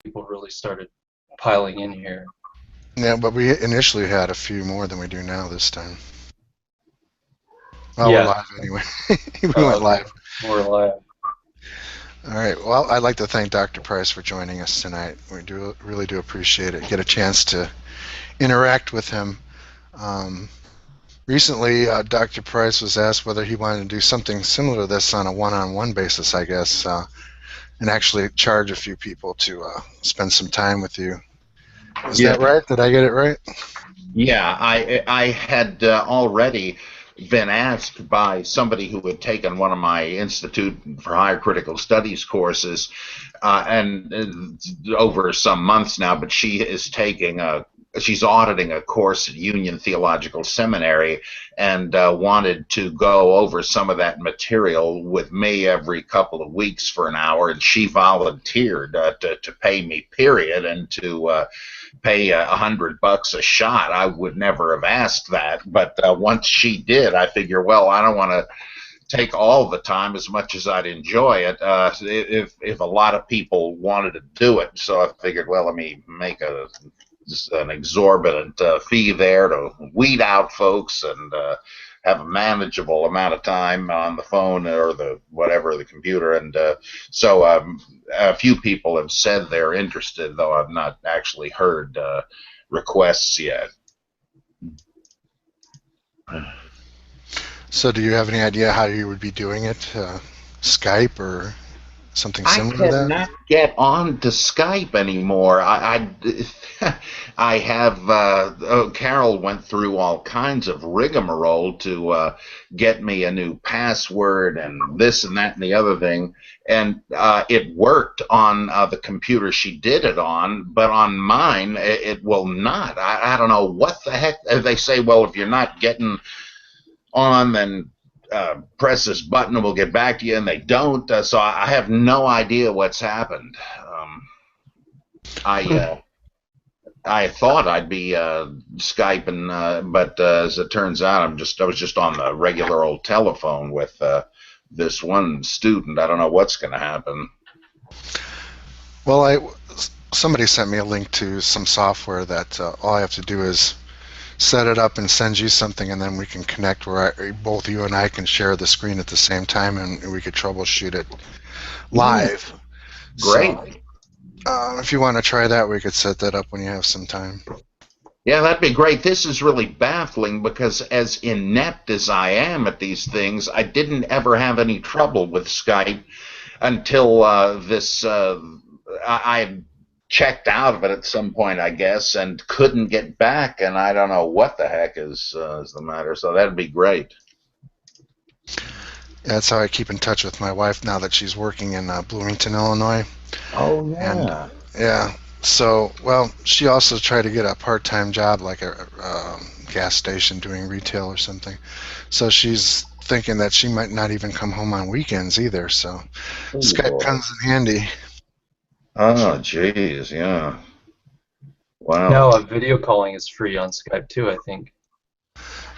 people really started piling in here. Yeah, but we initially had a few more than we do now this time. Well, we're Yeah. live anyway. We Oh, went okay. live. We're live. All right. Well, I'd like to thank Dr. Price for joining us tonight. We really do appreciate it. Get a chance to interact with him. Um, Recently, Dr. Price was asked whether he wanted to do something similar to this on a one-on-one basis, I guess, and actually charge a few people to spend some time with you. Is Yeah, that right? Did I get it right? yeah. I had already been asked by somebody who had taken one of my Institute for Higher Critical Studies courses, and over some months now. But she's auditing a course at Union Theological Seminary, and wanted to go over some of that material with me every couple of weeks for an hour. And she volunteered to pay me, period, and to pay $100 a shot. I would never have asked that, but once she did, I figure, well, I don't want to take all the time as much as I'd enjoy it. If a lot of people wanted to do it, so I figured, well, let me make just an exorbitant fee there to weed out folks and have a manageable amount of time on the phone or the computer. And so a few people have said they're interested, though I've not actually heard requests yet. So do you have any idea how you would be doing it? Skype or something I similar to that? cannot get on to Skype anymore. I have. Carol went through all kinds of rigmarole to get me a new password and this and that and the other thing, and it worked on the computer she did it on, but on mine it will not. I don't know what the heck. They say, well, if you're not getting on, then press this button and we'll get back to you, and they don't. So I have no idea what's happened. I thought I'd be Skyping, but as it turns out, I was just on the regular old telephone with this one student. I don't know what's going to happen. Well, somebody sent me a link to some software that all I have to do is set it up and send you something, and then we can connect where both you and I can share the screen at the same time, and we could troubleshoot it live. Great. So, if you want to try that, we could set that up when you have some time. Yeah, that'd be great. This is really baffling because as inept as I am at these things, I didn't ever have any trouble with Skype until I checked out of it at some point, I guess, and couldn't get back, and I don't know what the heck is the matter. So that'd be great. Yeah, that's how I keep in touch with my wife now that she's working in Bloomington, Illinois. Oh, yeah. And, yeah. So, well, she also tried to get a part-time job, like a gas station doing retail or something. So she's thinking that she might not even come home on weekends either. So Skype comes in handy. Oh, jeez, yeah. Wow. No, video calling is free on Skype too, I think.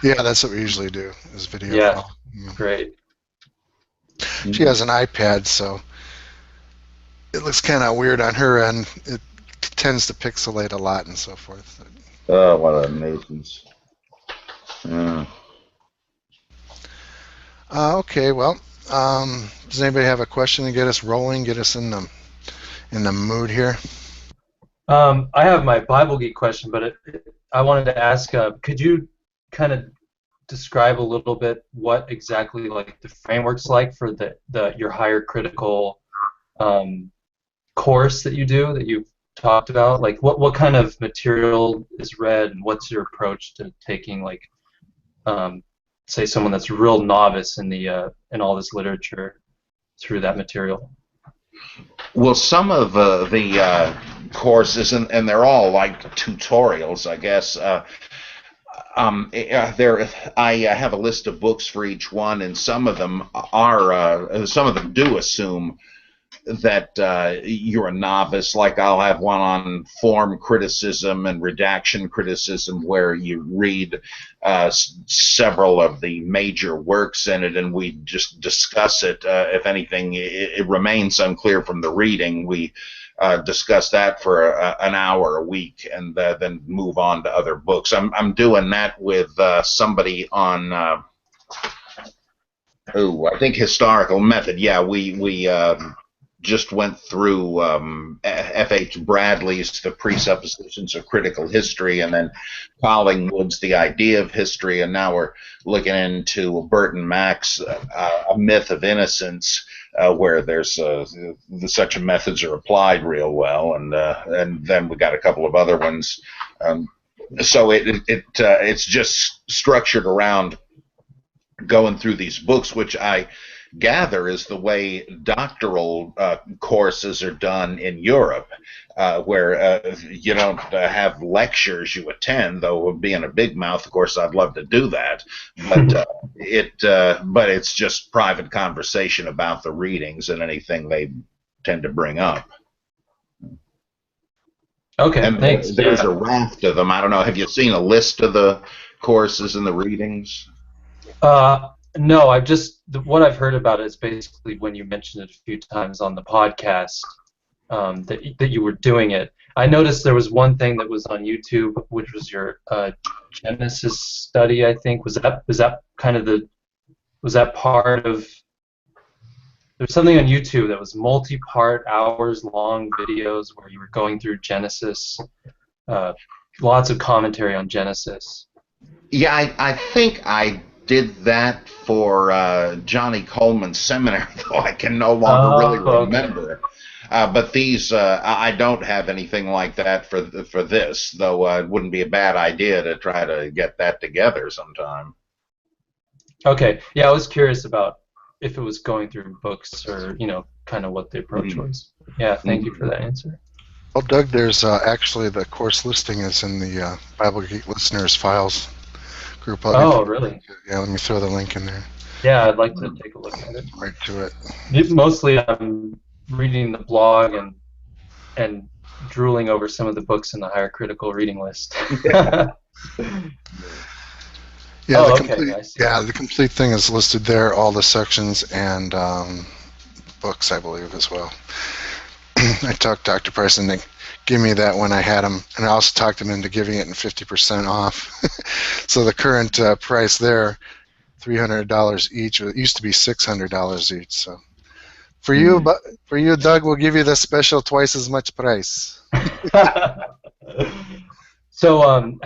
Yeah, that's what we usually do, is video call. Yeah, great. She has an iPad, so it looks kind of weird on her end. It tends to pixelate a lot and so forth. Oh, what a nuisance. Yeah. Okay, well, does anybody have a question to get us rolling, get us in the mood here? I have my Bible Geek question, but I wanted to ask, could you kind of describe a little bit what exactly like the framework's like for your higher critical course that you do, that you've talked about? Like what kind of material is read, and what's your approach to taking, like, say someone that's a real novice in in all this literature through that material? Well, some of the courses, and they're all like tutorials, I guess. I have a list of books for each one, and some of them do assume that you're a novice. Like I'll have one on form criticism and redaction criticism, where you read several of the major works in it, and we just discuss it. If anything, it remains unclear from the reading. We discuss that for an hour a week, and then move on to other books. I'm doing that with somebody on I think historical method. Yeah, we just went through F.H. Bradley's The Presuppositions of Critical History, and then Collingwood's The Idea of History, and now we're looking into Burton Mack's A Myth of Innocence, where there's such methods are applied real well, and then we got a couple of other ones. So it's just structured around going through these books, which I gather is the way doctoral courses are done in Europe, where you don't have lectures you attend, though being a big mouth, of course, I'd love to do that, but but it's just private conversation about the readings and anything they tend to bring up. Okay, and thanks. There's a raft of them. I don't know, have you seen a list of the courses and the readings? No, what I've heard about it is basically when you mentioned it a few times on the podcast, that you were doing it. I noticed there was one thing that was on YouTube, which was your Genesis study, I think. Was that part of? There's something on YouTube that was multi-part, hours-long videos where you were going through Genesis, lots of commentary on Genesis. Yeah, I think I did that for Johnny Coleman's seminary, though I can no longer really remember. Okay. But these, I don't have anything like that for this, though it wouldn't be a bad idea to try to get that together sometime. Okay, yeah, I was curious about if it was going through books or, kind of what the approach was. Yeah, thank you for that answer. Well, Doug, there's actually the course listing is in the Bible Geek listeners files group. Oh, really? Yeah, let me throw the link in there. Yeah, I'd like to take a look at it. Right to it. Mostly I'm reading the blog and drooling over some of the books in the higher critical reading list. Yeah, Okay, the complete thing is listed there, all the sections and books, I believe, as well. I talked to Dr. Price and they gave me that when I had him, and I also talked him into giving it in 50% off. So the current price there, $300 each. It used to be $600 each. So for you, Doug, we'll give you the special twice as much price. So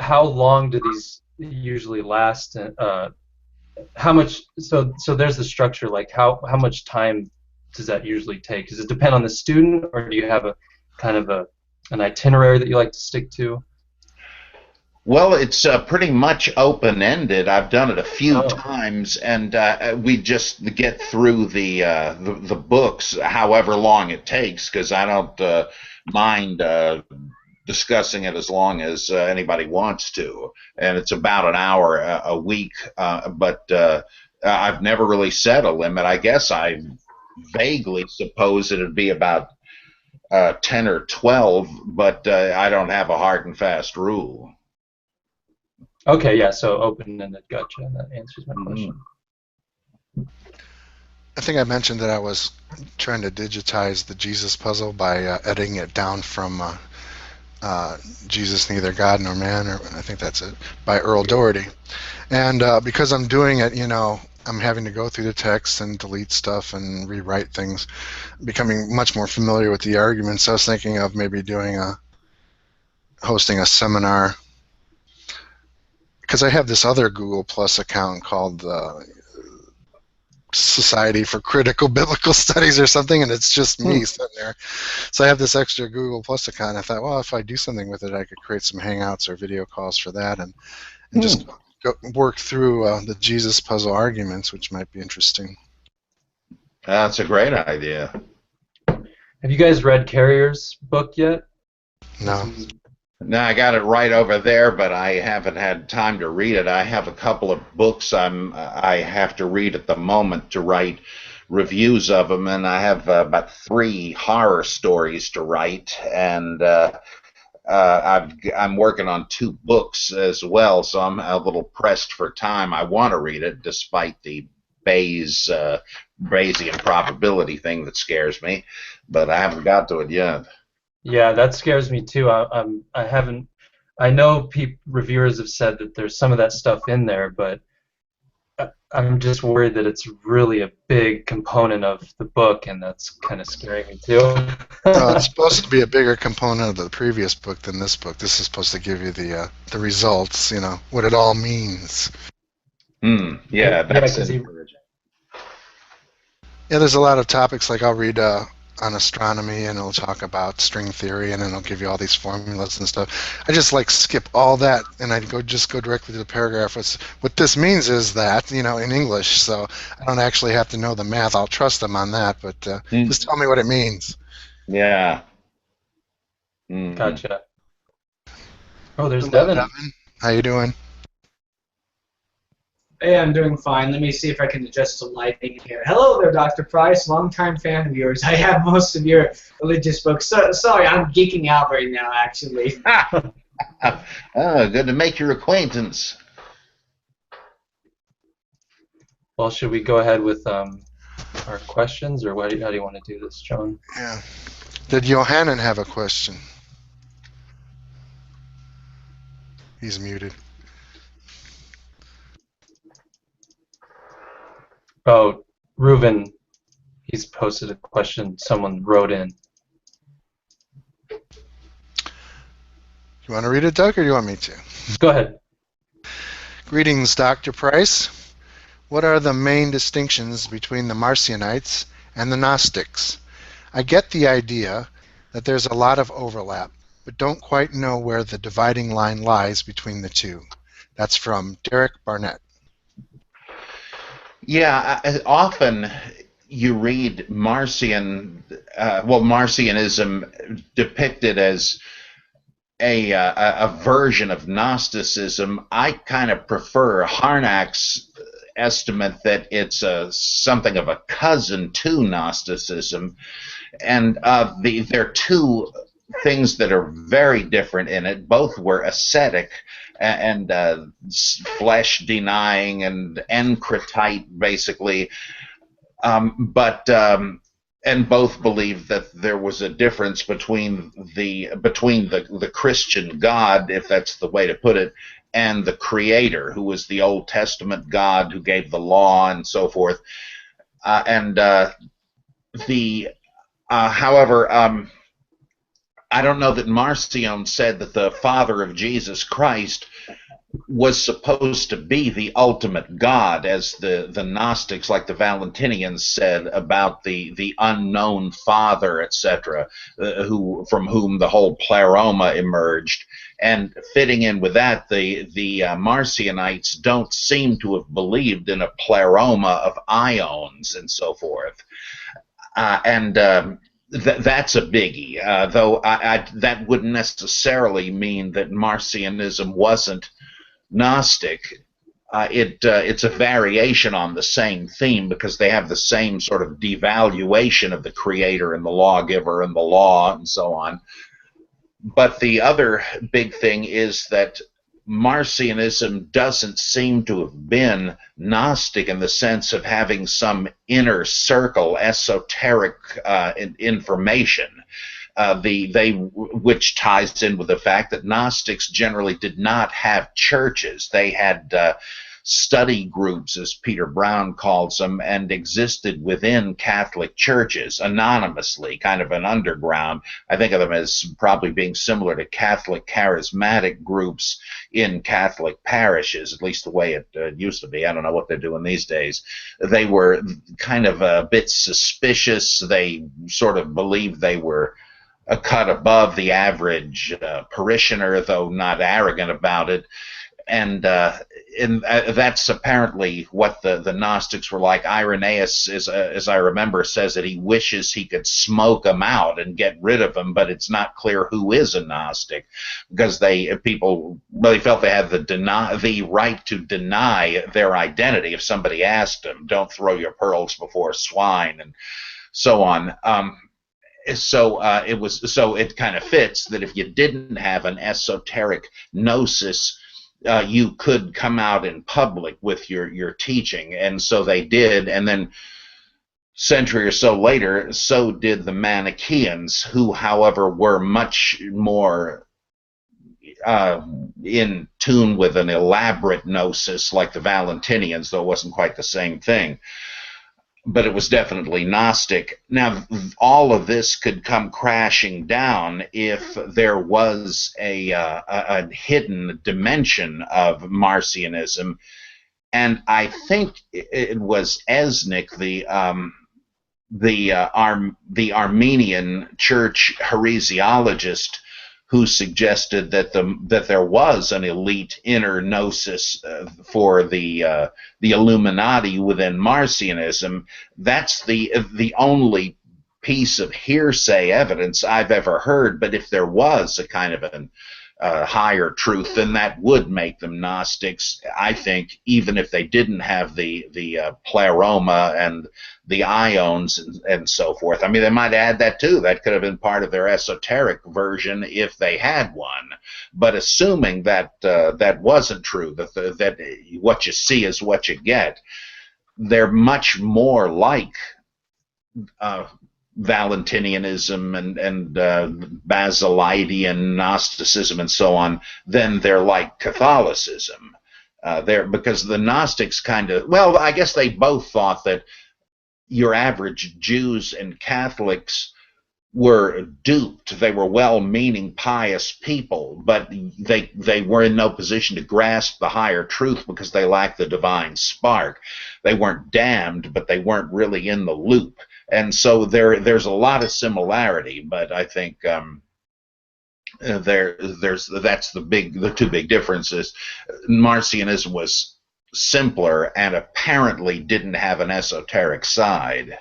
how long do these usually last? How much? So there's the structure. Like how much time does that usually take? Does it depend on the student, or do you have a kind of an itinerary that you like to stick to? Well, it's pretty much open-ended. I've done it a few times, and we just get through the books, however long it takes, because I don't mind discussing it as long as anybody wants to. And it's about an hour a week, but I've never really set a limit. I guess I vaguely suppose it'd be about 10 or 12, but I don't have a hard and fast rule. Okay, yeah, so open-ended, gotcha. That answers my question. I think I mentioned that I was trying to digitize the Jesus puzzle by editing it down from Jesus, Neither God Nor Man, or I think that's it, by Earl Doherty. And because I'm doing it, I'm having to go through the text and delete stuff and rewrite things, becoming much more familiar with the arguments. I was thinking of maybe hosting a seminar, because I have this other Google Plus account called the Society for Critical Biblical Studies or something, and it's just me sitting there. So I have this extra Google Plus account. I thought, well, if I do something with it, I could create some Hangouts or video calls for that, and just work through the Jesus puzzle arguments, which might be interesting. That's a great idea. Have you guys read Carrier's book yet? No. No, I got it right over there, but I haven't had time to read it. I have a couple of books I have to read at the moment to write reviews of them, and I have about 3 horror stories to write, and I'm working on 2 books as well, so I'm a little pressed for time. I want to read it, despite the Bayes Bayesian probability thing that scares me, but I haven't got to it yet. Yeah, that scares me too. I haven't. I know reviewers have said that there's some of that stuff in there, but I'm just worried that it's really a big component of the book, and that's kind of scaring me too. It's supposed to be a bigger component of the previous book than this book. This is supposed to give you the results, what it all means. Yeah, that's encouraging. Yeah, there's a lot of topics, like I'll read on astronomy, and it'll talk about string theory, and then it'll give you all these formulas and stuff. I just skip all that, and I just go directly to the paragraph. What this means is that, in English, so I don't actually have to know the math. I'll trust them on that, but just tell me what it means. Yeah. Gotcha. Oh, there's Hello, Devin. Devin. How you doing? Hey, I'm doing fine. Let me see if I can adjust the lighting here. Hello there, Dr. Price, longtime fan of yours. I have most of your religious books. Sorry, I'm geeking out right now, actually. Good to make your acquaintance. Well, should we go ahead with our questions, or how do you want to do this, John? Yeah. Did Johannan have a question? He's muted. Oh, Reuven, he's posted a question someone wrote in. You want to read it, Doug, or do you want me to? Go ahead. Greetings, Dr. Price. What are the main distinctions between the Marcionites and the Gnostics? I get the idea that there's a lot of overlap, but don't quite know where the dividing line lies between the two. That's from Derek Barnett. Yeah, often you read Marcianism depicted as a version of Gnosticism. I kind of prefer Harnack's estimate that it's something of a cousin to Gnosticism, and there are two things that are very different in it. Both were ascetic and flesh denying and encretite, basically, and both believed that there was a difference between the Christian God, if that's the way to put it, and the Creator, who was the Old Testament God who gave the law and so forth. However, I don't know that Marcion said that the Father of Jesus Christ was supposed to be the ultimate God, as the Gnostics, like the Valentinians, said about the unknown Father, etc., from whom the whole pleroma emerged. And fitting in with that, the Marcionites don't seem to have believed in a pleroma of ions and so forth. That's a biggie, though that wouldn't necessarily mean that Marcionism wasn't Gnostic. It's a variation on the same theme, because they have the same sort of devaluation of the Creator and the lawgiver and the law and so on. But the other big thing is that Marcionism doesn't seem to have been Gnostic in the sense of having some inner circle, esoteric information, which ties in with the fact that Gnostics generally did not have churches. They had study groups, as Peter Brown calls them, and existed within Catholic churches anonymously, kind of an underground. I think of them as probably being similar to Catholic charismatic groups in Catholic parishes, at least the way it used to be. I don't know what they're doing these days. They were kind of a bit suspicious. They sort of believed they were a cut above the average parishioner, though not arrogant about it. And that's apparently what the Gnostics were like. Irenaeus, as I remember, says that he wishes he could smoke them out and get rid of them, but it's not clear who is a Gnostic, because people really felt they had the right to deny their identity if somebody asked them. Don't throw your pearls before swine, and so on. So it kind of fits that if you didn't have an esoteric gnosis, you could come out in public with your teaching, and so they did. And then century or so later, so did the Manichaeans, who, however, were much more in tune with an elaborate gnosis like the Valentinians, though it wasn't quite the same thing. But it was definitely Gnostic. Now, all of this could come crashing down if there was a hidden dimension of Marcionism. And I think it was Esnik, the Armenian church heresiologist, who suggested that there was an elite inner gnosis for the Illuminati within Marcionism. That's the only piece of hearsay evidence I've ever heard. But if there was a kind of an higher truth, then that would make them Gnostics, I think, even if they didn't have the pleroma and the ions and so forth. I mean, they might add that too. That could have been part of their esoteric version if they had one. But assuming that that wasn't true, that what you see is what you get, they're much more like Valentinianism and Basilidian Gnosticism and so on, then they're like Catholicism. Because the Gnostics kind of, well, I guess they both thought that your average Jews and Catholics were duped. They were well-meaning, pious people, but they were in no position to grasp the higher truth because they lacked the divine spark. They weren't damned, but they weren't really in the loop. And so there's a lot of similarity, but I think that's the two big differences. Marcionism was simpler and apparently didn't have an esoteric side.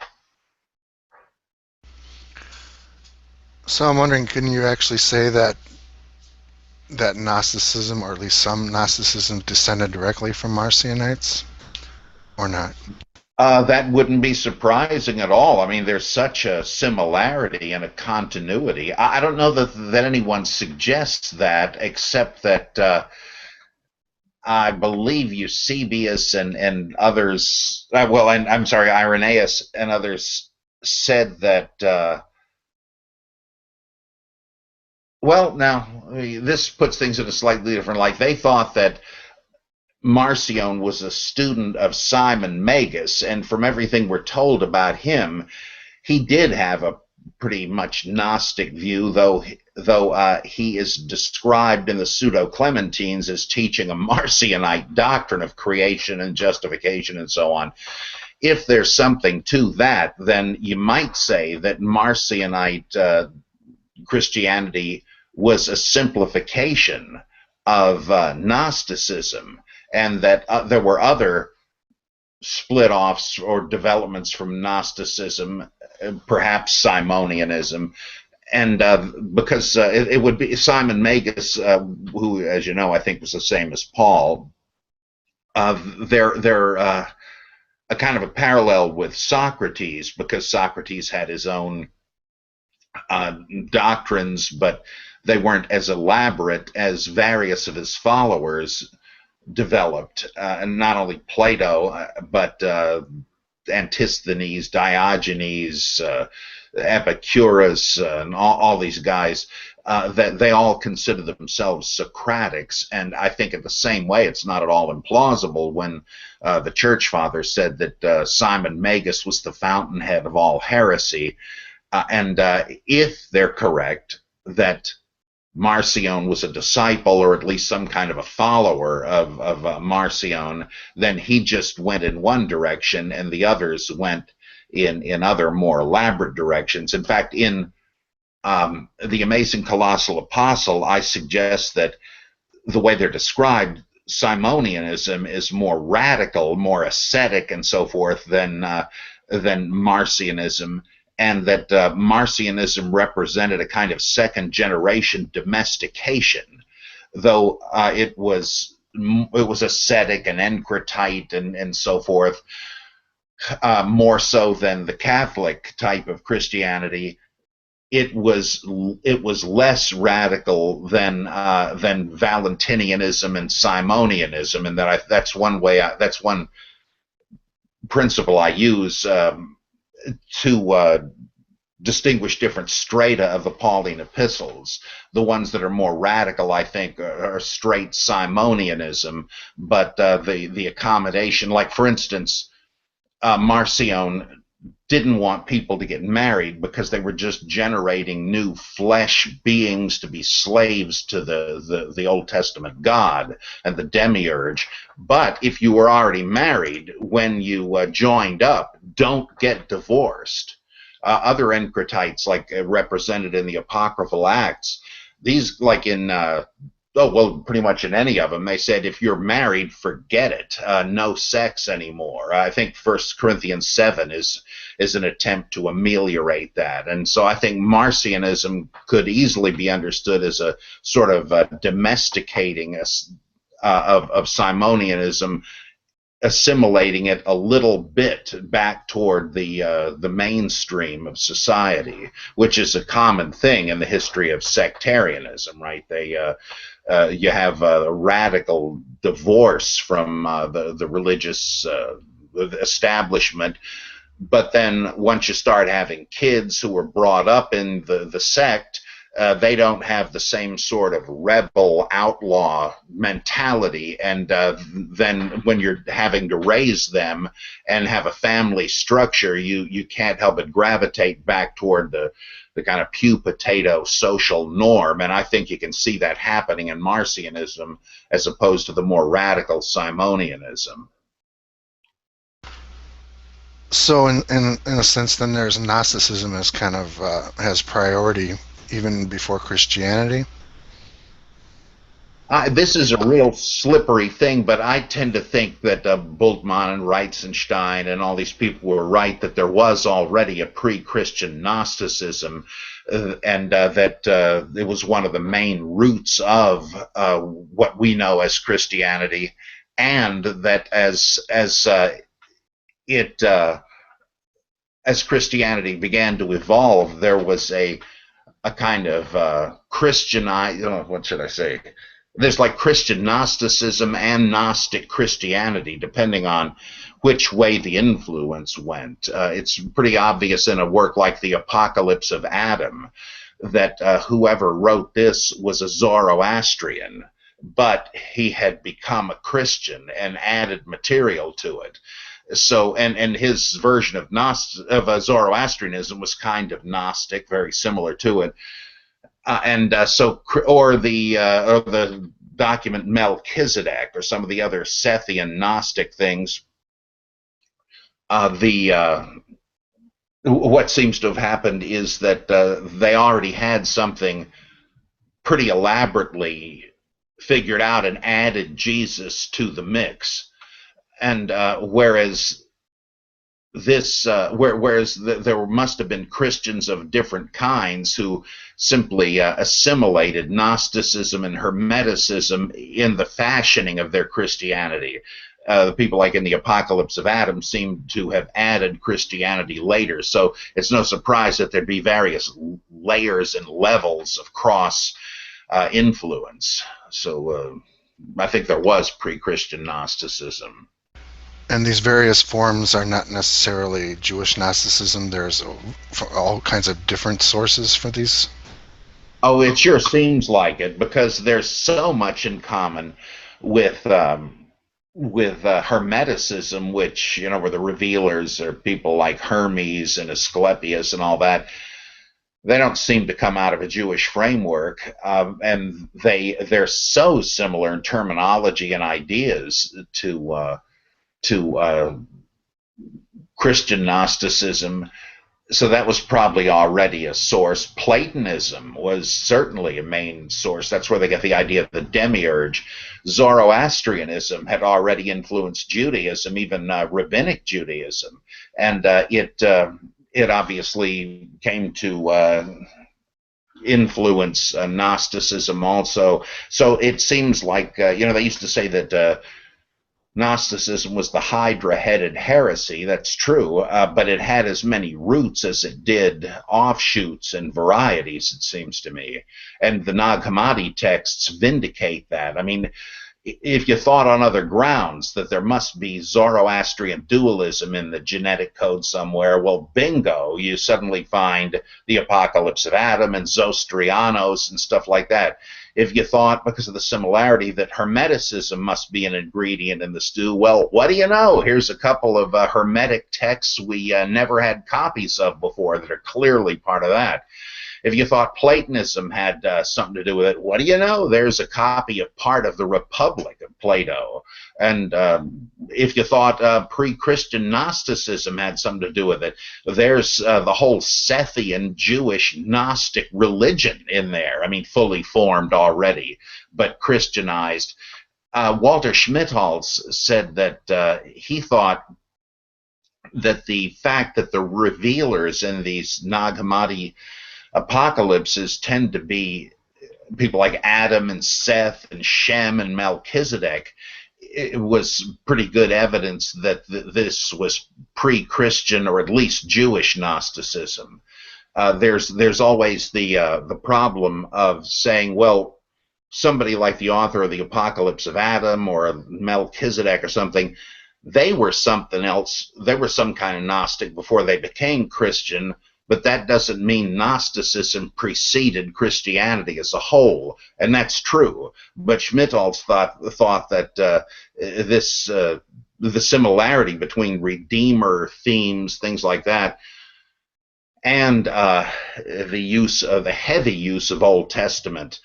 So I'm wondering, can you actually say that Gnosticism, or at least some Gnosticism, descended directly from Marcionites, or not? That wouldn't be surprising at all. I mean, there's such a similarity and a continuity. I don't know that anyone suggests that, except that I believe Eusebius and others, and I'm sorry, Irenaeus and others said that. Well, now, this puts things in a slightly different light. They thought that Marcion was a student of Simon Magus, and from everything we're told about him, he did have a pretty much Gnostic view, though he is described in the Pseudo-Clementines as teaching a Marcionite doctrine of creation and justification and so on. If there's something to that, then you might say that Marcionite Christianity was a simplification of Gnosticism, and that there were other split-offs or developments from Gnosticism, perhaps Simonianism, and because it would be Simon Magus, who, as you know, I think was the same as Paul. They're a kind of a parallel with Socrates, because Socrates had his own doctrines, but they weren't as elaborate as various of his followers developed. And not only Plato, but Antisthenes, Diogenes, Epicurus, and all these guys, that they all consider themselves Socratics. And I think in the same way, it's not at all implausible when the Church Fathers said that Simon Magus was the fountainhead of all heresy. And if they're correct that Marcion was a disciple, or at least some kind of a follower of Marcion, then he just went in one direction and the others went in other more elaborate directions. In fact, in The Amazing Colossal Apostle, I suggest that the way they're described, Simonianism is more radical, more ascetic and so forth than Marcionism, and that Marcionism represented a kind of second-generation domestication, though it was ascetic and encretite and so forth, more so than the Catholic type of Christianity. It was less radical than Valentinianism and Simonianism, and that's one principle I use to distinguish different strata of the Pauline epistles. The ones that are more radical, I think, are straight Simonianism, but the accommodation, like for instance, Marcion didn't want people to get married because they were just generating new flesh beings to be slaves to the Old Testament God and the demiurge. But if you were already married when you joined up, don't get divorced. Other Encratites, like represented in the Apocryphal Acts, these, like in pretty much in any of them, they said if you're married, forget it, no sex anymore. I think 1 Corinthians 7 is an attempt to ameliorate that, and so I think Marcionism could easily be understood as a sort of domesticating of Simonianism, assimilating it a little bit back toward the mainstream of society, which is a common thing in the history of sectarianism, right? You have a radical divorce from the religious establishment, but then once you start having kids who were brought up in the sect, they don't have the same sort of rebel outlaw mentality, and then when you're having to raise them and have a family structure, you can't help but gravitate back toward the kind of pew potato social norm, and I think you can see that happening in Marcionism as opposed to the more radical Simonianism. So in a sense, then there's Gnosticism as kind of has priority even before Christianity. This is a real slippery thing, but I tend to think that Bultmann and Reitzenstein and all these people were right, that there was already a pre-Christian Gnosticism, and that it was one of the main roots of what we know as Christianity, and that as Christianity began to evolve, there was a kind of Christian, what should I say? There's like Christian Gnosticism and Gnostic Christianity, depending on which way the influence went. It's pretty obvious in a work like The Apocalypse of Adam that whoever wrote this was a Zoroastrian, but he had become a Christian and added material to it. So, and his version of Zoroastrianism was kind of Gnostic, very similar to it. Or the document Melchizedek, or some of the other Sethian Gnostic things. What seems to have happened is that they already had something pretty elaborately figured out and added Jesus to the mix, and whereas there must have been Christians of different kinds who simply assimilated Gnosticism and Hermeticism in the fashioning of their Christianity. The people like in the Apocalypse of Adam seem to have added Christianity later, so it's no surprise that there'd be various layers and levels of cross influence. So I think there was pre-Christian Gnosticism. And these various forms are not necessarily Jewish Gnosticism. There's all kinds of different sources for these. Oh, it sure seems like it, because there's so much in common with Hermeticism, which, where the revealers are people like Hermes and Asclepius and all that. They don't seem to come out of a Jewish framework, and they're so similar in terminology and ideas to Christian Gnosticism, so that was probably already a source. Platonism was certainly a main source. That's where they get the idea of the demiurge. Zoroastrianism had already influenced Judaism, even rabbinic Judaism, and it obviously came to influence Gnosticism also. So it seems like they used to say that Gnosticism was the hydra-headed heresy. That's true, but it had as many roots as it did offshoots and varieties, it seems to me. And the Nag Hammadi texts vindicate that. I mean, if you thought on other grounds that there must be Zoroastrian dualism in the genetic code somewhere, well, bingo, you suddenly find the Apocalypse of Adam and Zostrianos and stuff like that. If you thought, because of the similarity, that Hermeticism must be an ingredient in the stew, well, what do you know? Here's a couple of Hermetic texts we never had copies of before that are clearly part of that. If you thought Platonism had something to do with it, what do you know? There's a copy of part of the Republic of Plato. And if you thought pre-Christian Gnosticism had something to do with it, there's the whole Sethian Jewish Gnostic religion in there. I mean, fully formed already, but Christianized. Walter Schmidholz said that he thought that the fact that the revealers in these Nag Hammadi apocalypses tend to be people like Adam and Seth and Shem and Melchizedek, it was pretty good evidence that this was pre-Christian or at least Jewish Gnosticism. There's always the problem of saying, well, somebody like the author of the Apocalypse of Adam or Melchizedek or something, they were something else. They were some kind of Gnostic before they became Christian. But that doesn't mean Gnosticism preceded Christianity as a whole, and that's true. But Schmidholz thought that the similarity between Redeemer themes, things like that, and the heavy use of Old Testament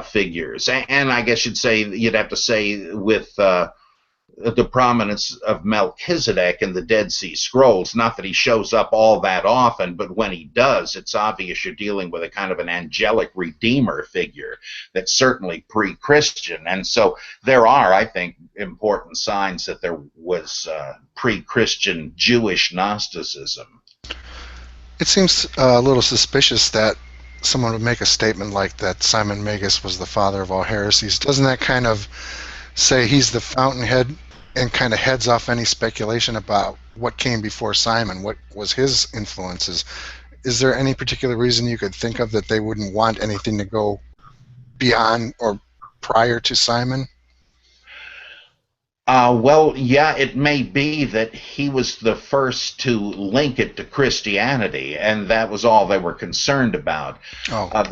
figures, and I guess you'd have to say with the prominence of Melchizedek in the Dead Sea Scrolls. Not that he shows up all that often, but when he does, it's obvious you're dealing with a kind of an angelic redeemer figure that's certainly pre-Christian. And so there are, I think, important signs that there was pre-Christian Jewish Gnosticism. It seems a little suspicious that someone would make a statement like that Simon Magus was the father of all heresies. Doesn't that kind of say he's the fountainhead and kind of heads off any speculation about what came before Simon, what was his influences? Is there any particular reason you could think of that they wouldn't want anything to go beyond or prior to Simon? Well, yeah, it may be that he was the first to link it to Christianity, and that was all they were concerned about. Oh. I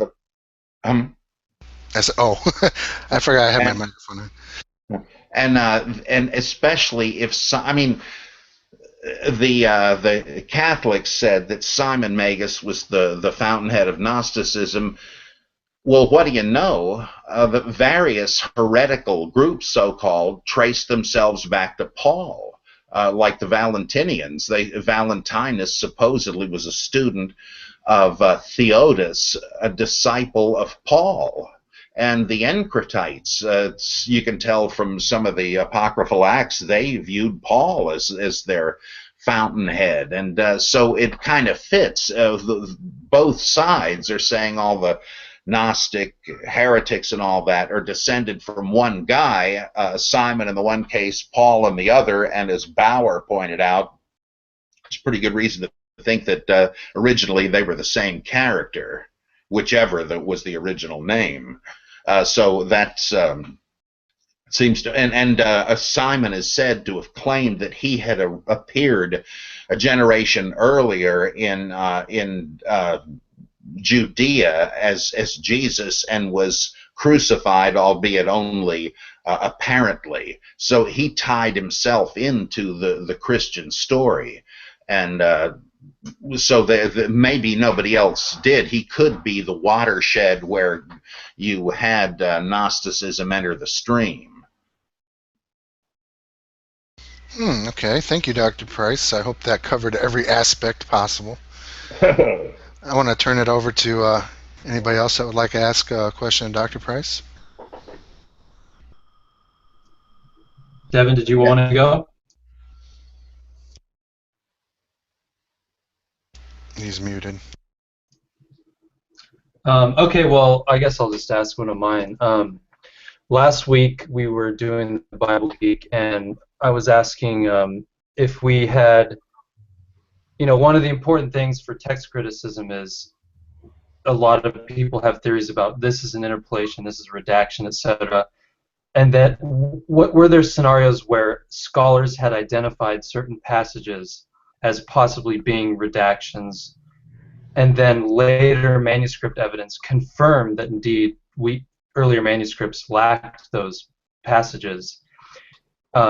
forgot I had my microphone on. And especially if the Catholics said that Simon Magus was the fountainhead of Gnosticism. Well, what do you know? The various heretical groups, so-called, traced themselves back to Paul, like the Valentinians. Valentinus supposedly was a student of Theodas, a disciple of Paul. And the Encratites, you can tell from some of the apocryphal acts, they viewed Paul as their fountainhead. And so it kind of fits. Both sides are saying all the Gnostic heretics and all that are descended from one guy, Simon in the one case, Paul in the other, and as Bauer pointed out, it's pretty good reason to think that originally they were the same character, whichever was the original name. So that seems to, and Simon is said to have claimed that he had appeared a generation earlier in Judea as Jesus and was crucified, albeit only apparently. So he tied himself into the Christian story, and so maybe nobody else did. He could be the watershed where you had Gnosticism enter the stream. Okay, thank you, Dr. Price. I hope that covered every aspect possible. I want to turn it over to anybody else that would like to ask a question of Dr. Price. Devin, did you want to go? He's muted. Okay, well, I guess I'll just ask one of mine. Last week we were doing the Bible Geek, and I was asking if we had, one of the important things for text criticism is a lot of people have theories about this is an interpolation, this is redaction, etc. And that what were there scenarios where scholars had identified certain passages as possibly being redactions, and then later manuscript evidence confirmed that indeed earlier manuscripts lacked those passages?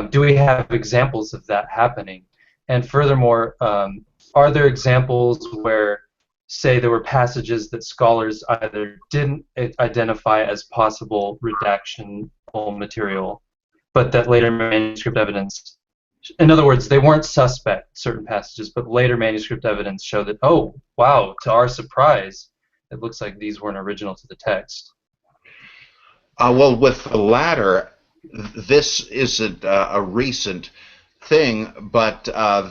Do we have examples of that happening? And furthermore, are there examples where, say, there were passages that scholars either didn't identify as possible redactional material, but that later manuscript evidence, in other words, they weren't suspect, certain passages, but later manuscript evidence showed that, oh, wow, to our surprise, it looks like these weren't original to the text? Well, with the latter, this isn't a recent thing, but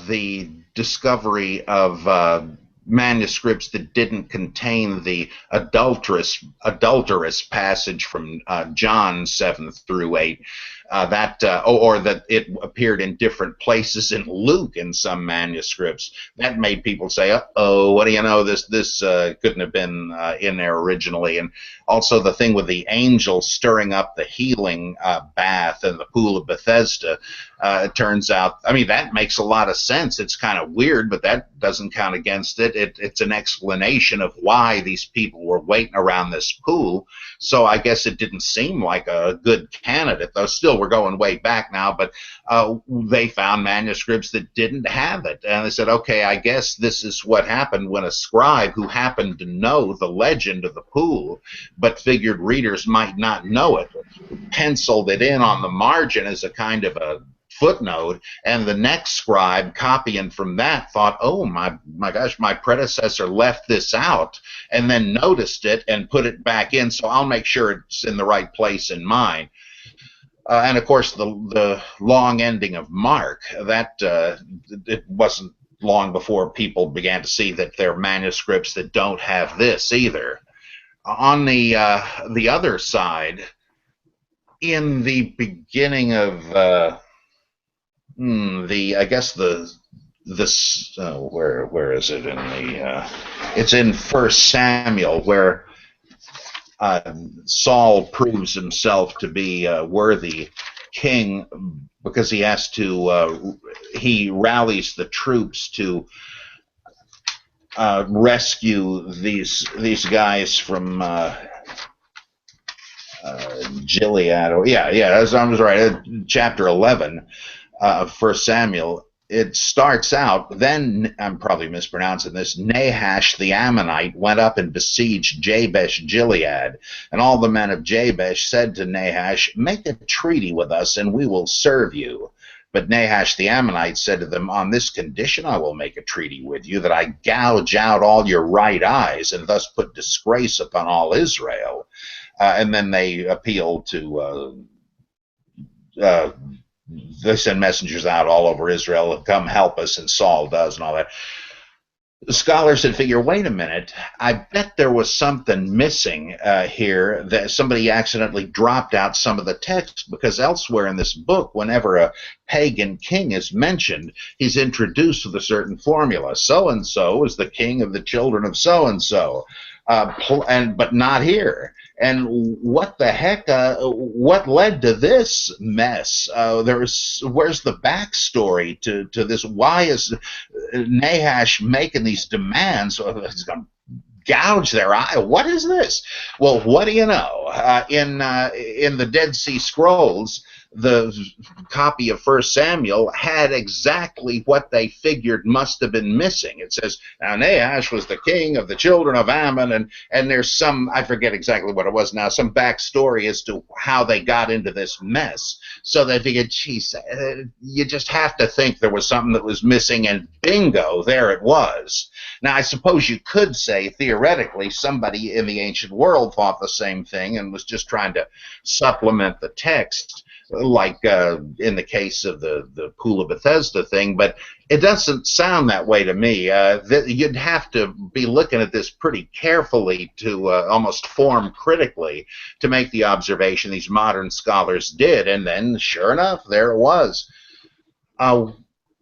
the discovery of manuscripts that didn't contain the adulterous passage from John 7 through 8, or that it appeared in different places in Luke in some manuscripts. That made people say, "Oh, what do you know? This couldn't have been in there originally." And also the thing with the angel stirring up the healing bath in the pool of Bethesda. It turns out, I mean, that makes a lot of sense. It's kind of weird, but that doesn't count against it. It's an explanation of why these people were waiting around this pool. So I guess it didn't seem like a good candidate, though. Still, we're going way back now, but they found manuscripts that didn't have it. And they said, okay, I guess this is what happened when a scribe who happened to know the legend of the pool, but figured readers might not know it, penciled it in on the margin as a kind of a footnote, and the next scribe copying from that thought, oh my gosh, my predecessor left this out, and then noticed it and put it back in, so I'll make sure it's in the right place in mine. And of course the long ending of Mark, that it wasn't long before people began to see that there are manuscripts that don't have this either. On the other side, in the beginning of I guess where is it in the it's in 1 Samuel, where Saul proves himself to be a worthy king because he has to he rallies the troops to rescue these guys from Gilead. Oh, yeah, I was right. Chapter 11 of 1 Samuel. It starts out, then, I'm probably mispronouncing this, Nahash the Ammonite went up and besieged Jabesh Gilead. And all the men of Jabesh said to Nahash, make a treaty with us, and we will serve you. But Nahash the Ammonite said to them, on this condition I will make a treaty with you, that I gouge out all your right eyes, and thus put disgrace upon all Israel. And then they appealed to, they send messengers out all over Israel, come help us, and Saul does, and all that. The scholars had figured, wait a minute, I bet there was something missing here, that somebody accidentally dropped out some of the text, because elsewhere in this book, whenever a pagan king is mentioned, he's introduced with a certain formula. So-and-so is the king of the children of so-and-so, but not here. And what the heck? What led to this mess? Where's the backstory to this? Why is Nahash making these demands? He's going to gouge their eye. What is this? Well, what do you know? In the Dead Sea Scrolls, the copy of 1 Samuel had exactly what they figured must have been missing. It says, now Nahash was the king of the children of Ammon, and there's some, I forget exactly what it was now, some backstory as to how they got into this mess. So they figured, geez, you just have to think there was something that was missing, and bingo, there it was. Now, I suppose you could say, theoretically, somebody in the ancient world thought the same thing and was just trying to supplement the text, like in the case of the Pool of Bethesda thing, but it doesn't sound that way to me. You'd have to be looking at this pretty carefully to almost form critically to make the observation these modern scholars did, and then, sure enough, there it was.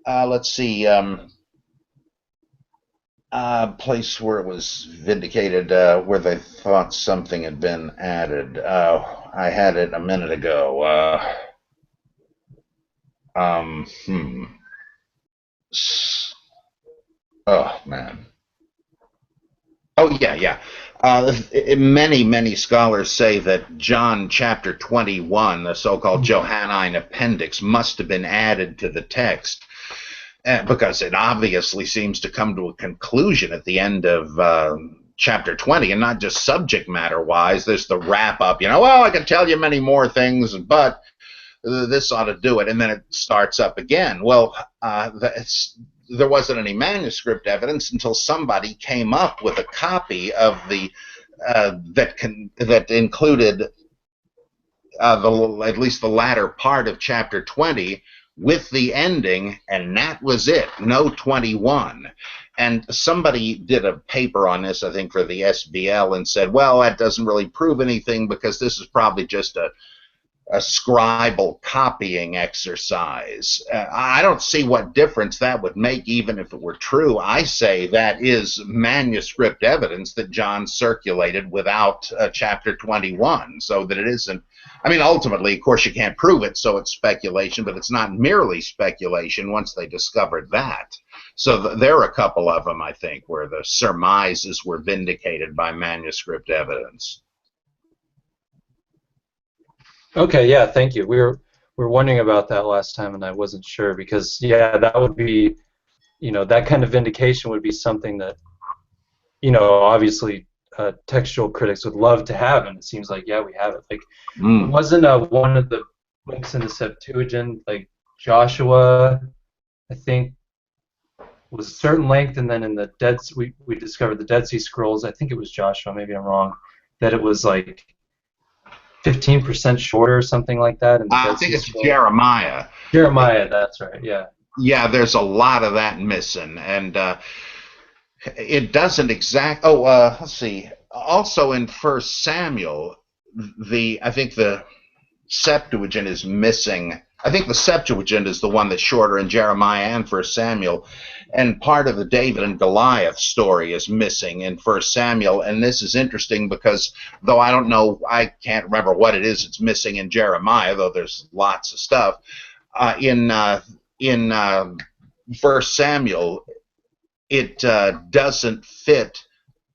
Let's see. Place where it was vindicated, where they thought something had been added. I had it a minute ago. Um, hmm. Oh, man. Oh, yeah, yeah. Many scholars say that John chapter 21, the so-called Johannine appendix, must have been added to the text because it obviously seems to come to a conclusion at the end of chapter 20, and not just subject matter wise. There's the wrap up, well, I can tell you many more things, but this ought to do it, and then it starts up again. Well, there wasn't any manuscript evidence until somebody came up with a copy of the that included at least the latter part of chapter 20 with the ending, and that was it. No 21. And somebody did a paper on this, I think, for the SBL, and said, well, that doesn't really prove anything because this is probably just a scribal copying exercise. I don't see what difference that would make, even if it were true. I say that is manuscript evidence that John circulated without chapter 21, so that it isn't. I mean, ultimately, of course, you can't prove it, so it's speculation, but it's not merely speculation once they discovered that. So there are a couple of them, I think, where the surmises were vindicated by manuscript evidence. Okay, yeah, thank you. We were wondering about that last time, and I wasn't sure because, yeah, that would be, that kind of vindication would be something that, obviously textual critics would love to have, and it seems like, yeah, we have it. Like, wasn't one of the books in the Septuagint, like Joshua, I think, was a certain length, and then in the we discovered the Dead Sea Scrolls, I think it was Joshua, maybe I'm wrong, that it was like 15% shorter or something like that. I think it's Jeremiah. Jeremiah, that's right, yeah. Yeah, there's a lot of that missing, and it doesn't let's see. Also in 1 Samuel, I think the Septuagint is missing. I think the Septuagint is the one that's shorter in Jeremiah and 1 Samuel, and part of the David and Goliath story is missing in 1 Samuel, and this is interesting because though I can't remember what it is it's missing in Jeremiah, though there's lots of stuff, in 1 Samuel, it doesn't fit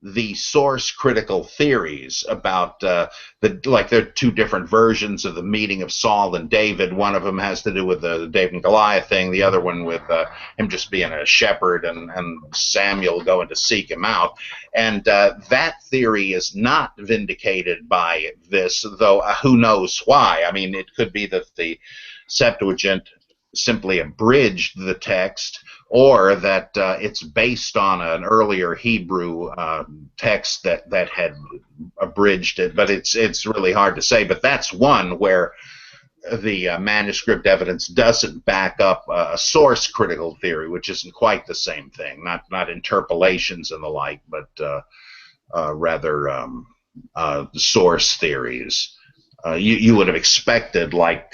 the source critical theories about like there are two different versions of the meeting of Saul and David. One of them has to do with the David and Goliath thing, the other one with him just being a shepherd and Samuel going to seek him out. And that theory is not vindicated by this, though who knows why. I mean, it could be that the Septuagint simply abridged the text, or that it's based on an earlier Hebrew text that had abridged it, but it's really hard to say. But that's one where the manuscript evidence doesn't back up a source critical theory, which isn't quite the same thing, not interpolations and the like, but rather source theories. You would have expected, like,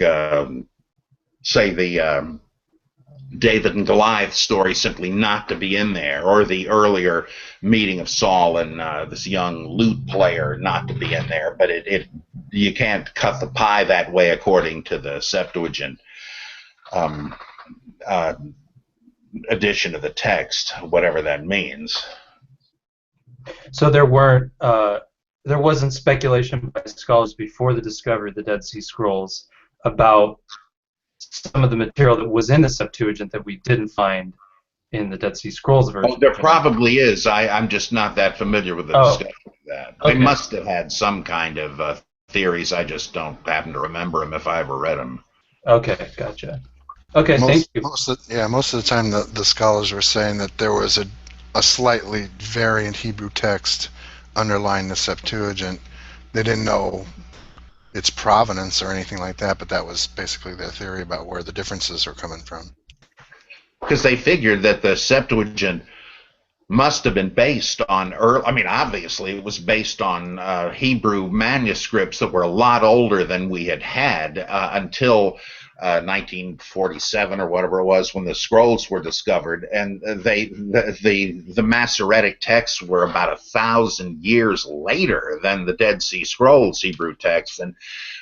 say, the David and Goliath story simply not to be in there, or the earlier meeting of Saul and this young lute player not to be in there. But you can't cut the pie that way according to the Septuagint addition of the text, whatever that means. So there wasn't speculation by scholars before the discovery of the Dead Sea Scrolls about some of the material that was in the Septuagint that we didn't find in the Dead Sea Scrolls version. Oh, there probably is. I'm just not that familiar with the discussion of that. Okay. They must have had some kind of theories. I just don't happen to remember them if I ever read them. Okay, gotcha. Okay, thank you. Most of the time the scholars were saying that there was a slightly variant Hebrew text underlying the Septuagint. They didn't know its provenance or anything like that, but that was basically their theory about where the differences are coming from. Because they figured that the Septuagint must have been based on obviously it was based on Hebrew manuscripts that were a lot older than we had until 1947 or whatever it was, when the scrolls were discovered, and the Masoretic texts were about 1,000 years later than the Dead Sea Scrolls Hebrew text. And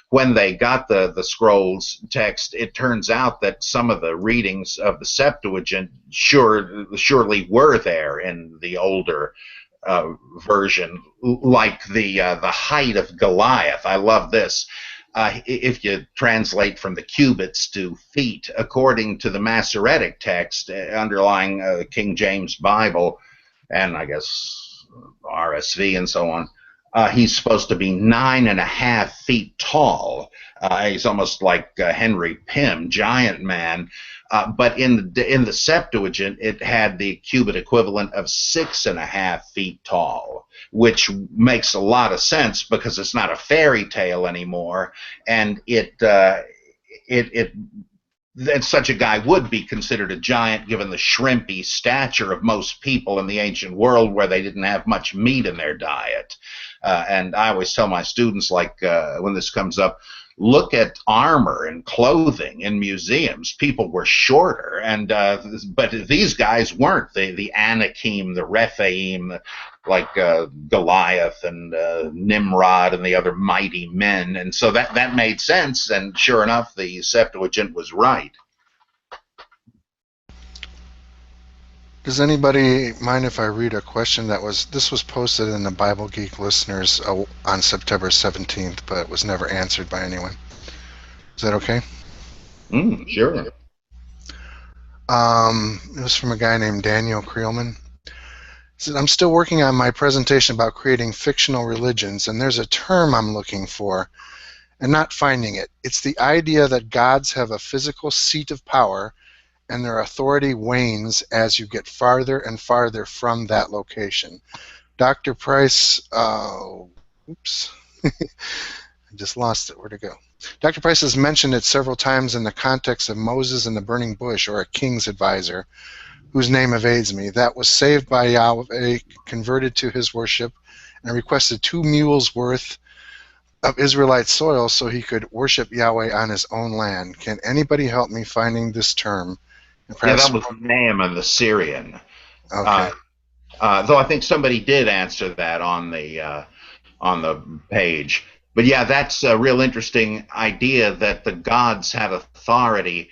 when they got the scrolls text, it turns out that some of the readings of the Septuagint surely were there in the older version, like the height of Goliath. I love this. If you translate from the cubits to feet, according to the Masoretic text underlying King James Bible, and I guess RSV and so on, he's supposed to be 9.5 feet tall. He's almost like Henry Pym, giant man. But in the Septuagint, it had the cubit equivalent of 6.5 feet tall, which makes a lot of sense because it's not a fairy tale anymore, and that such a guy would be considered a giant given the shrimpy stature of most people in the ancient world, where they didn't have much meat in their diet. And I always tell my students, like when this comes up, look at armor and clothing in museums. People were shorter, and but these guys weren't. The Anakim, the Rephaim, like Goliath and Nimrod and the other mighty men, and so that made sense. And sure enough, the Septuagint was right. Does anybody mind if I read a question this was posted in the Bible Geek listeners on September 17th, but it was never answered by anyone. Is that okay? Sure. It was from a guy named Daniel Creelman. He said, I'm still working on my presentation about creating fictional religions, and there's a term I'm looking for and not finding it. It's the idea that gods have a physical seat of power and their authority wanes as you get farther and farther from that location. Dr. Price, oops, I just lost it. Where'd it go? Dr. Price has mentioned it several times in the context of Moses and the burning bush, or a king's advisor, whose name evades me, that was saved by Yahweh, converted to his worship, and requested 2 mules worth of Israelite soil so he could worship Yahweh on his own land. Can anybody help me finding this term? Yeah, that was Naaman the Syrian. Okay. Though I think somebody did answer that on the page. But yeah, that's a real interesting idea that the gods have authority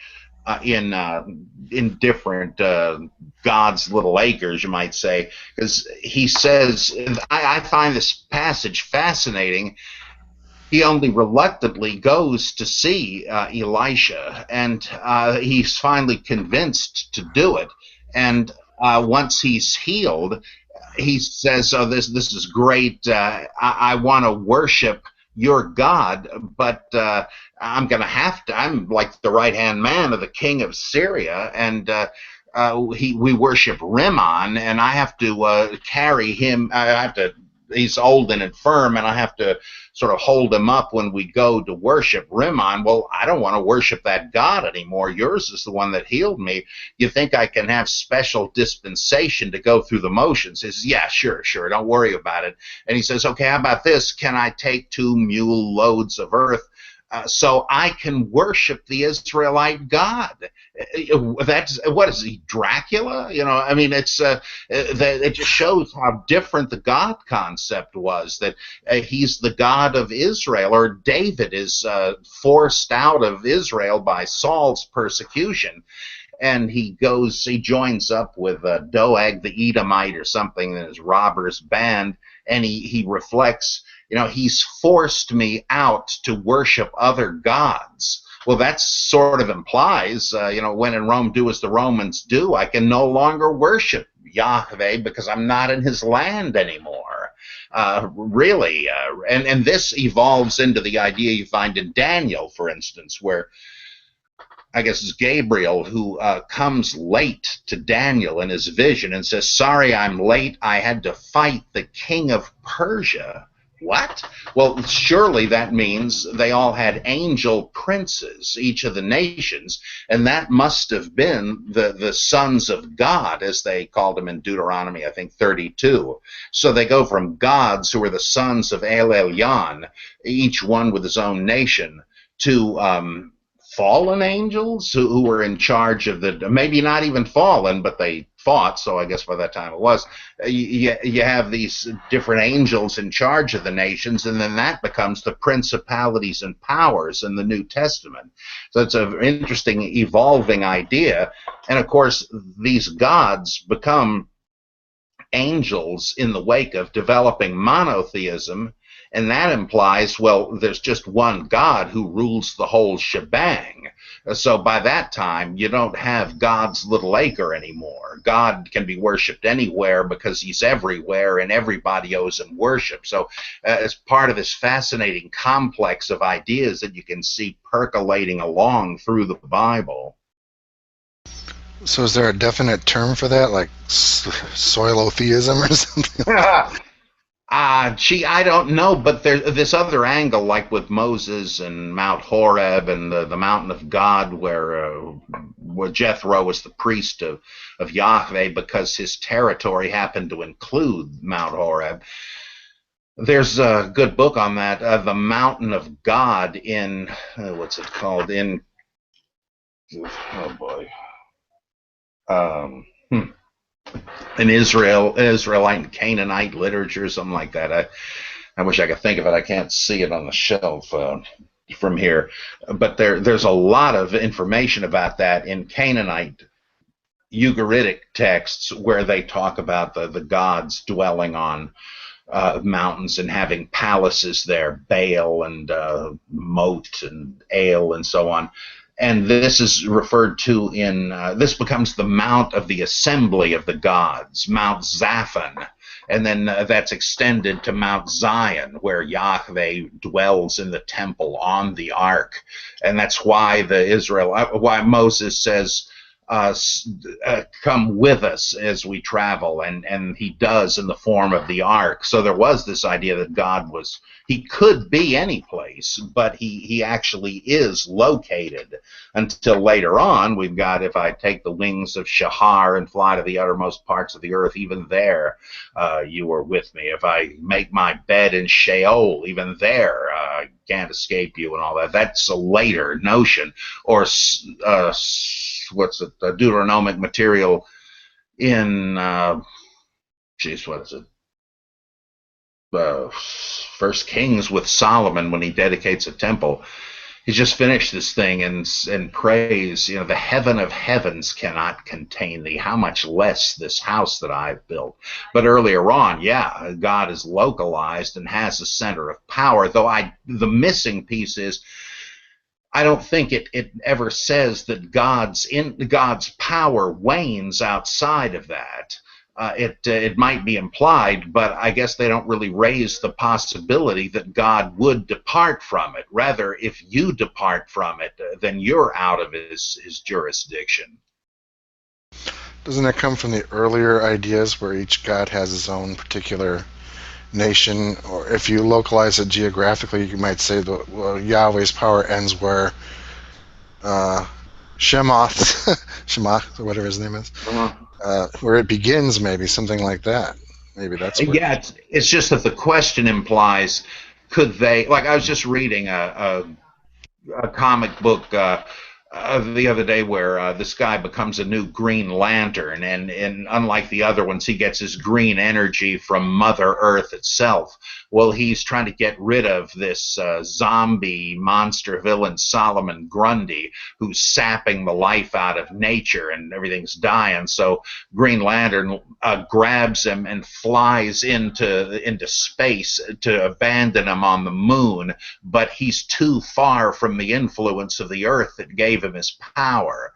in different God's little acres, you might say, because he says, I find this passage fascinating. He only reluctantly goes to see Elisha, and he's finally convinced to do it. And once he's healed, he says, "Oh, this is great. I want to worship your God, but I'm going to have to. I'm like the right-hand man of the king of Syria, and we worship Rimmon, and I have to carry him. I have to. He's old and infirm, and I have to sort of hold him up when we go to worship Rimmon. Well, I don't want to worship that God anymore. Yours is the one that healed me. You think I can have special dispensation to go through the motions?" He says, "Yeah, sure. Don't worry about it." And he says, "Okay, how about this? Can I take 2 mule loads of earth so I can worship the Israelite God?" That's, what is he, Dracula? I mean, it just shows how different the God concept was, that he's the God of Israel, or David is forced out of Israel by Saul's persecution. And he joins up with Doeg the Edomite or something in his robbers band, and he reflects, he's forced me out to worship other gods. Well, that sort of implies, when in Rome, do as the Romans do. I can no longer worship Yahweh because I'm not in his land anymore. Really. And this evolves into the idea you find in Daniel, for instance, where I guess it's Gabriel who comes late to Daniel in his vision and says, "Sorry, I'm late. I had to fight the king of Persia." What? Well, surely that means they all had angel princes, each of the nations, and that must have been the sons of God, as they called them in Deuteronomy, I think, 32. So they go from gods, who were the sons of El Elyon, each one with his own nation, to fallen angels who were in charge of the, maybe not even fallen, but they fought, so I guess by that time it was. You have these different angels in charge of the nations, and then that becomes the principalities and powers in the New Testament. So it's an interesting evolving idea. And of course, these gods become angels in the wake of developing monotheism, and that implies, well, there's just one God who rules the whole shebang. So by that time, you don't have God's little acre anymore. God can be worshipped anywhere because he's everywhere, and everybody owes him worship. So as part of this fascinating complex of ideas that you can see percolating along through the Bible. So is there a definite term for that, like soilotheism or something? Gee, I don't know, but there's this other angle, like with Moses and Mount Horeb and the mountain of God, where Jethro was the priest of Yahweh because his territory happened to include Mount Horeb. There's a good book on that, the Mountain of God in, what's it called? In, oh boy. In Israelite and Canaanite literature, something like that. I wish I could think of it. I can't see it on the shelf from here. But there's a lot of information about that in Canaanite Ugaritic texts where they talk about the gods dwelling on mountains and having palaces there, Baal and Mot and Ale and so on. And this is referred to in, this becomes the Mount of the Assembly of the Gods, Mount Zaphon. And then that's extended to Mount Zion, where Yahweh dwells in the temple on the ark. And that's why why Moses says, come with us as we travel, and he does in the form of the ark. So there was this idea that God he could be any place, but he actually is located until later on. We've got, if I take the wings of Shahar and fly to the uttermost parts of the earth, even there you are with me. If I make my bed in Sheol, even there I can't escape you, and all that. That's a later notion. Or what's it, Deuteronomic material in, what is it? First Kings with Solomon when he dedicates a temple. He's just finished this thing and prays, the heaven of heavens cannot contain thee, how much less this house that I've built. But earlier on, yeah, God is localized and has a center of power, though the missing piece is, I don't think it ever says that God's power wanes outside of that. It might be implied, but I guess they don't really raise the possibility that God would depart from it. Rather, if you depart from it, then you're out of his jurisdiction. Doesn't that come from the earlier ideas where each god has his own particular nation? Or if you localize it geographically, you might say that Yahweh's power ends where Shemoth, or whatever his name is, where it begins, maybe something like that. Maybe that's where. Yeah, it's just that the question implies, could they? Like I was just reading a comic book the other day where this guy becomes a new Green Lantern, and unlike the other ones, he gets his green energy from Mother Earth itself. Well, he's trying to get rid of this zombie monster villain, Solomon Grundy, who's sapping the life out of nature, and everything's dying. So Green Lantern grabs him and flies into space to abandon him on the moon, but he's too far from the influence of the Earth that gave him his power.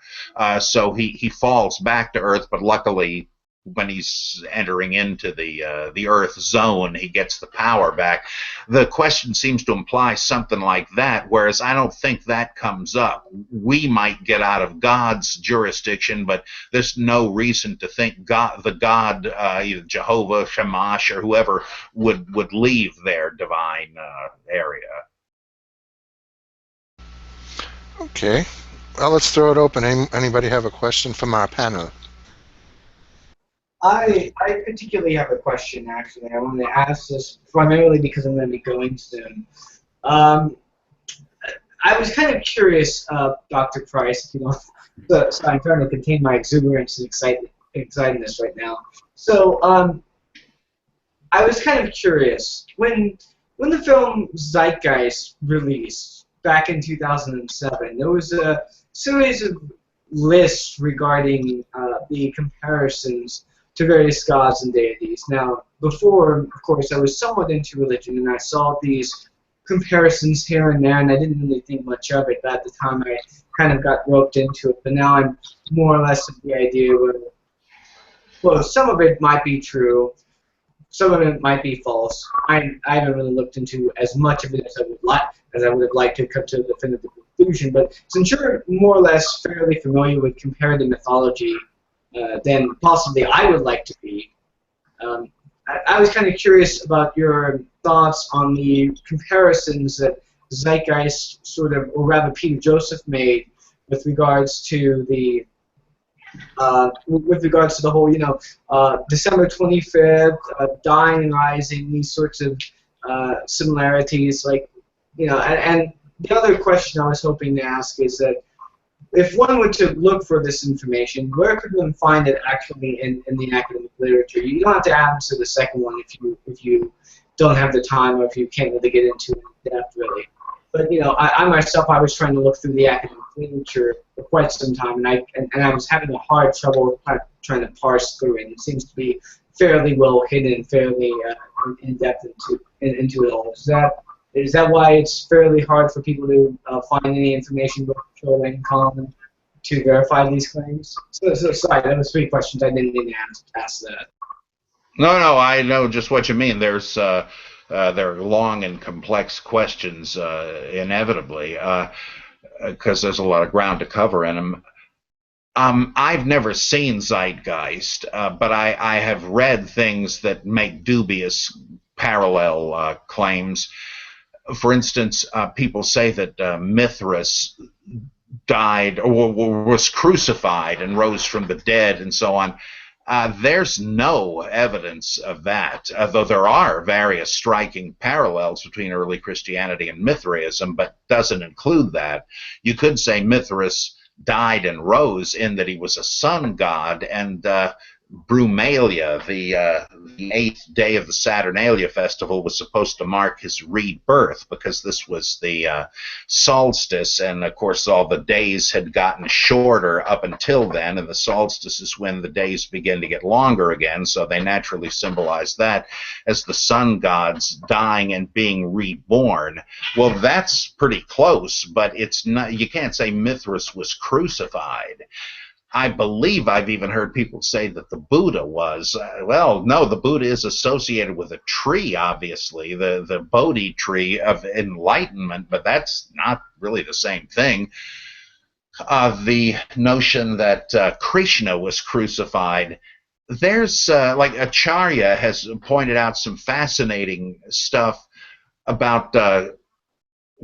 So he falls back to Earth, but luckily when he's entering into the Earth zone, he gets the power back. The question seems to imply something like that, whereas I don't think that comes up. We might get out of God's jurisdiction, but there's no reason to think the God, either Jehovah, Shamash, or whoever would leave their divine area. Okay. Well, let's throw it open. Anybody have a question from our panel? I particularly have a question, actually. I wanted to ask this primarily because I'm going to be going soon. I was kind of curious, Dr. Price, if you know, so I'm trying to contain my exuberance and excitedness right now. So I was kind of curious when the film Zeitgeist released back in 2007. There was a series of lists regarding the comparisons to various gods and deities. Now, before, of course, I was somewhat into religion, and I saw these comparisons here and there, and I didn't really think much of it. But at the time, I kind of got roped into it. But now I'm more or less of the idea where, well, some of it might be true, some of it might be false. I haven't really looked into as much of it as I would have liked to come to a definitive conclusion. But since you're more or less fairly familiar with comparative mythology, than possibly I would like to be, I was kind of curious about your thoughts on the comparisons that Zeitgeist sort of, or rather Peter Joseph made with regards to the whole, December 25th, dying and rising, these sorts of similarities, like, and the other question I was hoping to ask is that if one were to look for this information, where could one find it actually in the academic literature? You don't have to answer the second one if you don't have the time or if you can't really get into it in depth, really. But I myself, I was trying to look through the academic literature for quite some time, and I was having a hard trouble trying to parse through it. It seems to be fairly well hidden, fairly in depth into it all. Is that why it's fairly hard for people to find any information about Joel Common to verify these claims? So sorry, that was 3 questions. I didn't mean to ask that. No, I know just what you mean. There are long and complex questions, inevitably, because there's a lot of ground to cover in them. I've never seen Zeitgeist, but I have read things that make dubious parallel claims. For instance, people say that Mithras died or was crucified and rose from the dead and so on. There's no evidence of that, though there are various striking parallels between early Christianity and Mithraism, but doesn't include that. You could say Mithras died and rose in that he was a sun god, and Brumalia, the 8th day of the Saturnalia festival, was supposed to mark his rebirth, because this was the solstice, and of course all the days had gotten shorter up until then, and the solstice is when the days begin to get longer again, so they naturally symbolize that as the sun gods dying and being reborn. Well, that's pretty close, but it's not. You can't say Mithras was crucified. I believe I've even heard people say that the Buddha was. Well, no, the Buddha is associated with a tree, obviously, the Bodhi tree of enlightenment, but that's not really the same thing. The notion that Krishna was crucified, there's, like Acharya has pointed out some fascinating stuff about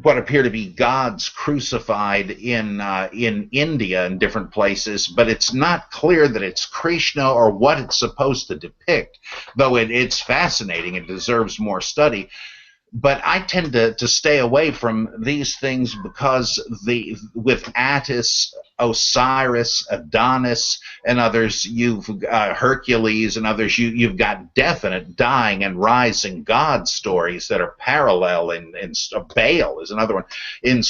what appear to be gods crucified in India and different places, but it's not clear that it's Krishna or what it's supposed to depict, though it's fascinating. It deserves more study. But I tend to stay away from these things because with Attis, Osiris, Adonis, and others, Hercules and others, you've got definite dying and rising god stories that are parallel. In Baal is another one in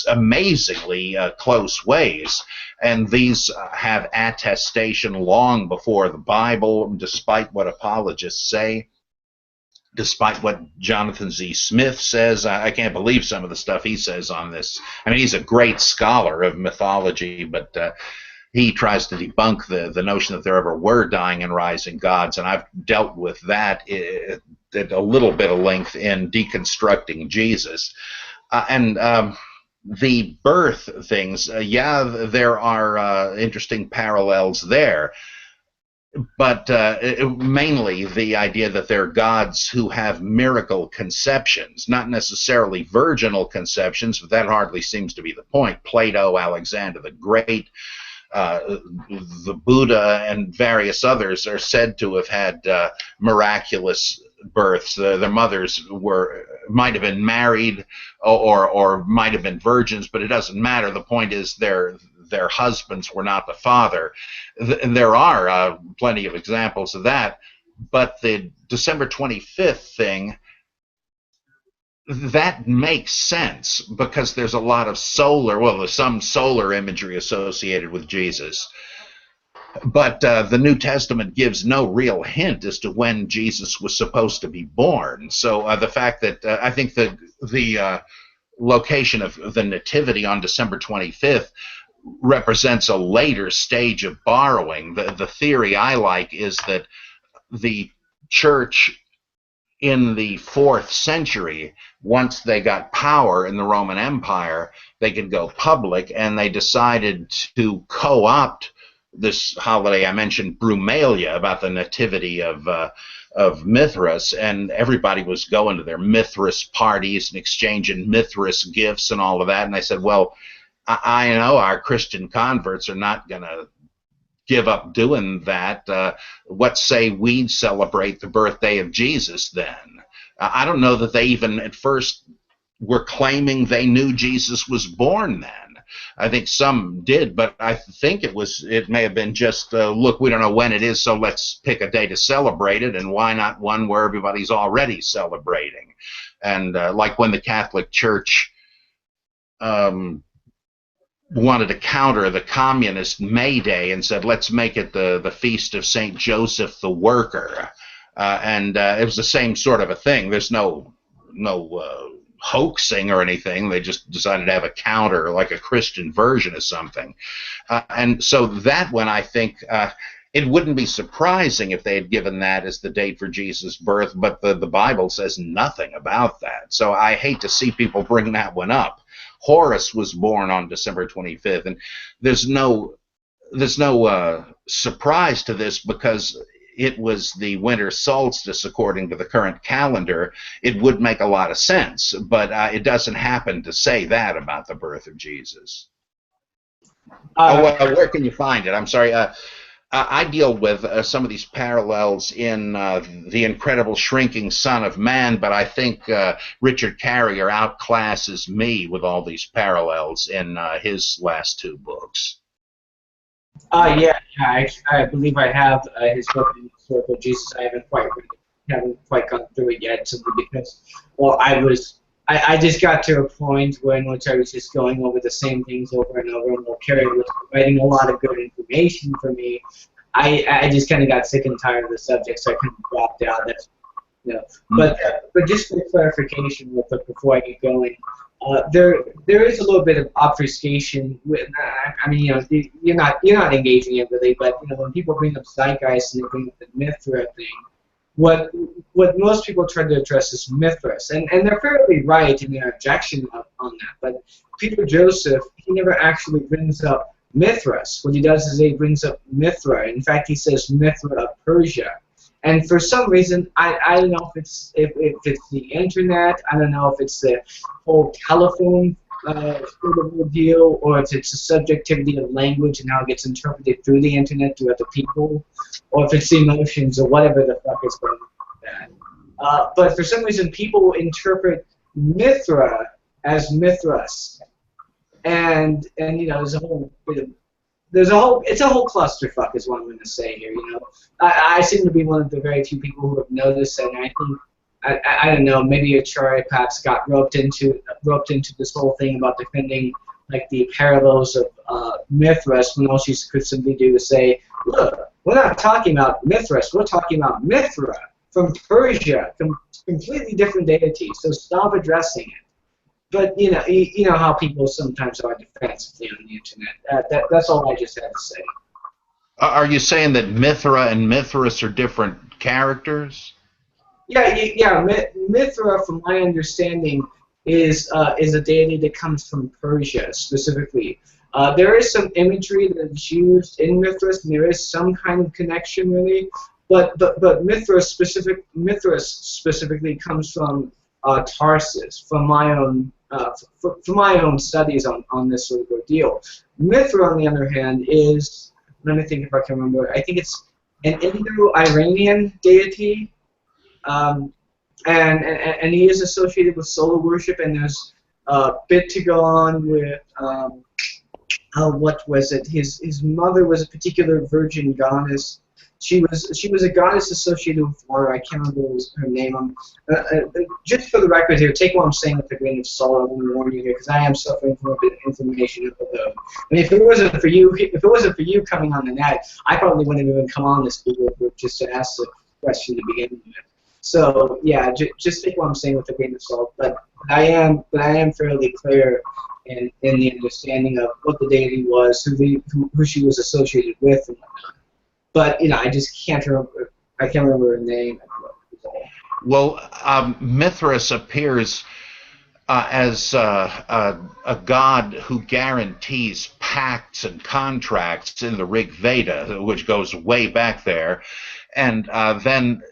amazingly close ways, and these have attestation long before the Bible, despite what apologists say. Despite what Jonathan Z. Smith says, I can't believe some of the stuff he says on this. I mean, he's a great scholar of mythology, but he tries to debunk the notion that there ever were dying and rising gods, and I've dealt with that at a little bit of length in Deconstructing Jesus. And the birth things, there are interesting parallels there. But mainly the idea that they're gods who have miracle conceptions, not necessarily virginal conceptions, but that hardly seems to be the point. Plato, Alexander the Great, the Buddha, and various others are said to have had miraculous births. Their mothers might have been married or might have been virgins, but it doesn't matter. The point is their husbands were not the father. There are plenty of examples of that, but the December 25th thing, that makes sense because there's a lot of there's some solar imagery associated with Jesus. But the New Testament gives no real hint as to when Jesus was supposed to be born. So the fact that I think the location of the Nativity on December 25th represents a later stage of borrowing. The theory I like is that the church in the 4th century, once they got power in the Roman Empire, they could go public, and they decided to co-opt this holiday. I mentioned Brumalia, about the nativity of Mithras, and everybody was going to their Mithras parties and exchanging Mithras gifts and all of that. And I said, well, I know our Christian converts are not going to give up doing that. What say we celebrate the birthday of Jesus then? I don't know that they even at first were claiming they knew Jesus was born then. I think some did, but I think it may have been just, look, we don't know when it is, so let's pick a day to celebrate it, and why not one where everybody's already celebrating? And like when the Catholic Church wanted to counter the communist May Day and said, let's make it the feast of St. Joseph the Worker. And it was the same sort of a thing. There's no hoaxing or anything. They just decided to have a counter, like a Christian version of something. And so that one, I think, it wouldn't be surprising if they had given that as the date for Jesus' birth, but the Bible says nothing about that. So I hate to see people bring that one up. Horus was born on December 25th, and there's no surprise to this because it was the winter solstice according to the current calendar. It would make a lot of sense, but it doesn't happen to say that about the birth of Jesus. Where can you find it? I'm sorry. I deal with some of these parallels in The Incredible Shrinking Son of Man, but I think Richard Carrier outclasses me with all these parallels in his last 2 books. I believe I have his book, The Historical Jesus. I haven't quite gone through it yet, simply because, well, I just got to a point in which I was just going over the same things over and over, and while Carrie was providing a lot of good information for me, I just kind of got sick and tired of the subject, so I kind of dropped out. That's, but just for clarification, before I get going, there is a little bit of obfuscation. I mean, you're not engaging it really, but when people bring up zeitgeist and they bring up the Mithra thing, what most people try to address is Mithras, and they're fairly right in their objection on that. But Peter Joseph, he never actually brings up Mithras. What he does is he brings up Mithra. In fact, he says Mithra of Persia. And for some reason, I don't know if it's the internet, I don't know if it's the whole telephone sort of deal, or if it's the subjectivity of language and how it gets interpreted through the internet to other people, or if it's the emotions or whatever the fuck is going on with that. But for some reason, people interpret Mithra as Mithras, and there's a whole bit of it's a whole clusterfuck is what I'm going to say here. I seem to be one of the very few people who have noticed, and I think I don't know, maybe Achari perhaps got roped into this whole thing about defending like the parallels of Mithras, when all she could simply do is say, look, we're not talking about Mithras, we're talking about Mithra from Persia, completely different deity, so stop addressing it. But you know how people sometimes are defensively on the internet. That's all I just had to say. Are you saying that Mithra and Mithras are different characters? Yeah. Mithra, from my understanding, is a deity that comes from Persia specifically. There is some imagery that is used in Mithras, and there is some kind of connection really. But Mithras specifically comes from Tarsus, from my own studies on this sort of ordeal. Mithra, on the other hand, is, let me think if I can remember, I think it's an Indo-Iranian deity. And he is associated with solar worship, and there's a bit to go on with what was it? His mother was a particular virgin goddess. She was a goddess associated with water. I can't remember her name. Just for the record here, take what I'm saying with a grain of salt. I want to warn you here because I am suffering from a bit of information overload. I mean, if it wasn't for you coming on the net, I probably wouldn't have even come on this Google group just to ask the question to begin with. So yeah, just take what I'm saying with a grain of salt. But I am fairly clear in the understanding of what the deity was, who she was associated with, and whatnot. But I just can't remember. I can't remember her name. Well, Mithras appears as a god who guarantees pacts and contracts in the Rig Veda, which goes way back there, and then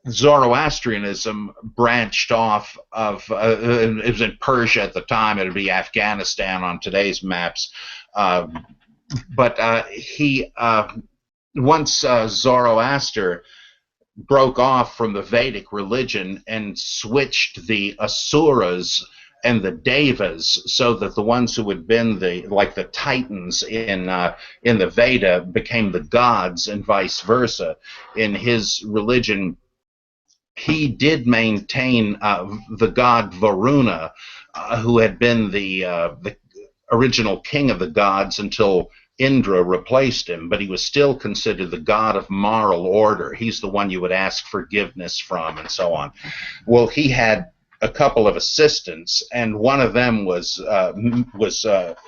Zoroastrianism branched off of it was in Persia at the time. It would be Afghanistan on today's maps. But he once Zoroaster broke off from the Vedic religion and switched the Asuras and the Devas, so that the ones who had been the Titans in the Veda became the gods, and vice versa. In his religion, he did maintain the god Varuna, who had been the original king of the gods until Indra replaced him, but he was still considered the god of moral order. He's the one you would ask forgiveness from, and so on. Well, he had a couple of assistants, and one of them was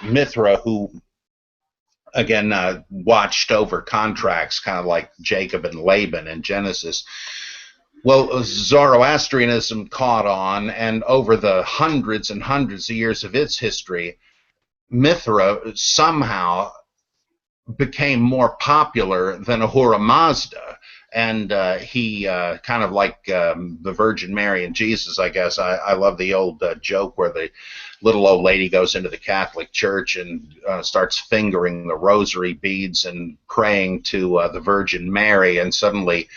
Mithra, who again watched over contracts, kind of like Jacob and Laban in Genesis. Well, Zoroastrianism caught on, and over the hundreds and hundreds of years of its history, Mithra somehow became more popular than Ahura Mazda, and he kind of like the Virgin Mary and Jesus, I guess. I love the old joke where the little old lady goes into the Catholic Church and starts fingering the rosary beads and praying to the Virgin Mary, and suddenly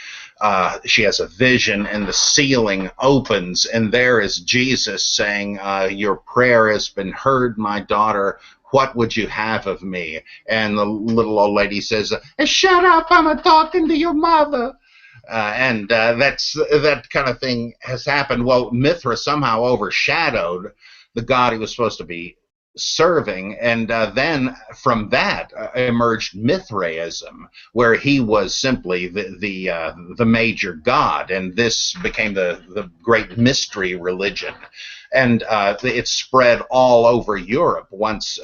she has a vision, and the ceiling opens, and there is Jesus saying, "Your prayer has been heard, my daughter. What would you have of me?" And the little old lady says, "Shut up, I'm talking to your mother." And that kind of thing has happened. Well, Mithra somehow overshadowed the god he was supposed to be serving, and then from that emerged Mithraism, where he was simply the major god, and this became the great mystery religion. And it spread all over Europe once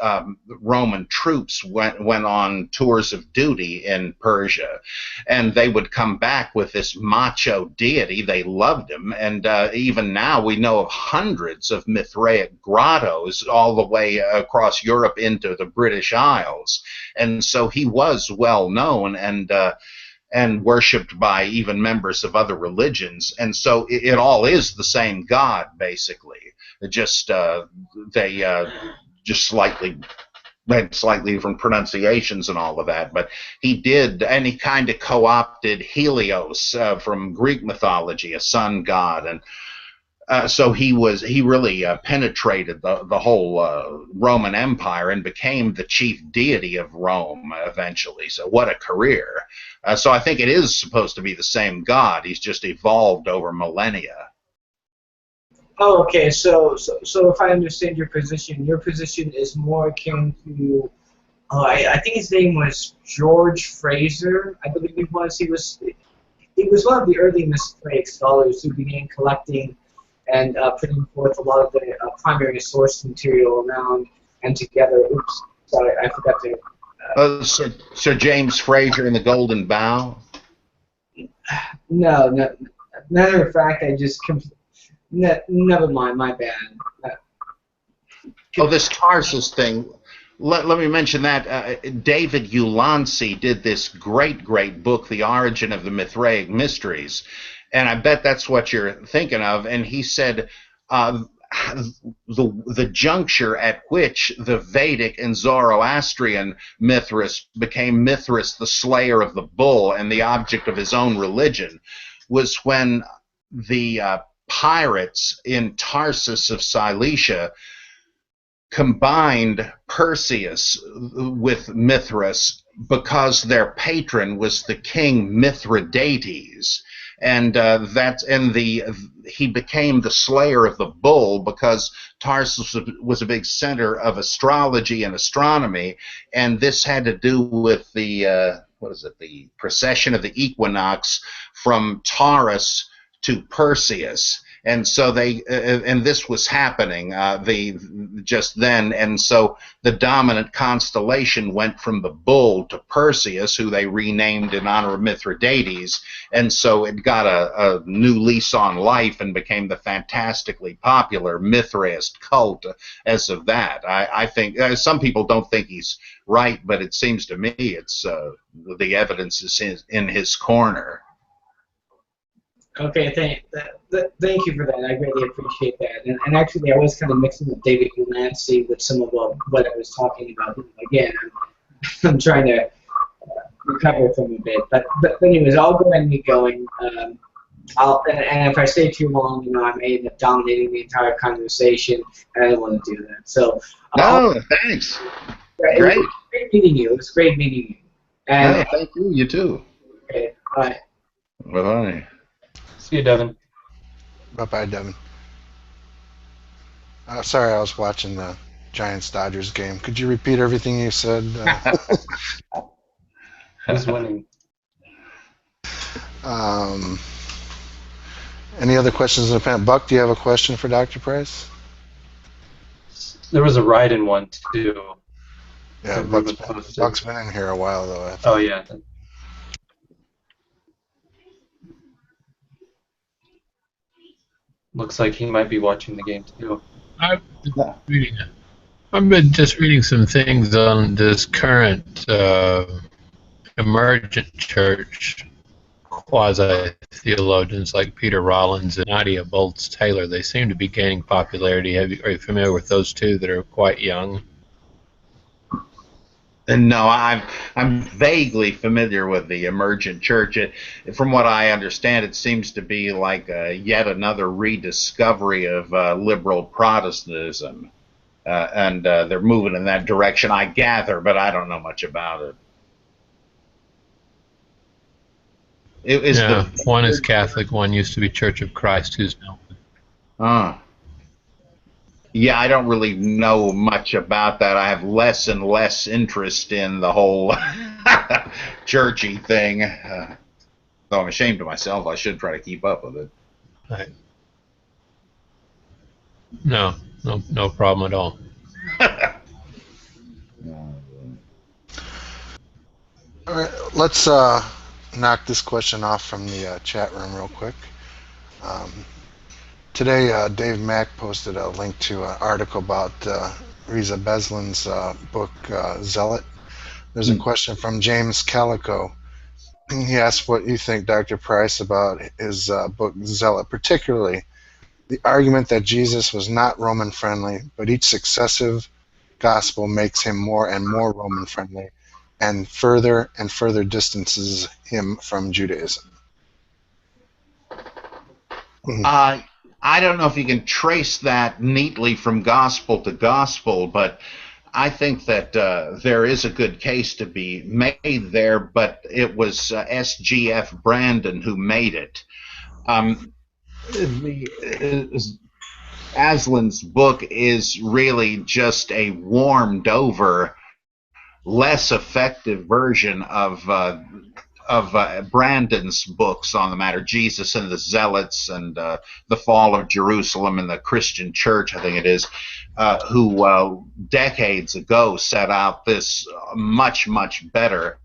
Roman troops went on tours of duty in Persia. And they would come back with this macho deity. They loved him. And even now we know of hundreds of Mithraic grottos all the way across Europe into the British Isles. And so he was well known and worshipped by even members of other religions. And so it all is the same God, basically. Just they just slightly different pronunciations and all of that. But he did, and he kind of co-opted Helios from Greek mythology, a sun god, and so he really penetrated the whole Roman Empire and became the chief deity of Rome eventually. So what a career! So I think it is supposed to be the same God. He's just evolved over millennia. Oh, okay. So if I understand your position is more akin to, I think his name was George Fraser, I believe he was. He was one of the early Mithraic scholars who began collecting and putting forth a lot of the primary source material around and together. Oops, sorry, I forgot to. Sir James Fraser in the Golden Bough? No. Matter of fact, I just never mind, my bad. Oh, this Tarsus thing. Let me mention that David Ulansey did this great book, The Origin of the Mithraic Mysteries, and I bet that's what you're thinking of. And he said the juncture at which the Vedic and Zoroastrian Mithras became Mithras, the slayer of the bull and the object of his own religion, was when the pirates in Tarsus of Cilicia combined Perseus with Mithras because their patron was the king Mithridates, and he became the slayer of the bull because Tarsus was a big center of astrology and astronomy, and this had to do with the the precession of the equinox from Taurus to Perseus. And so and this was happening just then, and so the dominant constellation went from the bull to Perseus, who they renamed in honor of Mithridates, and so it got a new lease on life and became the fantastically popular Mithraist cult as of that. I think some people don't think he's right, but it seems to me it's the evidence is in his corner. Okay, thank you for that. I really appreciate that. And actually, I was kind of mixing up David Delancey with some of what I was talking about. Again, I'm trying to recover from a bit. But anyways, I'll go ahead and get going. And if I stay too long, I may end up dominating the entire conversation, and I don't want to do that. So. No, thanks. Great. It was great meeting you. It was great meeting you. And no, thank you. You too. Okay. Bye. Bye-bye. See you, Devin. Bye-bye, Devin. Sorry, I was watching the Giants-Dodgers game. Could you repeat everything you said? Who's winning? Any other questions in the panel? Buck, do you have a question for Dr. Price? There was a ride-in one, too. Yeah, Buck's been in here a while, though. Oh, yeah. Looks like he might be watching the game, too. I've been just reading some things on this current emergent church quasi-theologians like Peter Rollins and Nadia Bolz-Taylor. They seem to be gaining popularity. Are you familiar with those two that are quite young? No, I'm vaguely familiar with the emergent church. From what I understand, it seems to be like yet another rediscovery of liberal Protestantism, and they're moving in that direction, I gather, but I don't know much about it. One is Catholic, one used to be Church of Christ, who's now. Yeah, I don't really know much about that. I have less and less interest in the whole churchy thing. Though I'm ashamed of myself, I should try to keep up with it. Right. No problem at all. All right, let's knock this question off from the chat room real quick. Today, Dave Mack posted a link to an article about Reza Beslin's book, Zealot. There's a question from James Calico. He asked what you think, Dr. Price, about his book, Zealot, particularly the argument that Jesus was not Roman-friendly, but each successive gospel makes him more and more Roman-friendly and further distances him from Judaism. I don't know if you can trace that neatly from gospel to gospel, but I think that there is a good case to be made there, but it was S.G.F. Brandon who made it. Aslan's book is really just a warmed-over, less effective version of Brandon's books on the matter, Jesus and the Zealots and the Fall of Jerusalem and the Christian Church, I think it is, who decades ago set out this much, much better.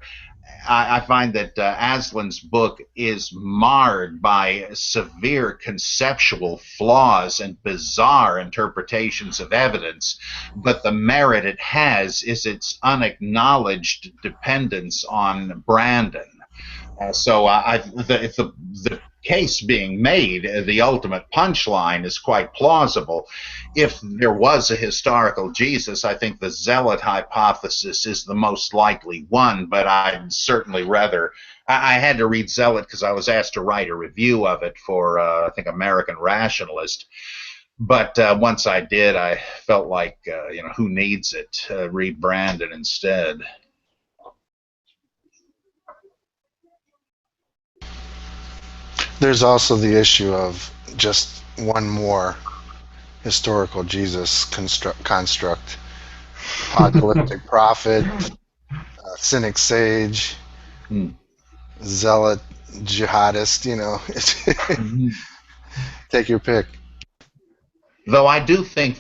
I find that Aslan's book is marred by severe conceptual flaws and bizarre interpretations of evidence, but the merit it has is its unacknowledged dependence on Brandon. So if the case being made, the ultimate punchline is quite plausible. If there was a historical Jesus, I think the Zealot hypothesis is the most likely one, but I'd certainly rather I had to read Zealot because I was asked to write a review of it for, I think, American Rationalist. But once I did, I felt like, who needs it? Read Brandon instead. There's also the issue of just one more historical Jesus construct. Apocalyptic prophet, cynic sage, zealot, jihadist, take your pick. Though I do think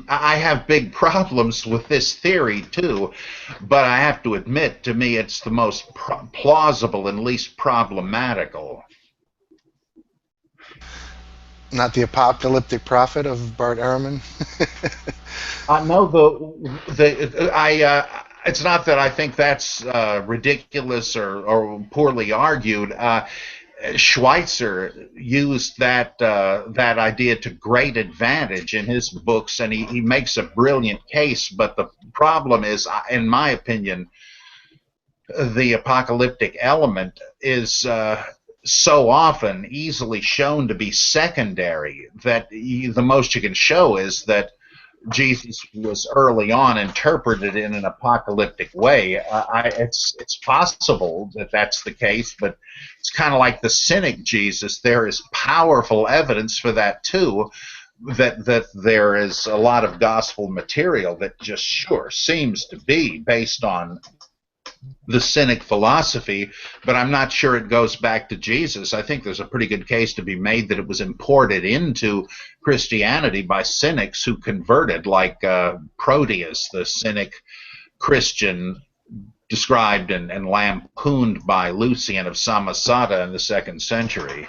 I have big problems with this theory too, but I have to admit, to me, it's the most plausible and least problematical. Not the apocalyptic prophet of Bart Ehrman? No, it's not that I think that's ridiculous or poorly argued. Schweitzer used that idea to great advantage in his books, and he makes a brilliant case. But the problem is, in my opinion, the apocalyptic element is so often easily shown to be secondary that the most you can show is that Jesus was early on interpreted in an apocalyptic way. It's possible that that's the case, but it's kind of like the cynic Jesus. There is powerful evidence for that too, that there is a lot of gospel material that just sure seems to be based on the cynic philosophy, but I'm not sure it goes back to Jesus. I think there's a pretty good case to be made that it was imported into Christianity by cynics who converted, like Proteus, the cynic Christian described and lampooned by Lucian of Samosata in the 2nd century.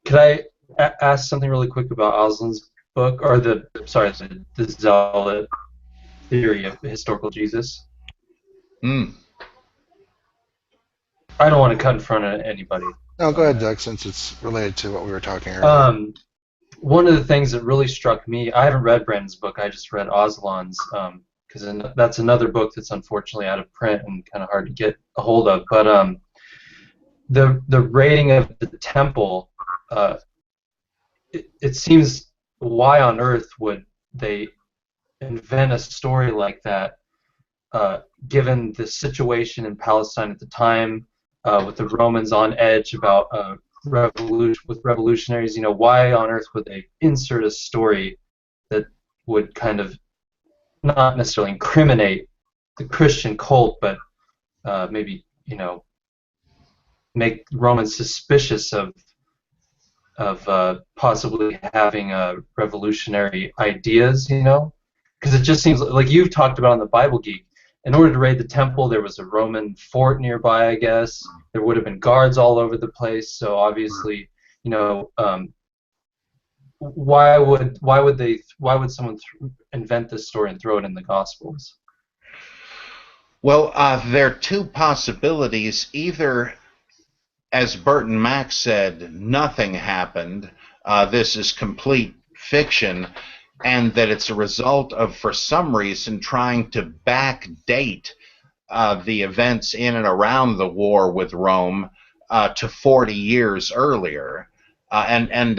Could I ask something really quick about Oslin's book, or the Zealot theory of historical Jesus? Mm. I don't want to cut in front of anybody. No, go ahead, Doug, since it's related to what we were talking earlier. One of the things that really struck me, I haven't read Brandon's book, I just read Oslin's, because that's another book that's unfortunately out of print and kind of hard to get a hold of. But the raiding of the temple, it seems, why on earth would they invent a story like that, given the situation in Palestine at the time, with the Romans on edge about revolutionaries? Why on earth would they insert a story that would kind of not necessarily incriminate the Christian cult, but maybe make Romans suspicious of possibly having revolutionary ideas, because it just seems like you've talked about in the Bible Geek. In order to raid the temple, there was a Roman fort nearby, I guess. There would have been guards all over the place. So obviously, why would someone invent this story and throw it in the Gospels? Well, there are two possibilities. Either, as Burton Mack said, nothing happened. This is complete fiction, and that it's a result of, for some reason, trying to backdate the events in and around the war with Rome to 40 years earlier. And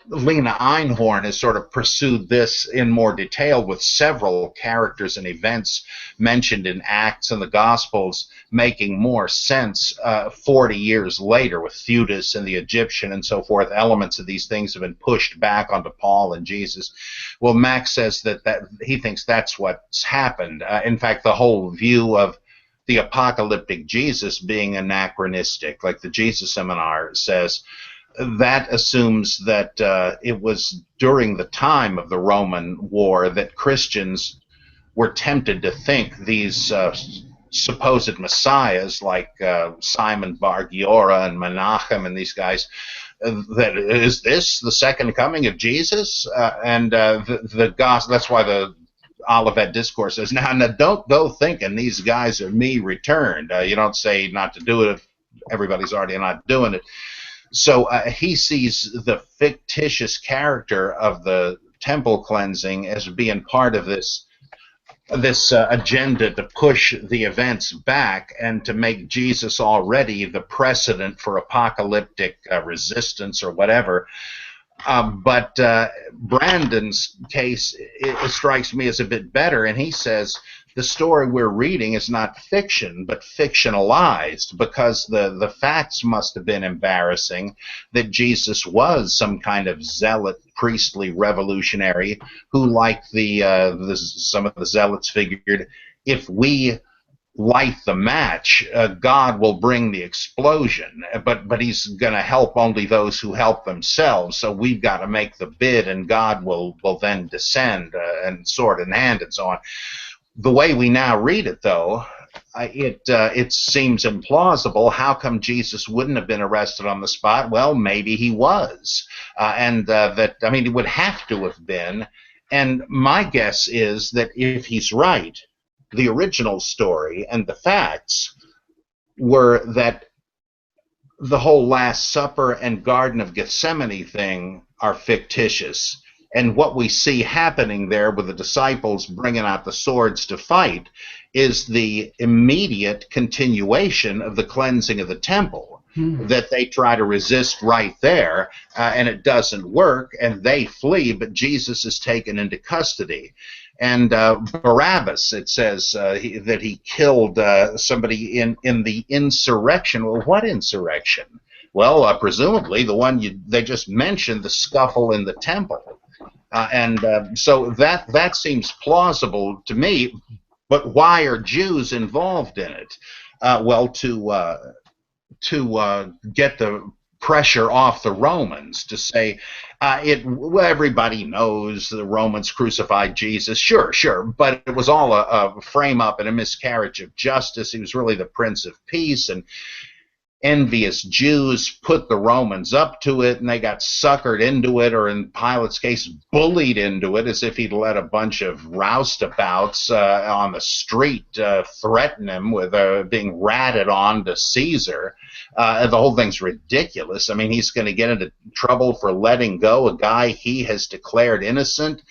Lena Einhorn has sort of pursued this in more detail with several characters and events mentioned in Acts and the Gospels making more sense 40 years later, with Theudas and the Egyptian and so forth. Elements of these things have been pushed back onto Paul and Jesus. Well, Max says that he thinks that's what's happened. In fact, the whole view of the apocalyptic Jesus being anachronistic, like the Jesus Seminar says, that assumes that it was during the time of the Roman war that Christians were tempted to think these supposed messiahs like Simon Bar Giora and Menachem and these guys, that is this the second coming of Jesus? And the gospel, that's why the Olivet Discourse says, now don't go thinking these guys are me returned. You don't say not to do it if everybody's already not doing it. So he sees the fictitious character of the temple cleansing as being part of this agenda to push the events back and to make Jesus already the precedent for apocalyptic resistance or whatever. But Brandon's case, it strikes me as a bit better, and he says the story we're reading is not fiction, but fictionalized, because the facts must have been embarrassing, that Jesus was some kind of zealot, priestly revolutionary who, like some of the zealots figured, if we light the match, God will bring the explosion, but he's going to help only those who help themselves, so we've got to make the bid, and God will then descend and sword in hand and so on. The way we now read it, though, it seems implausible. How come Jesus wouldn't have been arrested on the spot? Well, maybe he was, and he would have to have been. And my guess is that if he's right, the original story and the facts were that the whole Last Supper and Garden of Gethsemane thing are fictitious. And what we see happening there with the disciples bringing out the swords to fight is the immediate continuation of the cleansing of the temple, that they try to resist right there, and it doesn't work, and they flee, but Jesus is taken into custody. And Barabbas, it says that he killed somebody in the insurrection. Well, what insurrection? Well, presumably the one they just mentioned, the scuffle in the temple. So that seems plausible to me. But why are Jews involved in it? Well, to get the pressure off the Romans, to say everybody knows the Romans crucified Jesus, sure, but it was all a frame up and a miscarriage of justice. He was really the Prince of Peace, and envious Jews put the Romans up to it, and they got suckered into it, or in Pilate's case, bullied into it, as if he'd let a bunch of roustabouts on the street threaten him with being ratted on to Caesar. The whole thing's ridiculous. I mean, he's going to get into trouble for letting go a guy he has declared innocent.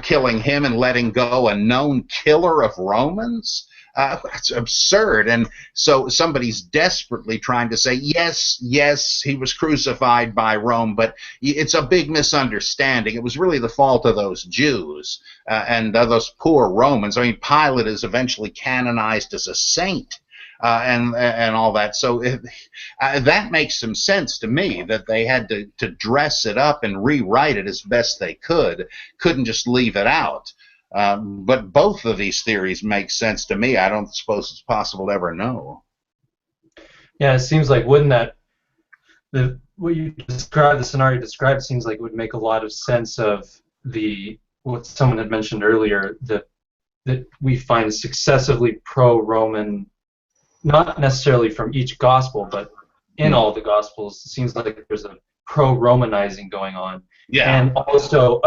Killing him and letting go a known killer of Romans? That's absurd. And so somebody's desperately trying to say, yes, he was crucified by Rome, but it's a big misunderstanding. It was really the fault of those Jews and those poor Romans. I mean, Pilate is eventually canonized as a saint. And all that. So that makes some sense to me, that they had to dress it up and rewrite it as best they couldn't just leave it out. But both of these theories make sense to me. I don't suppose it's possible to ever know. Yeah, it seems like wouldn't that what you described, the scenario you described, seems like it would make a lot of sense of what someone had mentioned earlier, that we find successively pro-Roman, not necessarily from each gospel, but in all the gospels. It seems like there's a pro-Romanizing going on. Yeah. And also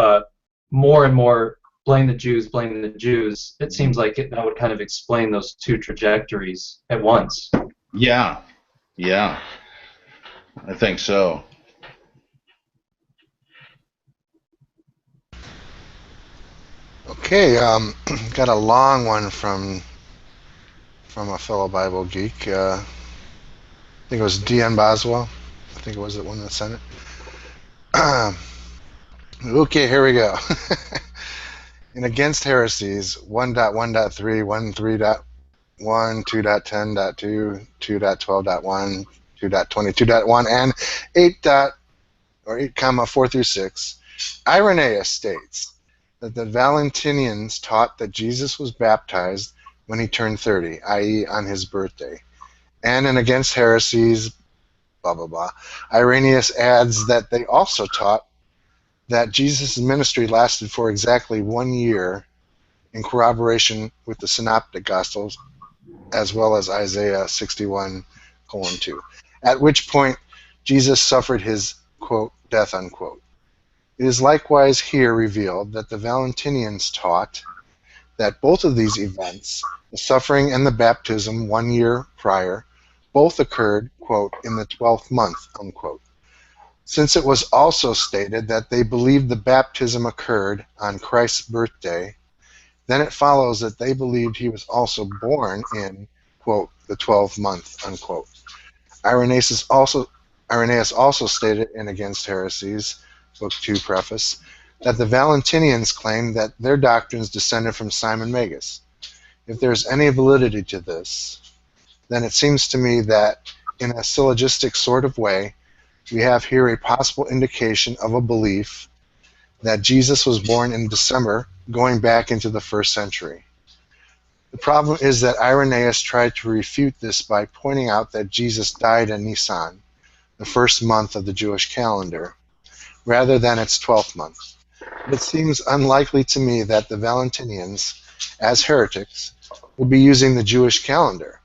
more and more blame the Jews. It seems like that would kind of explain those two trajectories at once. Yeah, I think so. Okay, got a long one from a fellow Bible geek. I think it was D.N. Boswell. I think it was the one that sent it. Okay, here we go. In Against Heresies 1.1.3, 1.3.1, 2.10.2, 2.12.1, 2.22.1, and 8.4 through 6, Irenaeus states that the Valentinians taught that Jesus was baptized when he turned 30, i.e. on his birthday. And in Against Heresies, blah, blah, blah, Irenaeus adds that they also taught that Jesus' ministry lasted for exactly 1 year, in corroboration with the Synoptic Gospels, as well as Isaiah 61:2, at which point Jesus suffered his, quote, death, unquote. It is likewise here revealed that the Valentinians taught that both of these events, the suffering and the baptism 1 year prior, both occurred, quote, in the 12th month, unquote. Since it was also stated that they believed the baptism occurred on Christ's birthday, then it follows that they believed he was also born in, quote, the 12th month, unquote. Irenaeus also stated in Against Heresies, Book 2 preface, that the Valentinians claimed that their doctrines descended from Simon Magus. If there is any validity to this, then it seems to me that in a syllogistic sort of way, we have here a possible indication of a belief that Jesus was born in December, going back into the 1st century. The problem is that Irenaeus tried to refute this by pointing out that Jesus died in Nisan, the 1st month of the Jewish calendar, rather than its 12th month. But it seems unlikely to me that the Valentinians, as heretics, will be using the Jewish calendar.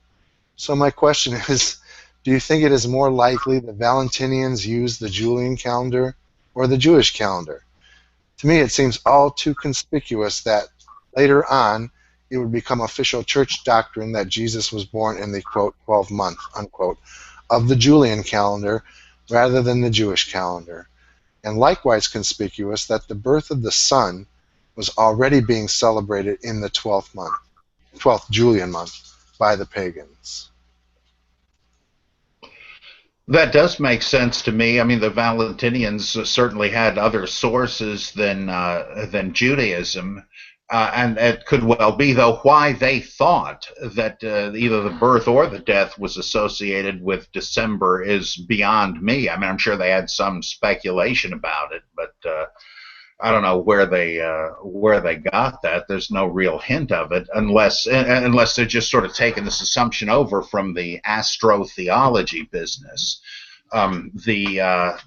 So my question is, do you think it is more likely the Valentinians use the Julian calendar or the Jewish calendar? To me, it seems all too conspicuous that later on it would become official church doctrine that Jesus was born in the, quote, 12th month, unquote, of the Julian calendar rather than the Jewish calendar. And likewise conspicuous that the birth of the Son was already being celebrated in the 12th Julian month by the pagans. That does make sense to me. I mean, the Valentinians certainly had other sources than Judaism, and it could well be, though, why they thought that either the birth or the death was associated with December is beyond me. I mean, I'm sure they had some speculation about it, but I don't know where they got that. There's no real hint of it, unless they're just sort of taking this assumption over from the astrotheology business. The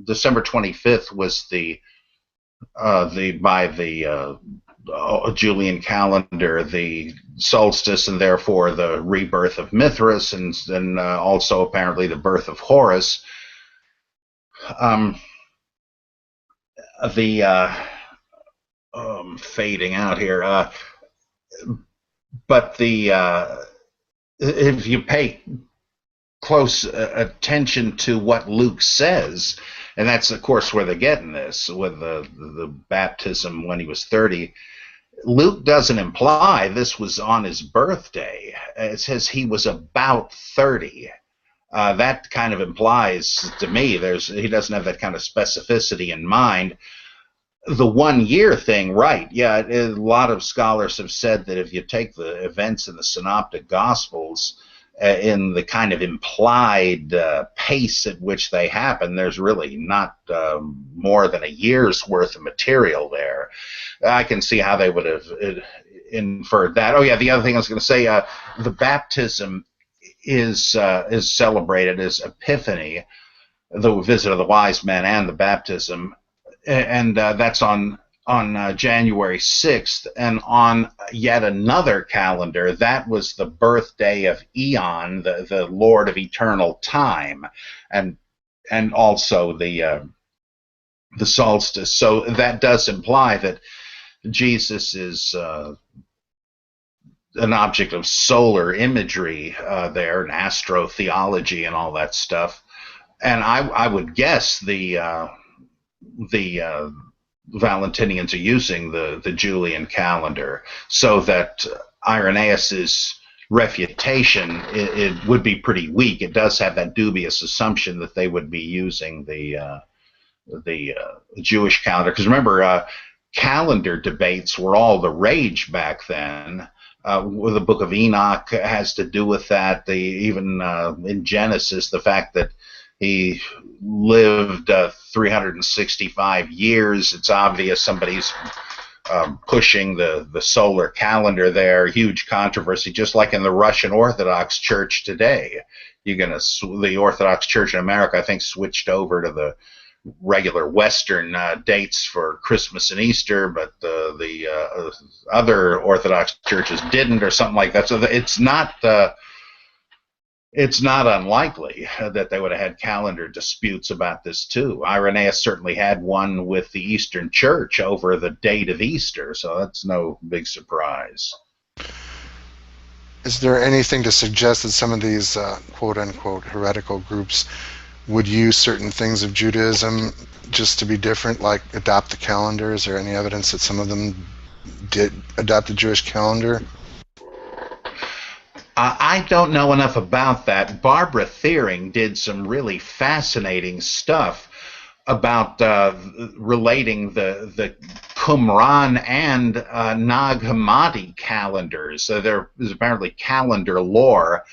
December 25th was by the Julian calendar, the solstice, and therefore the rebirth of Mithras, and then also apparently the birth of Horus. Fading out here, but if you pay close attention to what Luke says, and that's of course where they're getting this with the baptism when he was 30. Luke doesn't imply this was on his birthday. It says he was about 30. That kind of implies to me he doesn't have that kind of specificity in mind. The 1 year thing, right? Yeah, a lot of scholars have said that if you take the events in the Synoptic Gospels in the kind of implied pace at which they happen, there's really not more than a year's worth of material there. I can see how they would have inferred that. Oh yeah, the other thing I was going to say, the baptism is celebrated as Epiphany, the visit of the wise men and the baptism, and that's on January 6th, and on yet another calendar, that was the birthday of Eon, the Lord of eternal time, and also the solstice. So that does imply that Jesus is an object of solar imagery there, and astrotheology and all that stuff. And I would guess the Valentinians are using the Julian calendar, so that Irenaeus's refutation it would be pretty weak. It does have that dubious assumption that they would be using the Jewish calendar, because remember, calendar debates were all the rage back then. The Book of Enoch has to do with that. Even in Genesis, the fact that he lived 365 years. It's obvious somebody's pushing the solar calendar there. Huge controversy, just like in the Russian Orthodox Church today. The Orthodox Church in America, I think, switched over to the regular Western dates for Christmas and Easter, but the other Orthodox churches didn't, or something like that. So it's not unlikely that they would have had calendar disputes about this too. Irenaeus certainly had one with the Eastern Church over the date of Easter, so that's no big surprise. Is there anything to suggest that some of these quote-unquote heretical groups would use certain things of Judaism just to be different, like adopt the calendar? Is there any evidence that some of them did adopt the Jewish calendar? I don't know enough about that. Barbara Thiering did some really fascinating stuff about relating the Qumran and Nag Hammadi calendars. There is apparently calendar lore,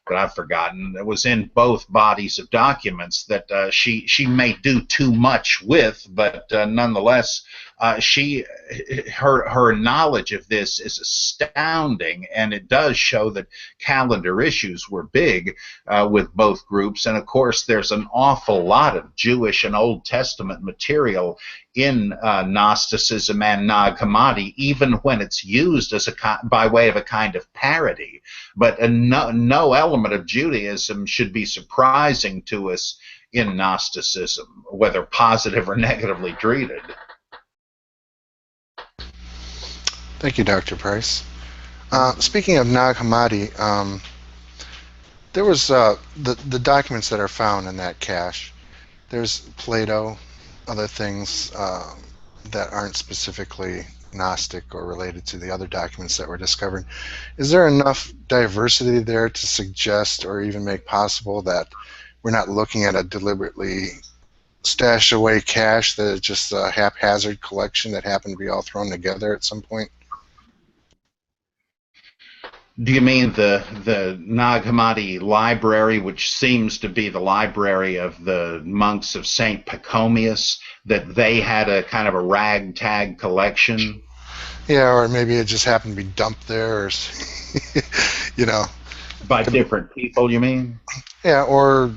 but I've forgotten. It was in both bodies of documents that she may do too much with, but nonetheless, her knowledge of this is astounding, and it does show that calendar issues were big with both groups. And of course, there's an awful lot of Jewish and Old Testament material in Gnosticism and Nag Hammadi, even when it's used as by way of a kind of parody. But no element of Judaism should be surprising to us in Gnosticism, whether positive or negatively treated. Thank you, Dr. Price. Speaking of Nag Hammadi, there was the documents that are found in that cache. There's Plato, other things that aren't specifically Gnostic or related to the other documents that were discovered. Is there enough diversity there to suggest or even make possible that we're not looking at a deliberately stashed away cache, that is just a haphazard collection that happened to be all thrown together at some point? Do you mean the Nag Hammadi library, which seems to be the library of the monks of St. Pachomius, that they had a kind of a ragtag collection? Yeah, or maybe it just happened to be dumped there, or, you know. By different people, you mean? Yeah, or,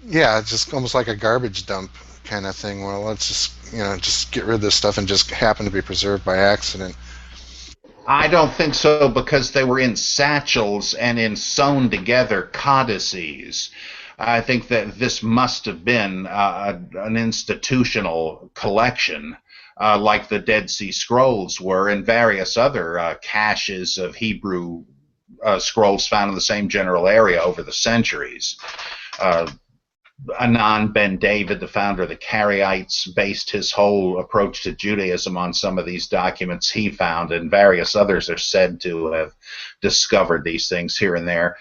yeah, just almost like a garbage dump kind of thing. Well, let's just get rid of this stuff and just happen to be preserved by accident. I don't think so, because they were in satchels and in sewn together codices. I think that this must have been an institutional collection, like the Dead Sea Scrolls were, and various other caches of Hebrew scrolls found in the same general area over the centuries. Anan ben David, the founder of the Karaites, based his whole approach to Judaism on some of these documents he found, and various others are said to have discovered these things here and there.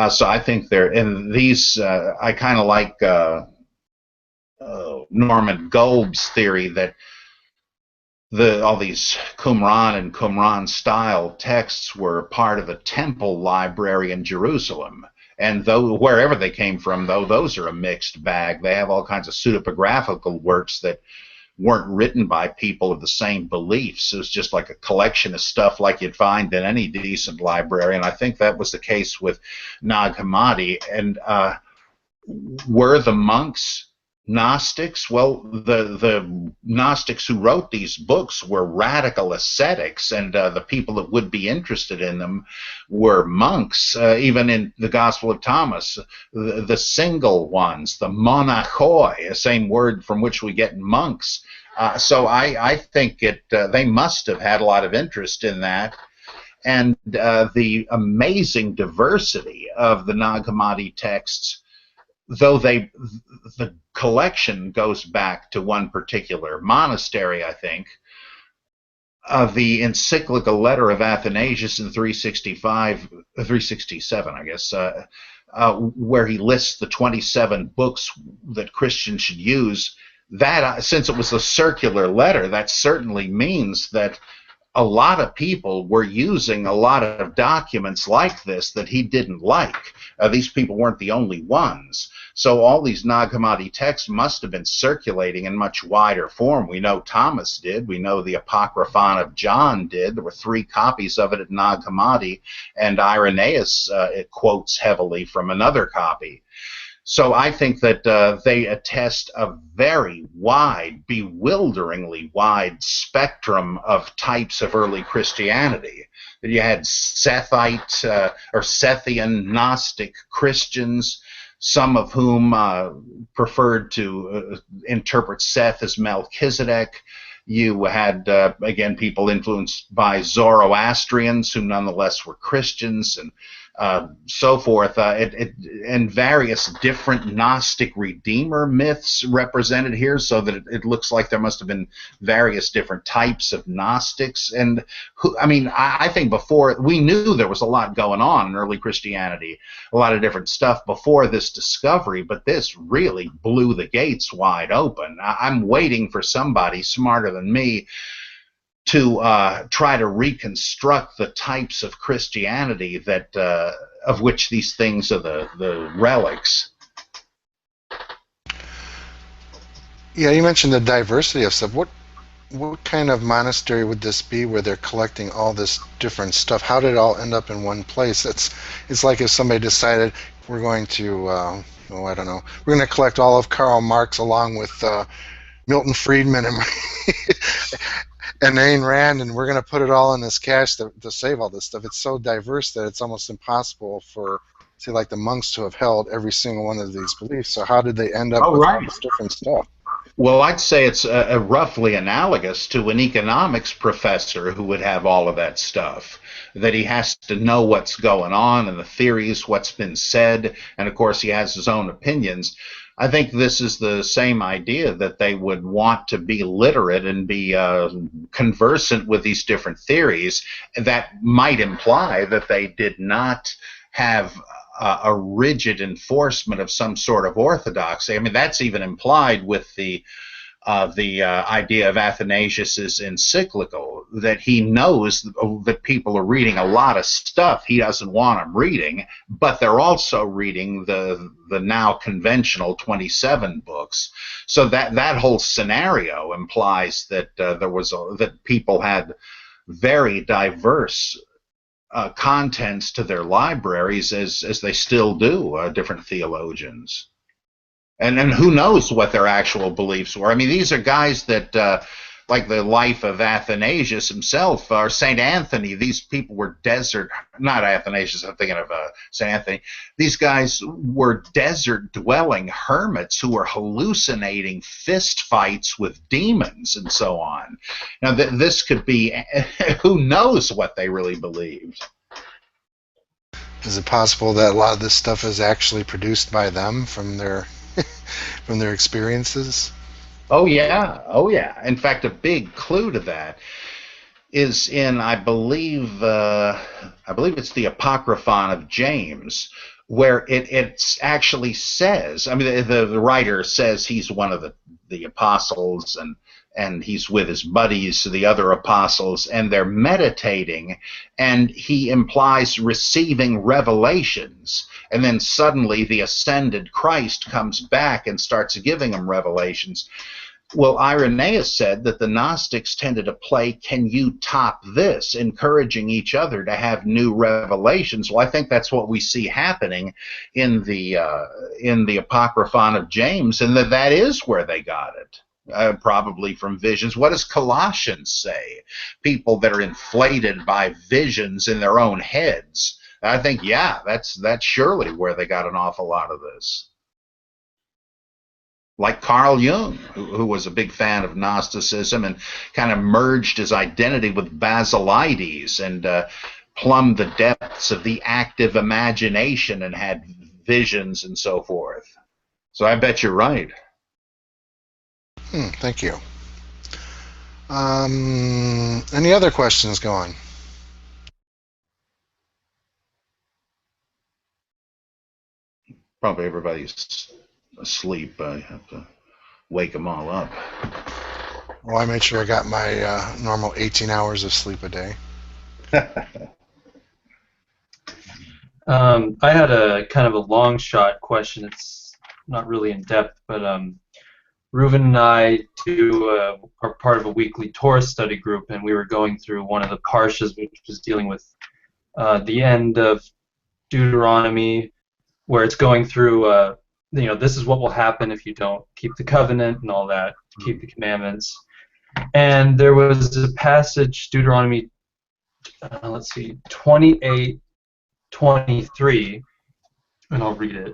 So I think they're in these. I kind of like Norman Golb's theory that all these Qumran and Qumran style texts were part of a temple library in Jerusalem. And though wherever they came from, though, those are a mixed bag. They have all kinds of pseudepigraphical works that weren't written by people of the same beliefs. It was just like a collection of stuff like you'd find in any decent library. And I think that was the case with Nag Hammadi. And were the monks Gnostics? Well, the Gnostics who wrote these books were radical ascetics, and the people that would be interested in them were monks. Even in the Gospel of Thomas, the single ones, the monachoi, the same word from which we get monks. So I think they must have had a lot of interest in that. And the amazing diversity of the Nag Hammadi texts, though the collection goes back to one particular monastery, I think, the encyclical letter of Athanasius in 367, I guess, where he lists the 27 books that Christians should use, that, since it was a circular letter, that certainly means that a lot of people were using a lot of documents like this that he didn't like. These people weren't the only ones. So all these Nag Hammadi texts must have been circulating in much wider form. We know Thomas did. We know the Apocryphon of John did. There were 3 copies of it at Nag Hammadi, and Irenaeus it quotes heavily from another copy. So I think that they attest a very wide, bewilderingly wide spectrum of types of early Christianity. You had Sethite or Sethian Gnostic Christians, some of whom preferred to interpret Seth as Melchizedek. You had, again, people influenced by Zoroastrians who nonetheless were Christians, and so forth, and various different Gnostic Redeemer myths represented here, so that it looks like there must have been various different types of Gnostics. And I think before, we knew there was a lot going on in early Christianity, a lot of different stuff before this discovery, but this really blew the gates wide open. I'm waiting for somebody smarter than me to try to reconstruct the types of Christianity that of which these things are the relics. Yeah, you mentioned the diversity of stuff. What kind of monastery would this be where they're collecting all this different stuff? How did it all end up in one place? It's like if somebody decided we're going to, I don't know, we're going to collect all of Karl Marx along with Milton Friedman and and Ayn Rand, and we're going to put it all in this cache to save all this stuff. It's so diverse that it's almost impossible for, say, like the monks to have held every single one of these beliefs. So how did they end up with all this different stuff? Well, I'd say it's roughly analogous to an economics professor who would have all of that stuff, that he has to know what's going on and the theories, what's been said, and of course he has his own opinions. I think this is the same idea, that they would want to be literate and be conversant with these different theories. That might imply that they did not have a rigid enforcement of some sort of orthodoxy. I mean, that's even implied with the idea of Athanasius's encyclical, that he knows that people are reading a lot of stuff he doesn't want them reading, but they're also reading the now conventional 27 books. So that whole scenario implies that that people had very diverse contents to their libraries, as they still do, different theologians. And who knows what their actual beliefs were. I mean, these are guys that, like the life of Athanasius himself, or St. Anthony, these people were not Athanasius, I'm thinking of St. Anthony. These guys were desert-dwelling hermits who were hallucinating fist fights with demons and so on. Now, this could be, who knows what they really believed. Is it possible that a lot of this stuff is actually produced by them from their from their experiences? Oh yeah. In fact, a big clue to that is in, I believe it's the Apocryphon of James, where it actually says, I mean, the writer says he's one of the apostles, and he's with his buddies, the other apostles, and they're meditating, and he implies receiving revelations. And then suddenly the ascended Christ comes back and starts giving them revelations. Well, Irenaeus said that the Gnostics tended to play, can you top this, encouraging each other to have new revelations. Well, I think that's what we see happening in the Apocryphon of James, and that is where they got it. Probably from visions. What does Colossians say? People that are inflated by visions in their own heads. I think, yeah, that's surely where they got an awful lot of this. Like Carl Jung, who was a big fan of Gnosticism and kind of merged his identity with Basilides and plumbed the depths of the active imagination and had visions and so forth. So I bet you're right. Thank you. Any other questions going? Probably everybody's asleep. I have to wake them all up. Well, I made sure I got my normal 18 hours of sleep a day. I had a kind of a long shot question. It's not really in depth, but Reuven and I are part of a weekly Torah study group, and we were going through one of the parshas, which was dealing with the end of Deuteronomy, where it's going through, this is what will happen if you don't keep the covenant and all that, keep the commandments. And there was a passage, Deuteronomy, 28:23, and I'll read it,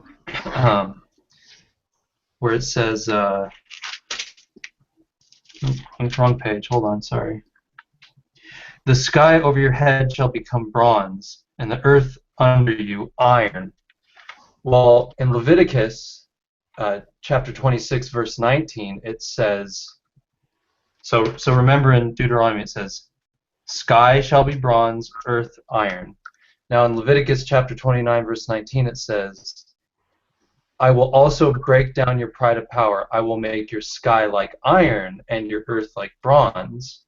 where it says, wrong page, hold on, sorry. The sky over your head shall become bronze, and the earth under you iron. Well, in Leviticus chapter 26, verse 19, it says, so remember in Deuteronomy it says, sky shall be bronze, earth iron. Now in Leviticus chapter 29, verse 19, it says, I will also break down your pride of power. I will make your sky like iron and your earth like bronze.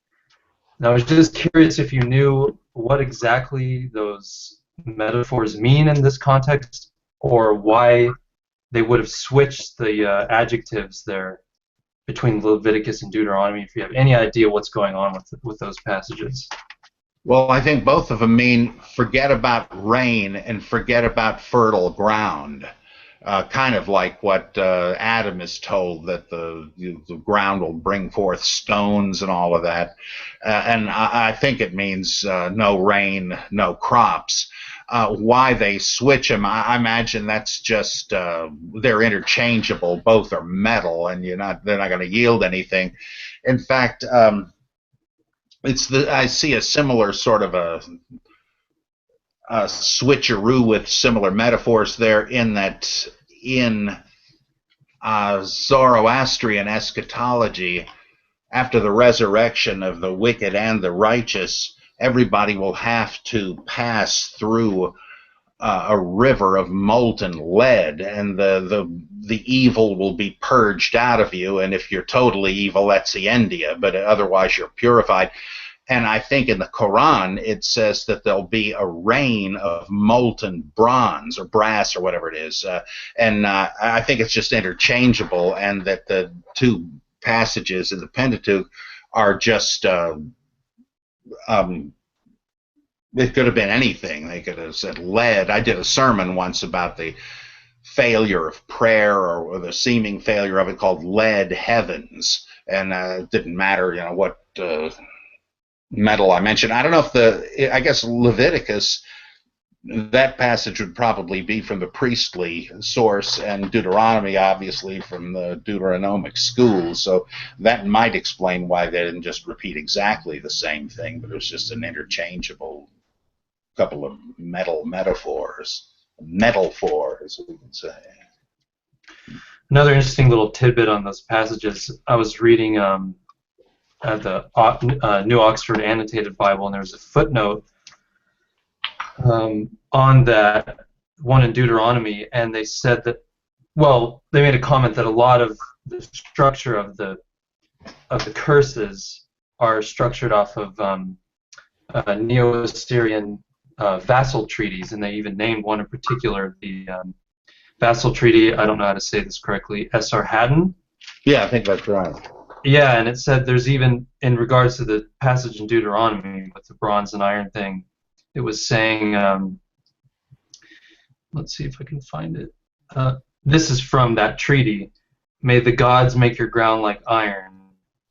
Now I was just curious if you knew what exactly those metaphors mean in this context, or why they would have switched the adjectives there between Leviticus and Deuteronomy, if you have any idea what's going on with those passages. Well, I think both of them mean forget about rain and forget about fertile ground. Kind of like what Adam is told, that the ground will bring forth stones and all of that. And I think it means no rain, no crops. Why they switch them, I imagine that's just they're interchangeable. Both are metal, and they're not going to yield anything. In fact, I see a similar sort of a switcheroo with similar metaphors there, in that in Zoroastrian eschatology, after the resurrection of the wicked and the righteous, everybody will have to pass through a river of molten lead, and the evil will be purged out of you, and if you're totally evil, that's the end of you, but otherwise you're purified. And I think in the Quran it says that there'll be a rain of molten bronze or brass or whatever it is. And I think it's just interchangeable, and that the two passages in the Pentateuch are just, it could have been anything. They could have said lead. I did a sermon once about the failure of prayer, or the seeming failure of it, called Lead Heavens. And it didn't matter, what metal I mentioned. I don't know if I guess Leviticus, that passage would probably be from the priestly source, and Deuteronomy obviously from the Deuteronomic school, so that might explain why they didn't just repeat exactly the same thing, but it was just an interchangeable couple of metaphors, we could say. Another interesting little tidbit on those passages, I was reading the New Oxford Annotated Bible, and there's a footnote on that one in Deuteronomy, and they said that, well, they made a comment that a lot of the structure of the curses are structured off of Neo-Assyrian vassal treaties, and they even named one in particular, the vassal treaty, I don't know how to say this correctly, Esarhaddon? Yeah, I think that's right. Yeah, and it said there's even, in regards to the passage in Deuteronomy with the bronze and iron thing, it was saying, let's see if I can find it. This is from that treaty. May the gods make your ground like iron,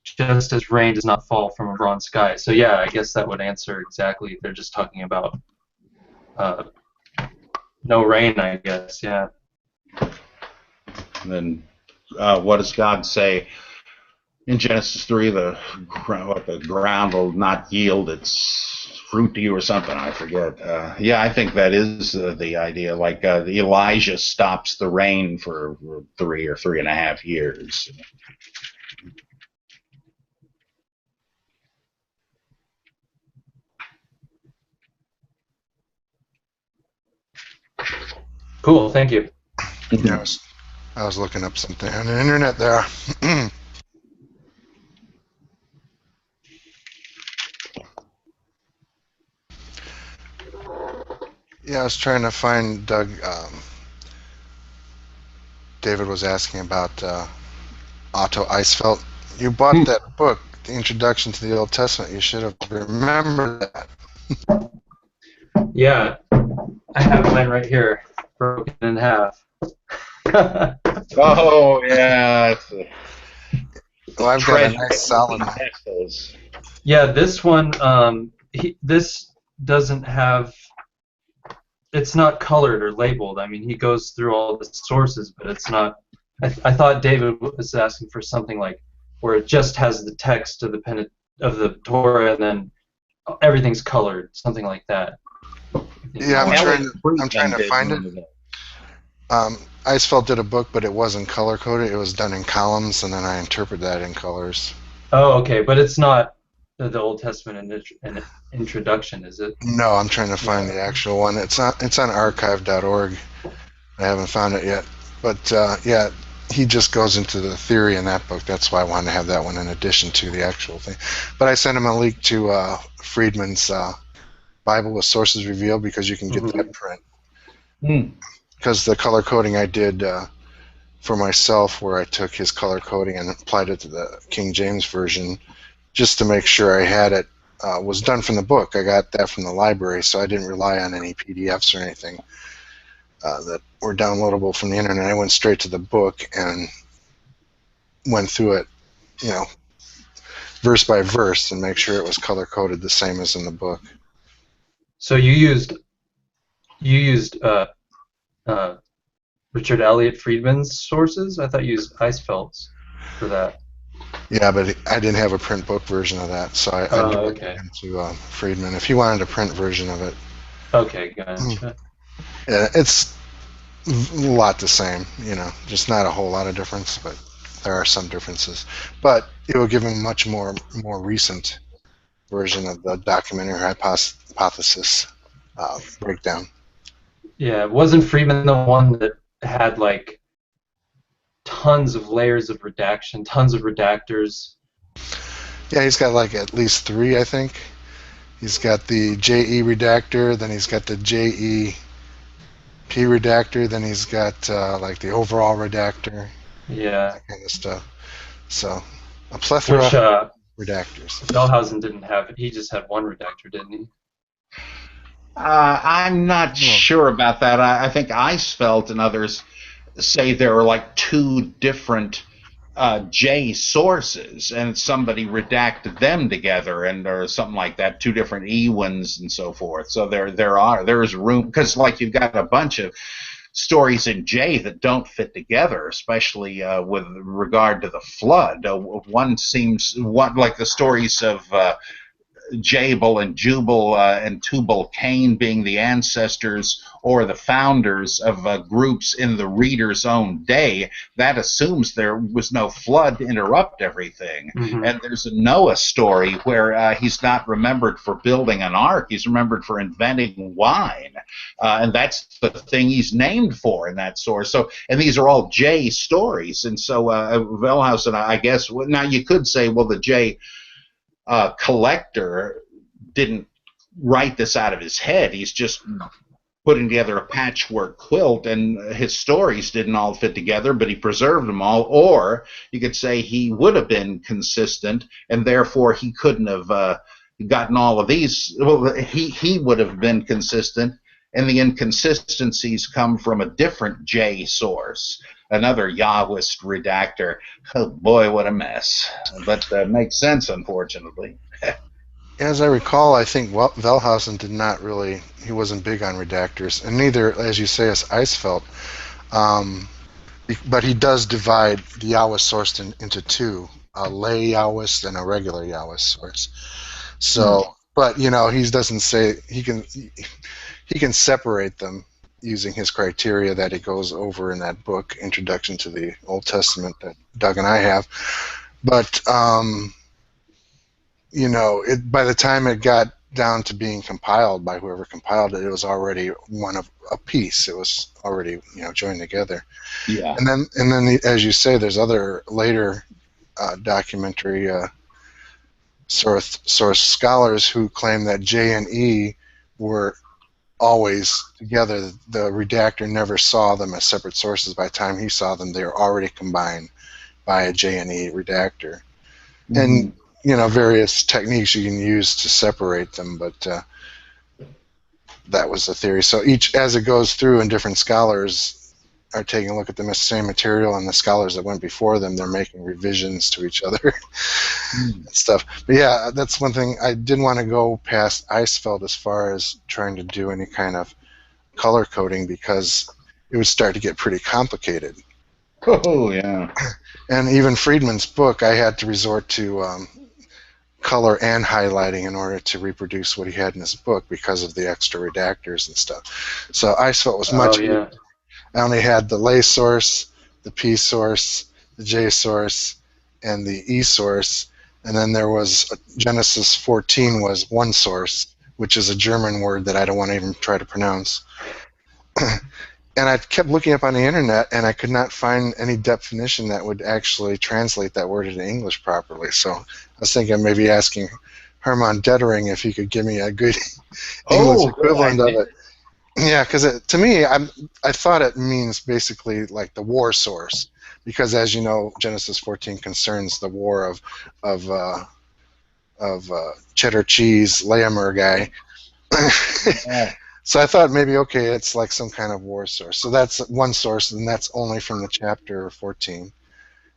just as rain does not fall from a bronze sky. So yeah, I guess that would answer exactly. They're just talking about no rain, I guess, yeah. And then what does God say in Genesis 3? The ground will not yield its fruit to you, or something, I forget. Yeah, I think that is the idea. Like Elijah stops the rain for 3 or 3.5 years. Cool, thank you. Yeah, I was looking up something on the internet there. Yeah, I was trying to find Doug. David was asking about Otto Eisfeld. You bought that book, The Introduction to the Old Testament. You should have remembered that. Yeah, I have mine right here, broken in half. Oh, yeah. Well, I've got a nice solid. Yeah, this one, this doesn't have, it's not colored or labeled. I mean, he goes through all the sources, but it's not, I thought David was asking for something like where it just has the text of the Torah, and then everything's colored, something like that. Yeah, Elliot I'm trying Friedman to did find it. one of those. Eisfeld did a book, but it wasn't color coded. It was done in columns, and then I interpret that in colors. Oh, okay, but it's not the Old Testament an introduction, is it? No, I'm trying to find the actual one. It's on archive.org. I haven't found it yet. But yeah, he just goes into the theory in that book. That's why I wanted to have that one in addition to the actual thing. But I sent him a link to Friedman's Bible with Sources Revealed because you can get that print. Because the color coding I did for myself, where I took his color coding and applied it to the King James Version, just to make sure I had it, was done from the book. I got that from the library, so I didn't rely on any PDFs or anything that were downloadable from the internet. I went straight to the book and went through it, verse by verse, and make sure it was color coded the same as in the book. So you used Richard Elliott Friedman's sources? I thought you used Eisfeld's for that. Yeah, but I didn't have a print book version of that, so I directed him to Friedman. If he wanted a print version of it. Okay, gotcha. Yeah, it's a lot the same, just not a whole lot of difference, but there are some differences. But it will give him a much more recent version of the documentary hypothesis breakdown. Yeah, wasn't Friedman the one that had like tons of layers of redaction, tons of redactors? Yeah, he's got like at least 3, I think. He's got the JE redactor, then he's got the JEP redactor, then he's got like the overall redactor. Yeah. That kind of stuff. So, a plethora Which of redactors. Bellhausen didn't have it. He just had one redactor, didn't he? I'm not sure about that. I think Eisfeld and others say there are like 2 different J sources, and somebody redacted them together, and or something like that. 2 different E ones and so forth. So there's room, because like you've got a bunch of stories in J that don't fit together, especially with regard to the flood. One seems like the stories of Jabal and Jubal and Tubal-Cain being the ancestors or the founders of groups in the reader's own day. That assumes there was no flood to interrupt everything. Mm-hmm. And there's a Noah story where he's not remembered for building an ark. He's remembered for inventing wine. And that's the thing he's named for in that source. So, and these are all J stories. And so Wellhausen, I guess, now you could say, well, the J collector didn't write this out of his head. He's just putting together a patchwork quilt, and his stories didn't all fit together, but he preserved them all. Or you could say he would have been consistent, and therefore he couldn't have gotten all of these. Well, he would have been consistent, and the inconsistencies come from a different J source, another Yahwist redactor. Oh boy, what a mess. But makes sense, unfortunately. As I recall, I think Wellhausen did not really, he wasn't big on redactors, and neither, as you say, is Eisfeld. But he does divide the Yahwist source into 2, a lay Yahwist and a regular Yahwist source. So, but he doesn't say, he can separate them using his criteria that he goes over in that book, Introduction to the Old Testament, that Doug and I have. But by the time it got down to being compiled by whoever compiled it, it was already one of a piece. It was already joined together. Yeah. And then as you say, there's other later documentary source scholars who claim that J and E were always together. The redactor never saw them as separate sources. By the time he saw them, they were already combined by a J and E redactor. Mm-hmm. And various techniques you can use to separate them, but that was the theory. So as it goes through, and different scholars are taking a look at the same material, and the scholars that went before them, they're making revisions to each other and stuff. But yeah, that's one thing. I didn't want to go past Eisfeld as far as trying to do any kind of color coding, because it would start to get pretty complicated. Oh, yeah. And even Friedman's book, I had to resort to color and highlighting in order to reproduce what he had in his book because of the extra redactors and stuff. So IceFelt was much easier. I only had the lay source, the P source, the J source, and the E source, and then there was Genesis 14 was one source, which is a German word that I don't want to even try to pronounce. And I kept looking up on the internet, and I could not find any definition that would actually translate that word into English properly. So I was thinking maybe asking Herman Dettering if he could give me a good English equivalent of it. Yeah, because to me, I thought it means basically like the war source, because as you know, Genesis 14 concerns the war of cheddar cheese, Lamer guy. Yeah. So I thought maybe, okay, it's like some kind of war source. So that's one source, and that's only from the chapter 14.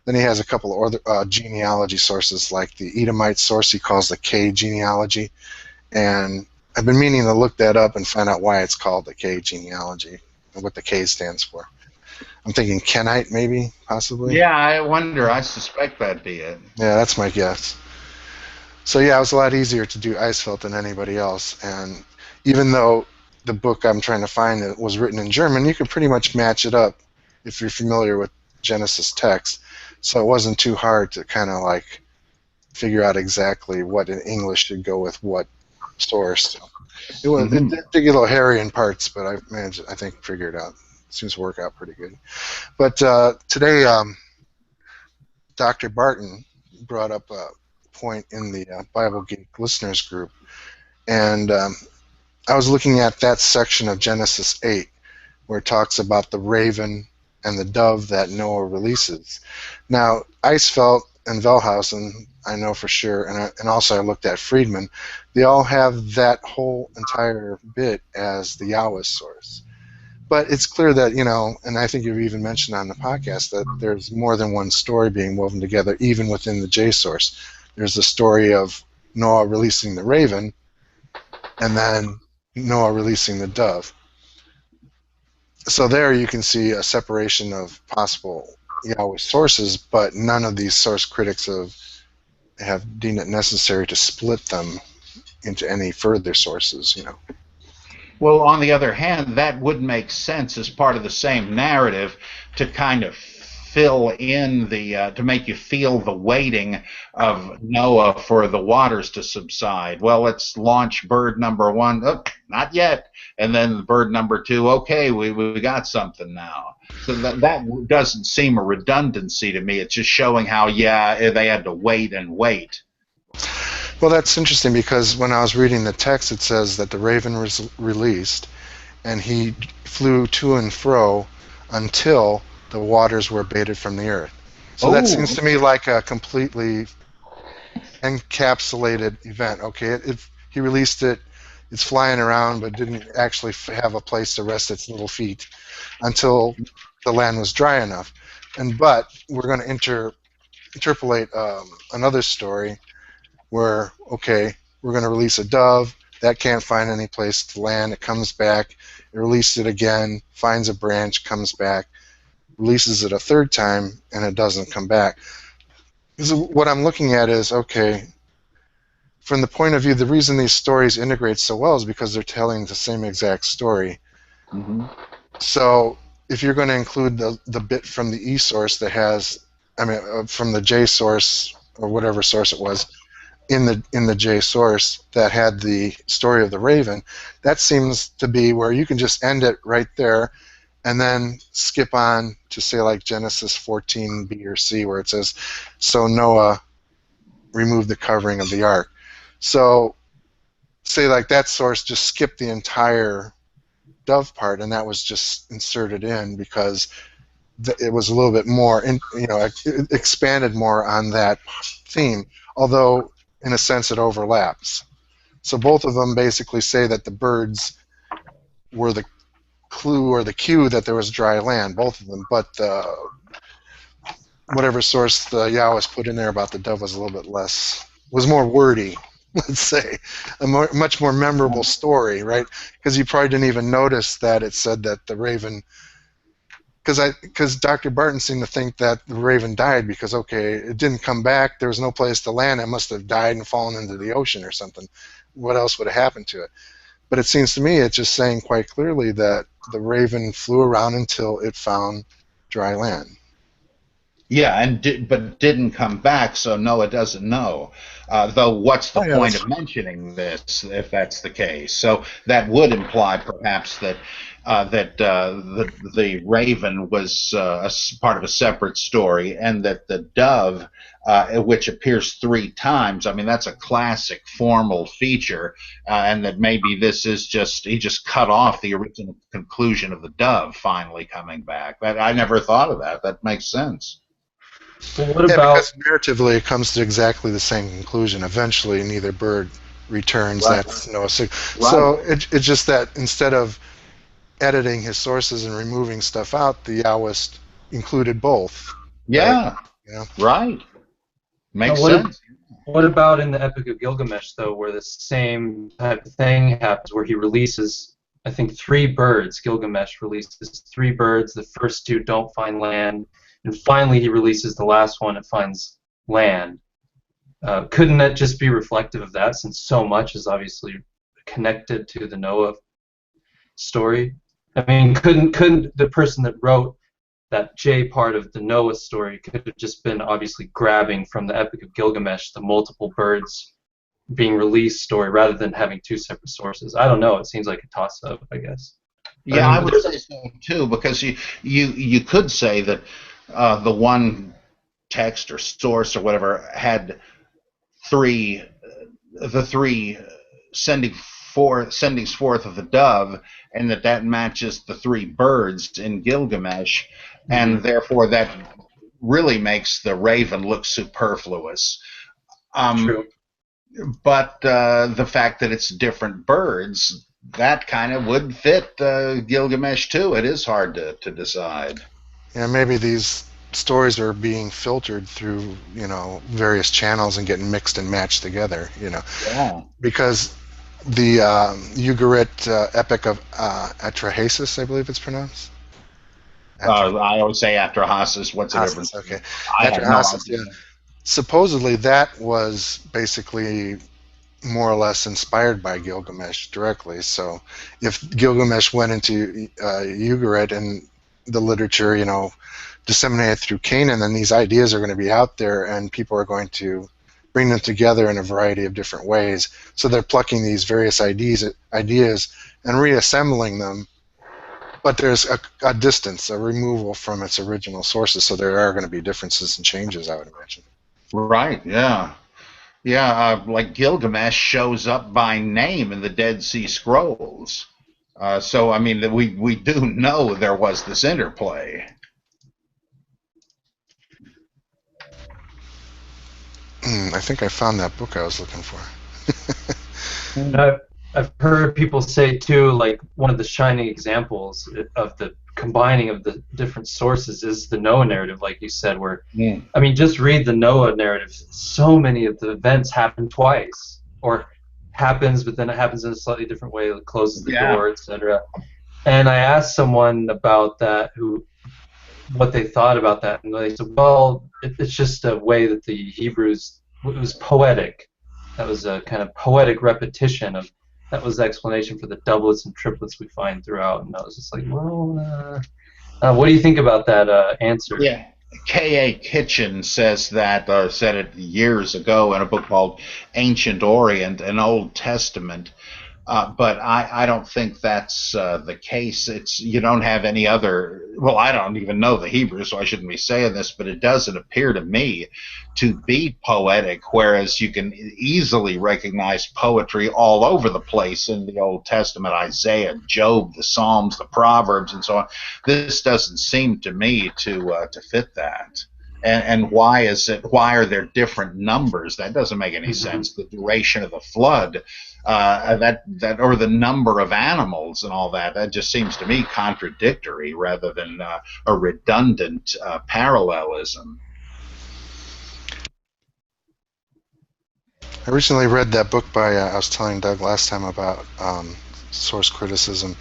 Then he has a couple of other genealogy sources, like the Edomite source he calls the K genealogy. And I've been meaning to look that up and find out why it's called the K genealogy and what the K stands for. I'm thinking Kenite, maybe, possibly. Yeah, I wonder. I suspect that'd be it. Yeah, that's my guess. So yeah, it was a lot easier to do IceFelt than anybody else. And even though the book I'm trying to find that was written in German, you can pretty much match it up if you're familiar with Genesis text. So it wasn't too hard to kind of like figure out exactly what in English should go with what source. It did get a little hairy in parts, but I managed, I think, figure it out. It seems to work out pretty good. But today, Dr. Barton brought up a point in the Bible Geek listeners group, and I was looking at that section of Genesis 8 where it talks about the raven and the dove that Noah releases. Now, IceFelt and Velhausen, I know for sure, and also I looked at Friedman, they all have that whole entire bit as the Yahweh source. But it's clear that, you know, and I think you've even mentioned on the podcast that there's more than one story being woven together, even within the J source. There's the story of Noah releasing the raven, and then Noah releasing the dove. So there you can see a separation of possible Yahweh sources, but none of these source critics have deemed it necessary to split them into any further sources, you know. Well, on the other hand, that would make sense as part of the same narrative to kind of fill in the, to make you feel the waiting of Noah for the waters to subside. Well, let's launch bird number one. Oh, not yet. And then bird number two, okay, we got something now. So that doesn't seem a redundancy to me. It's just showing how, yeah, they had to wait and wait. Well, that's interesting because when I was reading the text, it says that the raven was released, and he flew to and fro until the waters were abated from the earth. So that seems to me like a completely encapsulated event. Okay, he released it, it's flying around, but didn't actually have a place to rest its little feet until the land was dry enough. But we're going to interpolate another story where, okay, we're going to release a dove, that can't find any place to land, it comes back, it releases it again, finds a branch, comes back, releases it a third time, and it doesn't come back. So what I'm looking at is, okay, from the point of view, the reason these stories integrate so well is because they're telling the same exact story. Mm-hmm. So if you're going to include the bit from the E source that has, I mean, from the J source, or whatever source it was, in the J source that had the story of the raven, that seems to be where you can just end it right there and then skip on to, say, like Genesis 14 B or C, where it says, so Noah removed the covering of the ark. So say like that source just skipped the entire dove part, and that was just inserted in because it was a little bit more, it expanded more on that theme, although in a sense it overlaps. So both of them basically say that the birds were the clue or the cue that there was dry land, both of them, but whatever source the Yahweh put in there about the dove was a little bit less, was more wordy, let's say, much more memorable story, right? Because you probably didn't even notice that it said that the raven, because Dr. Barton seemed to think that the raven died because, okay, it didn't come back. There was no place to land. It must have died and fallen into the ocean or something. What else would have happened to it? But it seems to me it's just saying quite clearly that the raven flew around until it found dry land. Yeah, but didn't come back, so Noah doesn't know. Though, what's the point of mentioning this if that's the case? So that would imply perhaps that the raven was part of a separate story, and that the dove, which appears 3 times, I mean that's a classic formal feature, and that maybe this is he just cut off the original conclusion of the dove finally coming back. That I never thought of that. That makes sense. Well, what about because narratively it comes to exactly the same conclusion. Eventually, neither bird returns. Right. That's Noah's signal. Right. So it's just that instead of editing his sources and removing stuff out, the Yahwist included both. Yeah. Right. Makes sense. What about in the Epic of Gilgamesh, though, where the same type of thing happens, where he releases, I think, 3 birds. Gilgamesh releases 3 birds. The first 2 don't find land. And finally, he releases the last one. It finds land. Couldn't that just be reflective of that, since so much is obviously connected to the Noah story? I mean, couldn't the person that wrote that J part of the Noah story could have just been obviously grabbing from the Epic of Gilgamesh the multiple birds being released story rather than having 2 separate sources? I don't know. It seems like a toss-up, I guess. Yeah, I would say so too, because you could say that the one text or source or whatever had the 3 sendings forth of the dove, and that matches the 3 birds in Gilgamesh, and therefore that really makes the raven look superfluous. True. But the fact that it's different birds, that kind of would fit Gilgamesh too. It is hard to decide. Yeah, maybe these stories are being filtered through, various channels and getting mixed and matched together, Yeah. Because the Ugarit Epic of Atrahasis, I believe it's pronounced. I always say Atrahasis. What's the difference? Okay. Atrahasis, yeah. Supposedly that was basically more or less inspired by Gilgamesh directly. So if Gilgamesh went into Ugarit and the literature, disseminated through Canaan, then these ideas are going to be out there, and people are going to bring them together in a variety of different ways. So they're plucking these various ideas and reassembling them, but there's a distance, a removal from its original sources, so there are going to be differences and changes, I would imagine. Right, yeah. Yeah, like Gilgamesh shows up by name in the Dead Sea Scrolls. So, I mean, we do know there was this interplay. I think I found that book I was looking for. And I've heard people say, too, like one of the shining examples of the combining of the different sources is the Noah narrative, like you said, where, I mean, just read the Noah narrative. So many of the events happen twice, or happens, but then it happens in a slightly different way, it closes the door, etc. And I asked someone about that, what they thought about that, and they said, well, it's just a way that the Hebrews, it was poetic. That was a kind of poetic repetition of, that was the explanation for the doublets and triplets we find throughout. And I was just like, well, what do you think about that answer? Yeah. K.A. Kitchen says that, or said it years ago in a book called Ancient Orient, an Old Testament. But I don't think that's the case. You don't have any other. Well, I don't even know the Hebrew, so I shouldn't be saying this, but it doesn't appear to me to be poetic, whereas you can easily recognize poetry all over the place in the Old Testament: Isaiah, Job, the Psalms, the Proverbs, and so on. This doesn't seem to me to fit that. And why is it? Why are there different numbers? That doesn't make any sense. The duration of the flood, or the number of animals and all that. That just seems to me contradictory rather than a redundant parallelism. I recently read that book by I was telling Doug last time about source criticism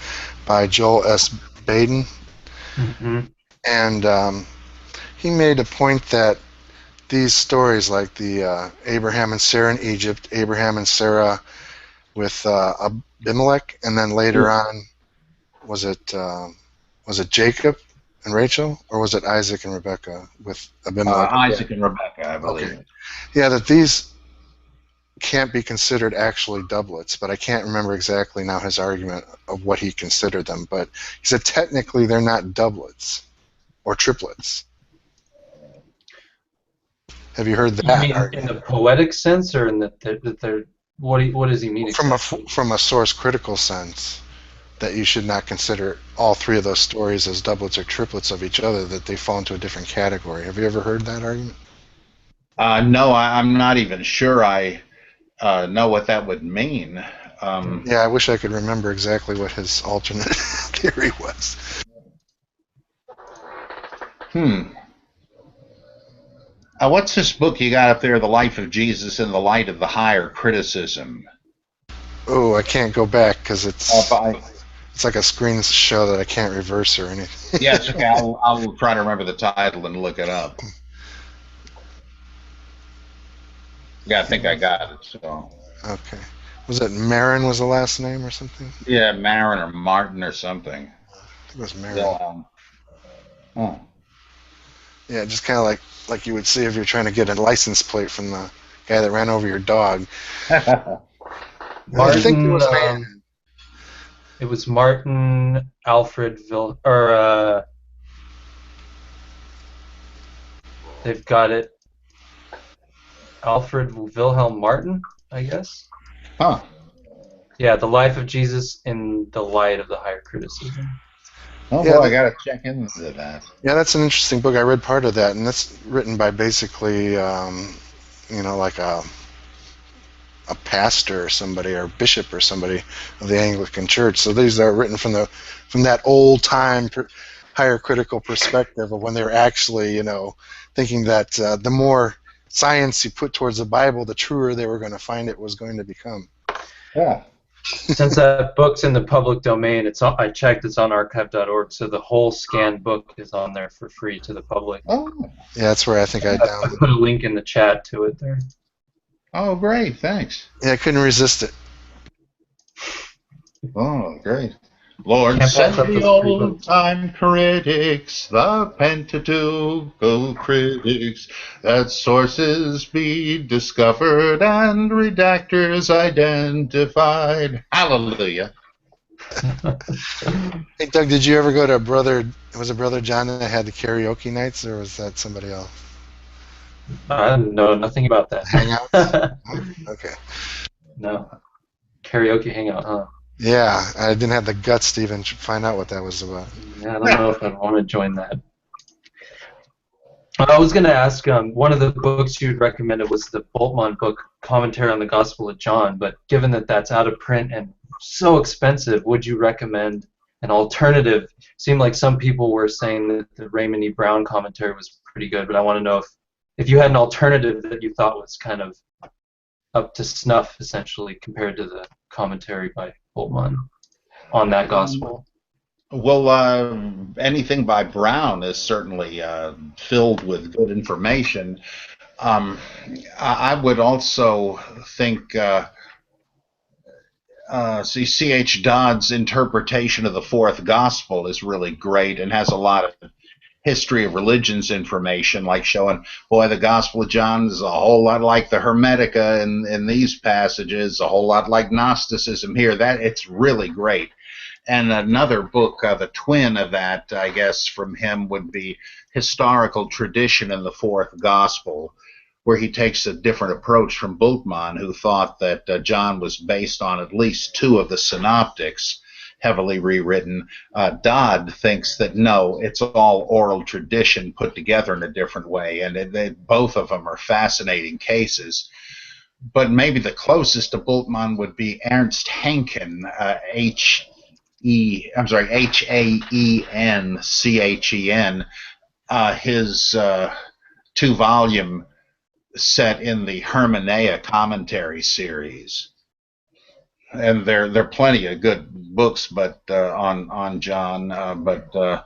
by Joel S. Baden. and he made a point that these stories, like the Abraham and Sarah in Egypt, Abraham and Sarah with Abimelech, and then later on, was it Jacob and Rachel, or was it Isaac and Rebekah with Abimelech? Isaac and Rebekah, I believe. Okay. Yeah, that these can't be considered actually doublets, but I can't remember exactly now his argument of what he considered them. But he said technically they're not doublets or triplets. Have you heard that? You mean argument? In the poetic sense, or in that they're what does he mean exactly? From a source critical sense, that you should not consider all three of those stories as doublets or triplets of each other, that they fall into a different category. Have you ever heard that argument? No, I'm not even sure I know what that would mean. Yeah, I wish I could remember exactly what his alternate theory was. What's this book you got up there, The Life of Jesus in the Light of the Higher Criticism? Oh, I can't go back because it's like a screen show that I can't reverse or anything. Yes, okay, I'll try to remember the title and look it up. Yeah, I think I got it. So. Okay. Was it Marin was the last name or something? Yeah, Marin or Martin or something. I think it was Marin. Oh. Yeah, just kind of like you would see if you're trying to get a license plate from the guy that ran over your dog. Martin, I think it was it was Martin Alfred they've got it. Alfred Wilhelm Martin, I guess. Huh. Yeah, The Life of Jesus in the Light of the Higher Criticism. Oh, yeah, boy, I gotta check into that. Yeah, that's an interesting book. I read part of that, and that's written by basically, like a pastor or somebody, or bishop or somebody of the Anglican Church. So these are written from that old time higher critical perspective of when they were actually, thinking that the more science you put towards the Bible, the truer they were going to find it was going to become. Yeah. Since that book's in the public domain, I checked, it's on archive.org, so the whole scanned book is on there for free to the public. Oh. Yeah, that's where I think I downloaded. I put a link in the chat to it there. Oh, great, thanks. Yeah, I couldn't resist it. Oh, great. Lord, send the old-time critics, the Pentateuchal critics, that sources be discovered and redactors identified. Hallelujah. Hey, Doug, did you ever go to Brother John that had the karaoke nights, or was that somebody else? I know nothing about that. Hangouts? Okay. No. Karaoke hangout, huh? Yeah, I didn't have the guts to even find out what that was about. Yeah, I don't know if I want to join that. I was going to ask, one of the books you'd recommended was the Bultmann book, Commentary on the Gospel of John, but given that that's out of print and so expensive, would you recommend an alternative? Seemed like some people were saying that the Raymond E. Brown commentary was pretty good, but I want to know if you had an alternative that you thought was kind of up to snuff, essentially, compared to the commentary by Bultmann on that gospel. Well, anything by Brown is certainly filled with good information. I would also think C.H. Dodd's interpretation of the fourth gospel is really great and has a lot of history of religions information, like showing, boy, the Gospel of John is a whole lot like the Hermetica in these passages, a whole lot like Gnosticism here. It's really great. And another book, the twin of that, I guess, from him would be Historical Tradition in the Fourth Gospel, where he takes a different approach from Bultmann, who thought that John was based on at least two of the synoptics, heavily rewritten. Dodd thinks that no, it's all oral tradition put together in a different way, and both of them are fascinating cases. But maybe the closest to Bultmann would be Ernst Henken, Haenchen, his two-volume set in the Hermeneia commentary series. And there are plenty of good books, but on John. But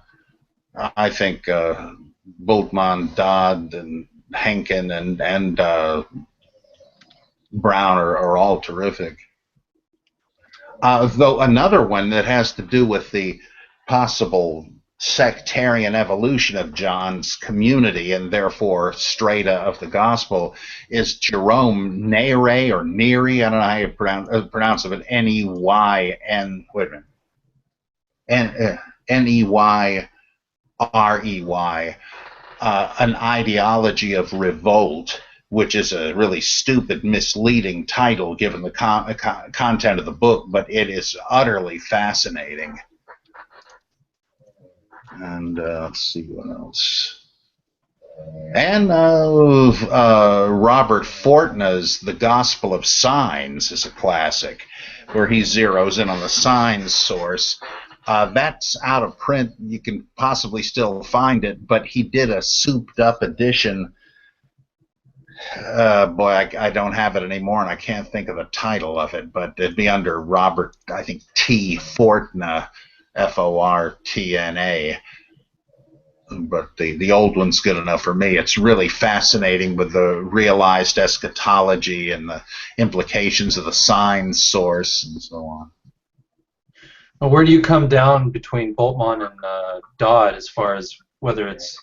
I think Bultmann, Dodd, and Henkin and Brown are all terrific. Though another one that has to do with the possible sectarian evolution of John's community and therefore strata of the gospel is Jerome Nere or Neri. I don't know how you pronounce it, N-E-Y-N. Wait a minute. N-E-Y-R-E-Y. An ideology of revolt, which is a really stupid, misleading title given the content of the book, but it is utterly fascinating. And let's see what else. And Robert Fortna's The Gospel of Signs is a classic, where he zeroes in on the signs source. That's out of print. You can possibly still find it, but he did a souped-up edition. Boy, I don't have it anymore, and I can't think of the title of it, but it'd be under Robert, I think, T. Fortna, F-O-R-T-N-A. But the old one's good enough for me. It's really fascinating with the realized eschatology and the implications of the sign source and so on. Well, where do you come down between Bultmann and Dodd as far as whether it's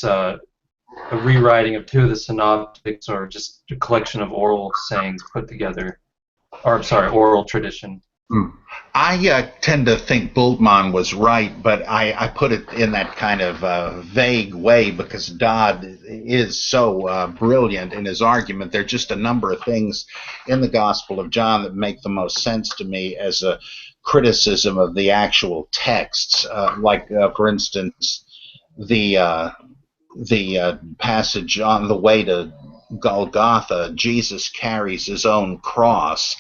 a rewriting of two of the synoptics or just a collection of oral sayings put together, or I'm sorry, oral tradition? I tend to think Bultmann was right, but I put it in that kind of vague way because Dodd is so brilliant in his argument. There are just a number of things in the Gospel of John that make the most sense to me as a criticism of the actual texts. For instance, the passage on the way to Golgotha, Jesus carries his own cross.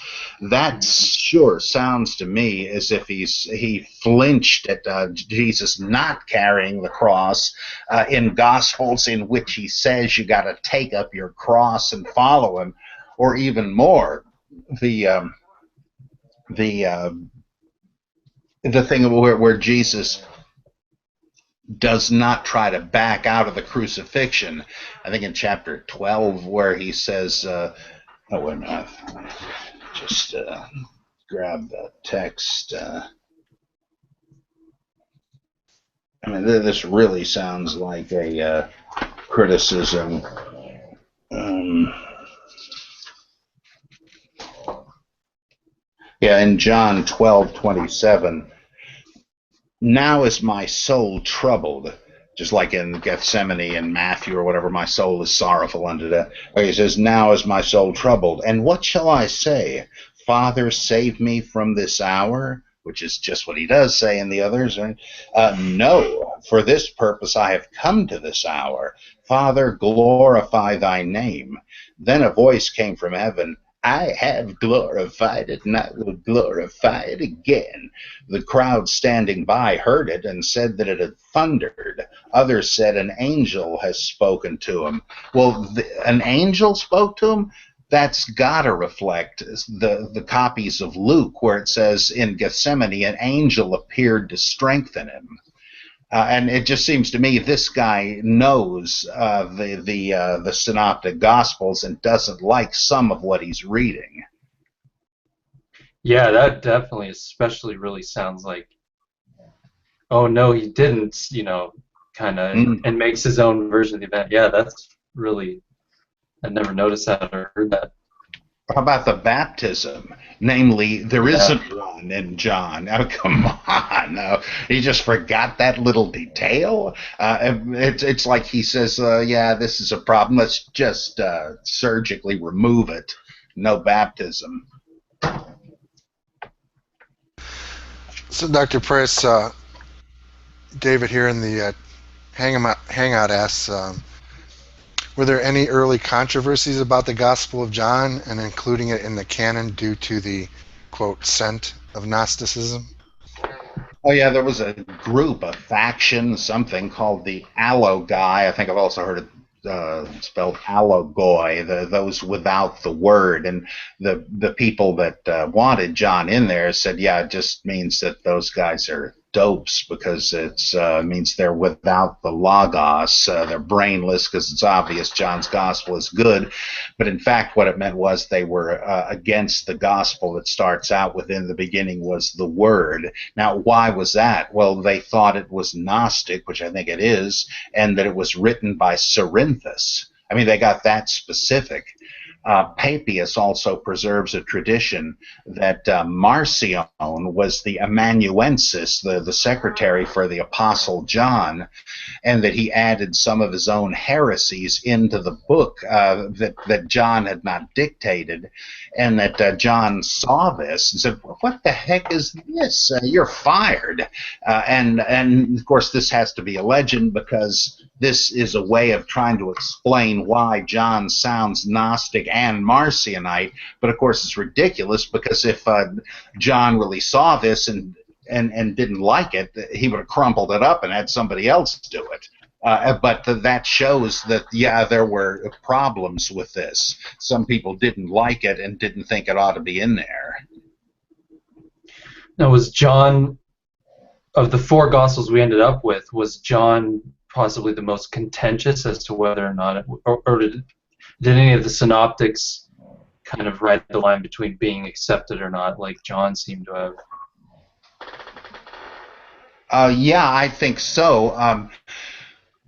That sure sounds to me as if he flinched at Jesus not carrying the cross in Gospels in which he says you got to take up your cross and follow him, or even more, the thing where Jesus does not try to back out of the crucifixion. I think in chapter 12 where he says, oh, wait a minute, just grab the text. I mean, this really sounds like a criticism. In John 12:27, now is my soul troubled, just like in Gethsemane and Matthew or whatever, my soul is sorrowful unto death. He says, now is my soul troubled. And what shall I say? Father, save me from this hour, which is just what he does say in the others. Right? No, for this purpose I have come to this hour. Father, glorify thy name. Then a voice came from heaven. I have glorified it, and I will glorify it again. The crowd standing by heard it and said that it had thundered. Others said an angel has spoken to him. Well, an angel spoke to him? That's got to reflect the copies of Luke where it says in Gethsemane an angel appeared to strengthen him. And it just seems to me this guy knows the synoptic gospels and doesn't like some of what he's reading. Yeah, that definitely especially really sounds like, oh no, he didn't, kind of, and makes his own version of the event. Yeah, that's really, I never noticed that or heard that. How about the baptism? Namely, there isn't one in John. Oh, come on. No, he just forgot that little detail. It's like he says, this is a problem. Let's just surgically remove it. No baptism. So, Dr. Price, David here in the Hangout asks, were there any early controversies about the Gospel of John and including it in the canon due to the, quote, scent of Gnosticism? Oh, yeah, there was a group, a faction, something called the Allogai. I think I've also heard it spelled Allogoi, those without the word. And the people that wanted John in there said, yeah, it just means that those guys are dopes because it means they're without the logos. They're brainless because it's obvious John's gospel is good, but in fact what it meant was they were against the gospel that starts out with "in the beginning was the Word." Now, why was that? Well, they thought it was Gnostic, which I think it is, and that it was written by Cerinthus. I mean, they got that specific. Papias also preserves a tradition that Marcion was the amanuensis, the secretary for the Apostle John, and that he added some of his own heresies into the book that John had not dictated, and that John saw this and said, "What the heck is this? You're fired." And of course, this has to be a legend because this is a way of trying to explain why John sounds Gnostic and Marcionite, but of course it's ridiculous because if John really saw this and didn't like it, he would have crumpled it up and had somebody else do it. But that shows that, yeah, there were problems with this. Some people didn't like it and didn't think it ought to be in there. Now, was John, of the four Gospels we ended up with, was John possibly the most contentious as to whether or not, or did any of the synoptics kind of write the line between being accepted or not, like John seemed to have? Yeah, I think so.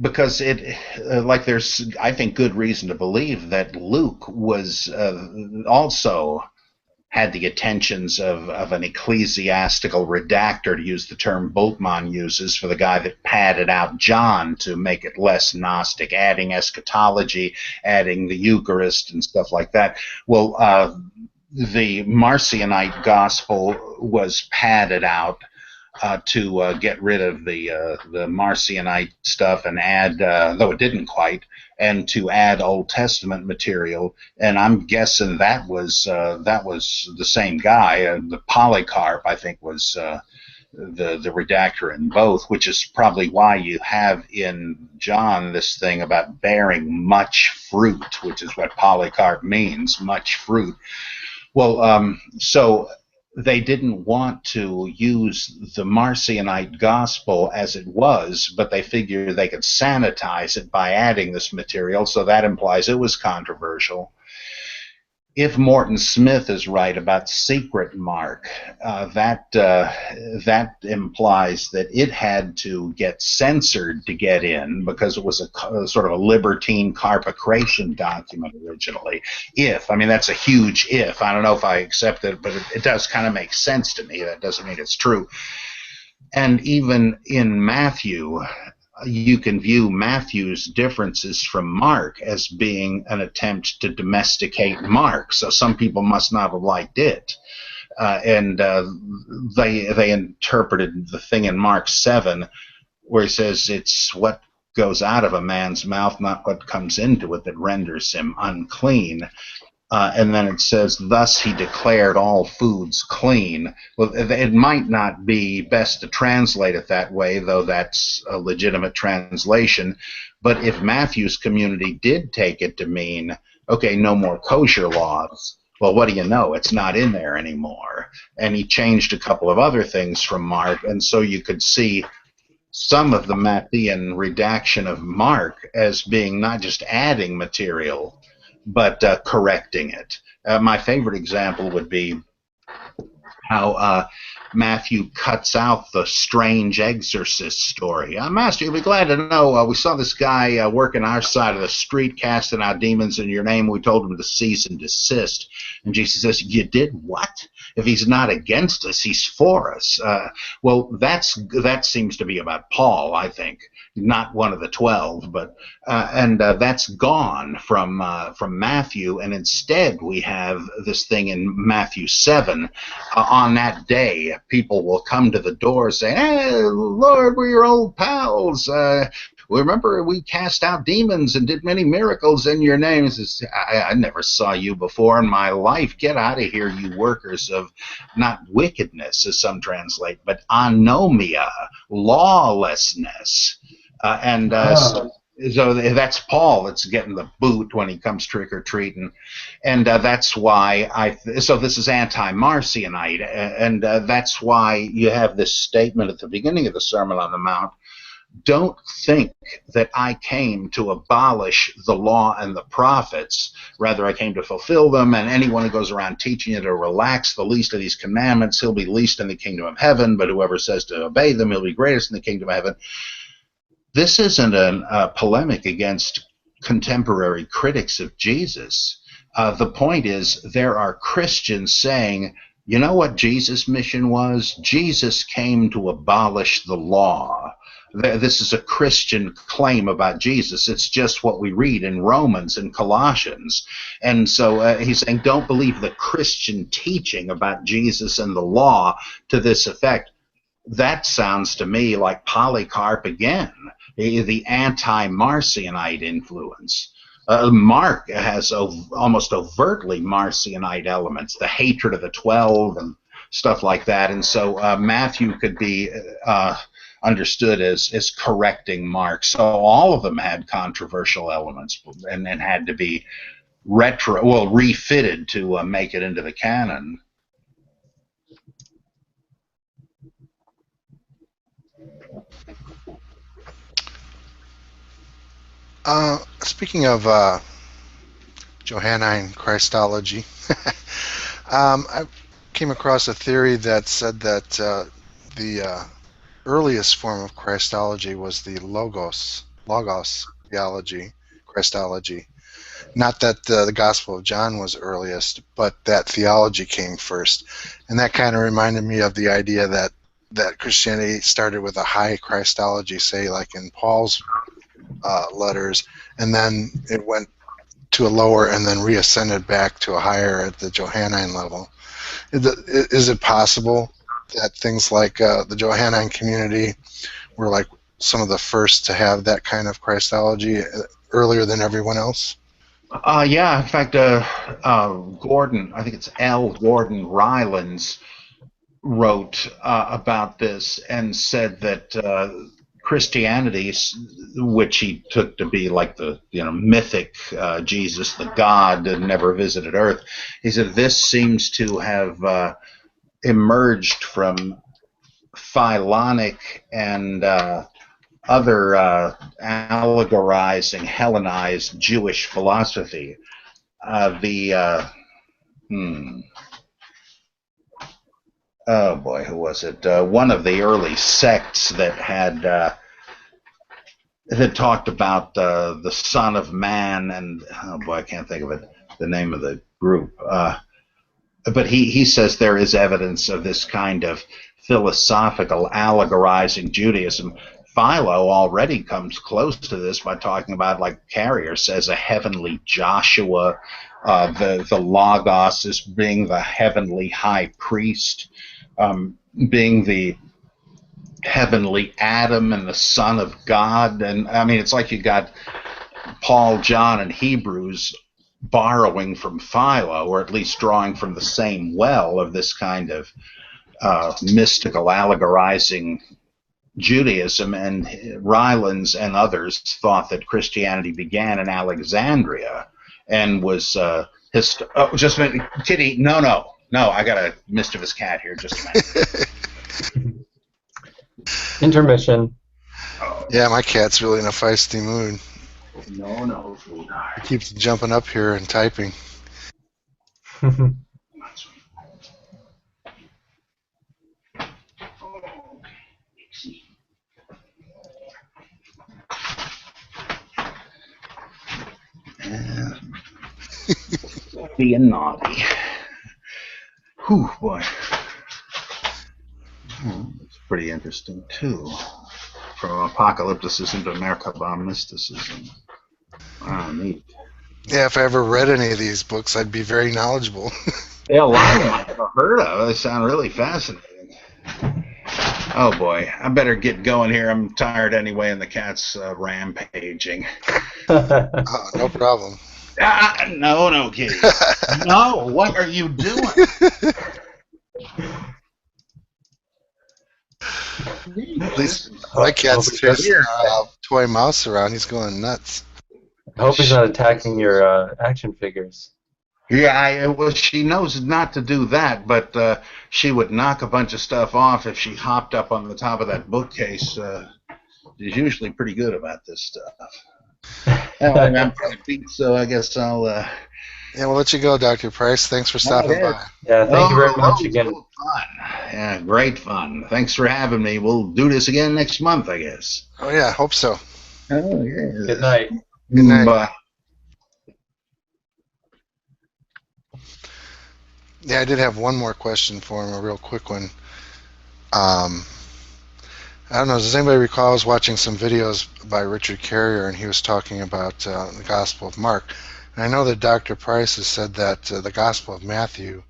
Because there's, I think, good reason to believe that Luke was also had the attentions of an ecclesiastical redactor, to use the term Bultmann uses for the guy that padded out John to make it less Gnostic, adding eschatology, adding the Eucharist and stuff like that. Well, the Marcionite gospel was padded out to get rid of the Marcionite stuff and add, though it didn't quite, and to add Old Testament material. And I'm guessing that was the same guy. The Polycarp, I think, was the redactor in both, which is probably why you have in John this thing about bearing much fruit, which is what Polycarp means, much fruit. Well, so they didn't want to use the Marcionite gospel as it was, but they figured they could sanitize it by adding this material, so that implies it was controversial. If Morton Smith is right about secret Mark, that implies that it had to get censored to get in because it was a sort of a libertine carpocration document originally. I mean, that's a huge if. I don't know if I accept it, but it does kind of make sense to me. That doesn't mean it's true. And even in Matthew, you can view Matthew's differences from Mark as being an attempt to domesticate Mark. So some people must not have liked it. And they interpreted the thing in Mark 7 where he says it's what goes out of a man's mouth, not what comes into it, that renders him unclean. And then it says, thus he declared all foods clean. Well, it might not be best to translate it that way, though that's a legitimate translation. But if Matthew's community did take it to mean, okay, no more kosher laws, well, what do you know? It's not in there anymore. And he changed a couple of other things from Mark, and so you could see some of the Matthean redaction of Mark as being not just adding material, but correcting it. My favorite example would be how Matthew cuts out the strange exorcist story. Master, you'll be glad to know we saw this guy working our side of the street casting out demons in your name. We told him to cease and desist. And Jesus says, you did what? If he's not against us, he's for us. Well, that seems to be about Paul, I think. Not one of the 12, but and that's gone from Matthew, and instead we have this thing in Matthew 7. On that day, people will come to the door saying, "Hey, Lord, we're your old pals. Remember we cast out demons and did many miracles in your name." Says, I never saw you before in my life. Get out of here, you workers of not wickedness, as some translate, but anomia, lawlessness. So that's Paul that's getting the boot when he comes trick-or-treating. And that's why so this is anti-Marcionite, and that's why you have this statement at the beginning of the Sermon on the Mount: don't think that I came to abolish the law and the prophets. Rather, I came to fulfill them, and anyone who goes around teaching you to relax the least of these commandments, he'll be least in the kingdom of heaven, but whoever says to obey them, he'll be greatest in the kingdom of heaven. This isn't a polemic against contemporary critics of Jesus. The point is, there are Christians saying, you know what Jesus' mission was? Jesus came to abolish the law. This is a Christian claim about Jesus. It's just what we read in Romans and Colossians. And so he's saying, don't believe the Christian teaching about Jesus and the law to this effect. That sounds to me like Polycarp again, the anti-Marcionite influence. Mark has almost overtly Marcionite elements, the hatred of the 12 and stuff like that. And so Matthew could be understood as correcting Mark. So all of them had controversial elements and had to be refitted to make it into the canon. Speaking of Johannine Christology, I came across a theory that said that the earliest form of Christology was the Logos theology, Christology. Not that the Gospel of John was earliest, but that theology came first. And that kind of reminded me of the idea that Christianity started with a high Christology, say like in Paul's letters, and then it went to a lower and then reascended back to a higher at the Johannine level. Is it possible that things like the Johannine community were like some of the first to have that kind of Christology earlier than everyone else? Yeah, in fact, Gordon, I think it's L. Gordon Rylands, wrote about this and said that Christianity, which he took to be like the mythic Jesus, the God that never visited Earth, he said this seems to have emerged from Philonic and other allegorizing, Hellenized Jewish philosophy. Oh boy, who was it? One of the early sects that had talked about the Son of Man, and oh boy, I can't think of it, the name of the group. But he says there is evidence of this kind of philosophical allegorizing Judaism. Philo already comes close to this by talking about, like Carrier says, a heavenly Joshua, the Logos as being the heavenly high priest, being the heavenly Adam and the Son of God. And I mean, it's like you got Paul, John, and Hebrews borrowing from Philo, or at least drawing from the same well of this kind of mystical allegorizing Judaism. And Rylands and others thought that Christianity began in Alexandria and was just a minute, Kitty. No, I got a mischievous cat here. Just a minute. Intermission. Yeah, my cat's really in a feisty mood. No, He keeps jumping up here and typing. Being naughty. Whew, boy. It's pretty interesting, too. From apocalypticism to Merkabah mysticism. Wow, neat. Yeah, if I ever read any of these books, I'd be very knowledgeable. Yeah, a lot of them I've never heard of. They sound really fascinating. Oh, boy. I better get going here. I'm tired anyway, and the cat's rampaging. No problem. No, Kitty. No, what are you doing? At least my cat's just toy mouse around. He's going nuts. I hope he's not attacking your action figures. Yeah, well, she knows not to do that, but she would knock a bunch of stuff off if she hopped up on the top of that bookcase. She's usually pretty good about this stuff. Anyway, I'm kind of beat, so I guess I'll. Yeah, we'll let you go, Dr. Price. Thanks for stopping Okay. by. Yeah, thank you very much again. Fun. Yeah, great fun. Thanks for having me. We'll do this again next month, I guess. Oh, yeah, hope so. Oh, yeah. Good night. Good night. Bye. Yeah, I did have one more question for him, a real quick one. I don't know, does anybody recall I was watching some videos by Richard Carrier, and he was talking about the Gospel of Mark. And I know that Dr. Price has said that the Gospel of Matthew,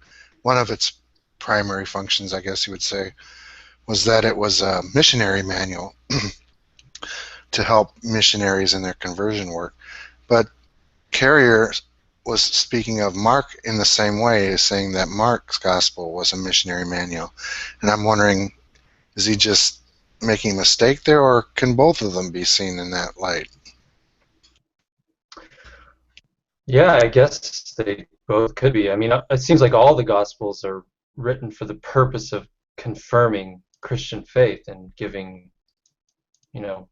one of its primary functions, I guess you would say, was that it was a missionary manual to help missionaries in their conversion work. But Carrier was speaking of Mark in the same way, saying that Mark's Gospel was a missionary manual. And I'm wondering, is he just making a mistake there, or can both of them be seen in that light? Yeah, I guess they both could be. I mean, it seems like all the Gospels are written for the purpose of confirming Christian faith and giving, you know.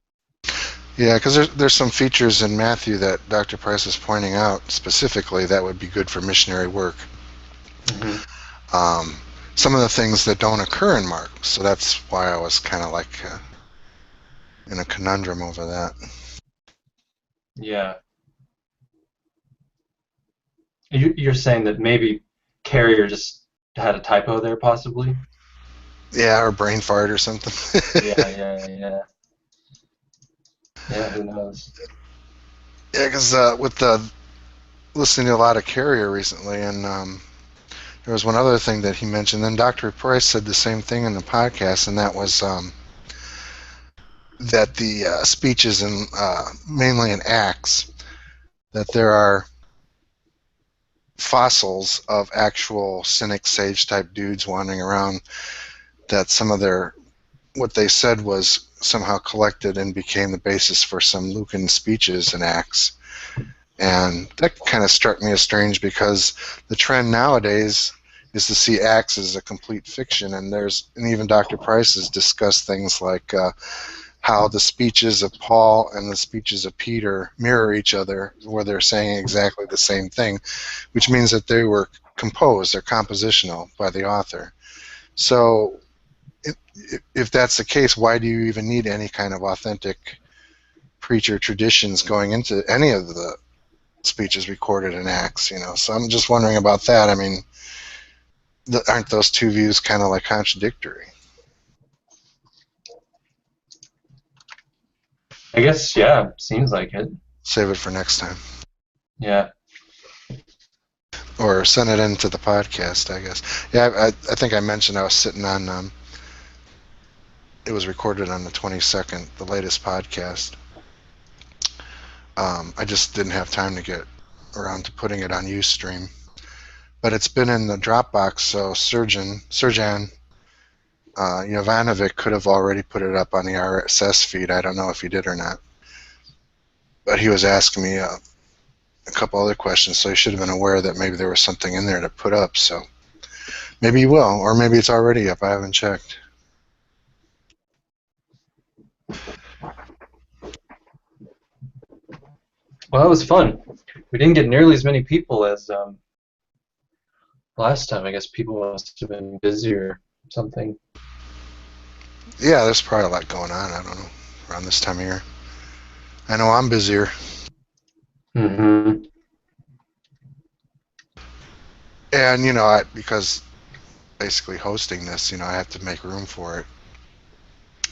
Yeah, because there's some features in Matthew that Dr. Price is pointing out specifically that would be good for missionary work. Mm-hmm. Some of the things that don't occur in Mark, so that's why I was kind of like in a conundrum over that. Yeah. You're saying that maybe Carrier just had a typo there, possibly? Yeah, or brain fart or something. Yeah. Yeah, who knows? Yeah, because with listening to a lot of Carrier recently, and there was one other thing that he mentioned. Then Dr. Price said the same thing in the podcast, and that was that the speeches in mainly in Acts, that there are fossils of actual cynic sage type dudes wandering around, that some of their what they said was somehow collected and became the basis for some Lucan speeches in Acts. And that kind of struck me as strange, because the trend nowadays is to see Acts as a complete fiction, and even Dr. Price has discussed things like how the speeches of Paul and the speeches of Peter mirror each other, where they're saying exactly the same thing, which means that they were composed, they're compositional by the author. So if that's the case, why do you even need any kind of authentic preacher traditions going into any of the speeches recorded in Acts? So I'm just wondering about that. I mean, aren't those two views kind of like contradictory? I guess, yeah, seems like it. Save it for next time. Yeah. Or send it into the podcast, I guess. Yeah, I think I mentioned I was sitting on, it was recorded on the 22nd, the latest podcast. I just didn't have time to get around to putting it on Ustream. But it's been in the Dropbox, so Serjan Jovanovic could have already put it up on the RSS feed. I don't know if he did or not. But he was asking me a couple other questions, so he should have been aware that maybe there was something in there to put up. So maybe he will, or maybe it's already up. I haven't checked. Well, that was fun. We didn't get nearly as many people as last time. I guess people must have been busy or something. Yeah, there's probably a lot going on. I don't know, around this time of year. I know I'm busier. Mm-hmm. And, because basically hosting this, I have to make room for it.